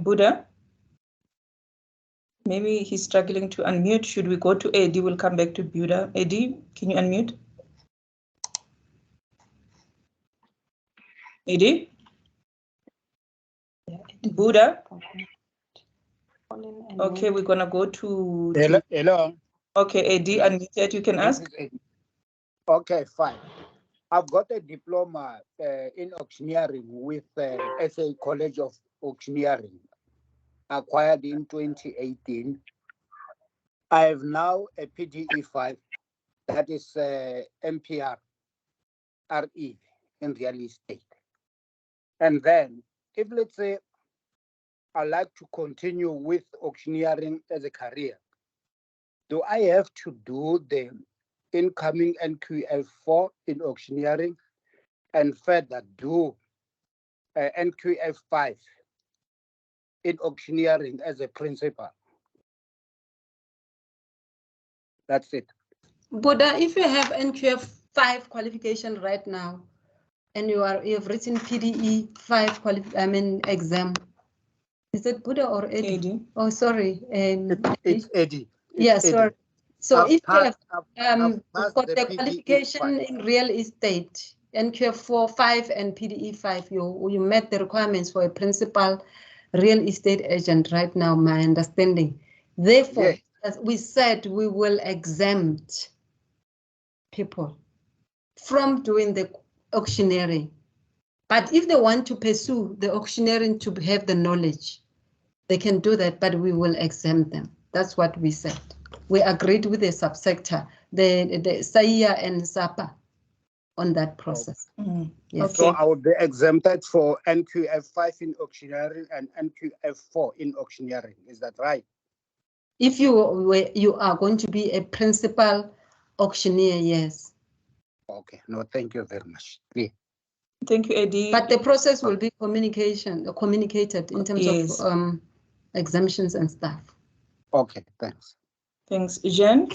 Buddha. Maybe he's struggling to unmute. Should we go to Eddie? We'll come back to Buddha. Eddie, can you unmute? Eddie? Buddha? Okay, we're gonna go to Hello. Okay, Eddie, unmuted, you can ask. Okay, fine. I've got a diploma in auctioneering with SA College of Auctioneering, acquired in 2018. I have now a PDE5, that is MPR, RE in real estate. And then, if let's say I like to continue with auctioneering as a career, do I have to do the incoming NQF4 in auctioneering and further do NQF5 in auctioneering as a principal? That's it. Buddha, if you have NQF5 qualification right now, and you have written PDE5 exam, is it Buddha or Eddie? Oh, sorry. It's Eddie. Yes, yeah, sorry. So if you have got the qualification in real estate, NQF4 and PDE5, you met the requirements for a principal real estate agent right now, my understanding. Therefore, as we said, we will exempt people from doing the auctioneering. But if they want to pursue the auctioneering to have the knowledge, they can do that, but we will exempt them. That's what we said. We agreed with the subsector, the SAIA and SAPA on that process. Yes. So I would be exempted for NQF5 in auctioneering and NQF4 in auctioneering. Is that right? If you are going to be a principal auctioneer, yes. Okay. No, thank you very much. Yeah. Thank you, Eddie. But the process will be communicated in terms of exemptions and stuff. Okay, thanks. Thanks. Jean?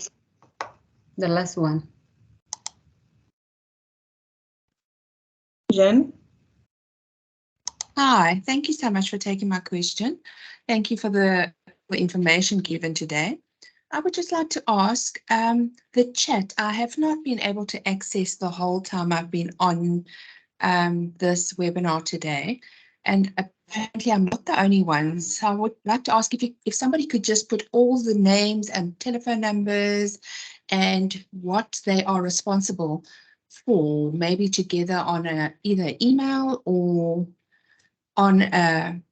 The last one. Jean? Hi, thank you so much for taking my question. Thank you for the information given today. I would just like to ask the chat. I have not been able to access the whole time I've been on this webinar today, and apparently I'm not the only one. So I would like to ask if somebody could just put all the names and telephone numbers and what they are responsible for, maybe together on either email or on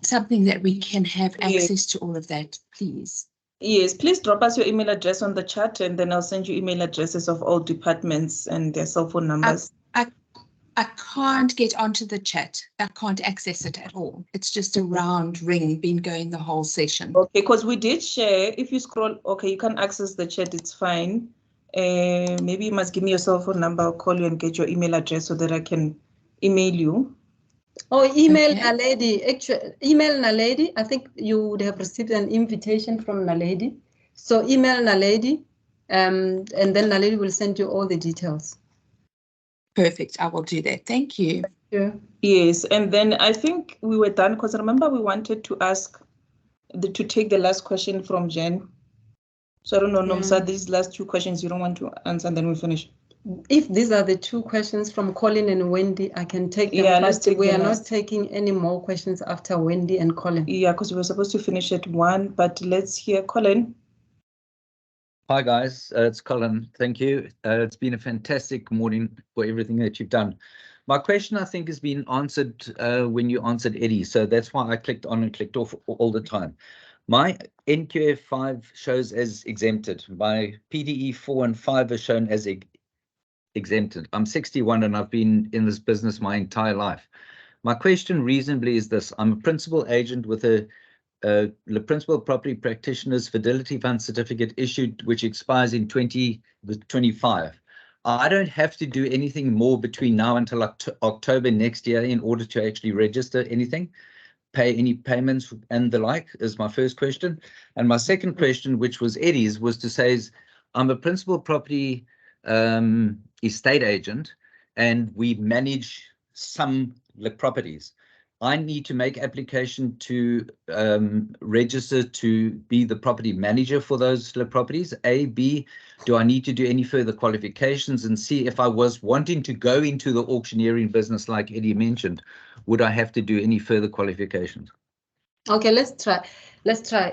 something that we can have access to all of that, please? Yes, please drop us your email address on the chat, and then I'll send you email addresses of all departments and their cell phone numbers. I can't get onto the chat. I can't access it at all. It's just a round ring been going the whole session. Okay, because we did share. If you scroll, okay, you can access the chat, it's fine. Maybe you must give me your cell phone number. I'll call you and get your email address so that I can email you. Oh, email Naledi. Actually, email Naledi. I think you would have received an invitation from Naledi. So email Naledi, and then Naledi will send you all the details. Perfect. I will do that. Thank you. Yeah. Yes, and then I think we were done because remember we wanted to ask to take the last question from Jen. So I don't know, Nomsa, these last two questions you don't want to answer, and then we finish. If these are the two questions from Colin and Wendy, I can take them. Yeah, let's take we them are last. not taking any more questions after Wendy and Colin. Yeah, because we were supposed to finish at 1, but let's hear Colin. Hi guys, it's Colin. Thank you. It's been a fantastic morning for everything that you've done. My question, I think, has been answered when you answered Eddie, so that's why I clicked on and clicked off all the time. My NQF5 shows as exempted. My PDE 4 and 5 are shown as exempted. I'm 61 and I've been in this business my entire life. My question reasonably is this: I'm a principal agent with the principal property practitioner's fidelity fund certificate issued, which expires in 2025. I don't have to do anything more between now until October next year in order to actually register anything, pay any payments and the like, is my first question. And my second question, which was Eddie's, was to say, I'm a principal property estate agent and we manage some properties. I need to make application to register to be the property manager for those properties. A, B, do I need to do any further qualifications? And C, if I was wanting to go into the auctioneering business, like Eddie mentioned, would I have to do any further qualifications? Okay, let's try.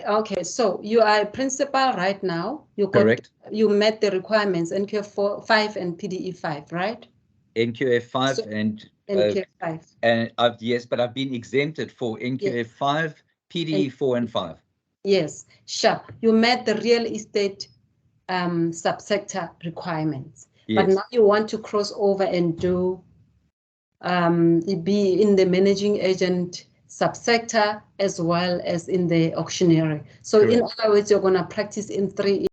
Okay, so you are a principal right now. Correct. You met the requirements, NQF 5 and PDE 5, right? NQF 5 and NQF 5. And yes, but I've been exempted for NQF 5, PDE 4 and 5. Yes, sure. You met the real estate subsector requirements. Yes. But now you want to cross over and do be in the managing agent subsector as well as in the auctioneering. So in other words, you're going to practice in 3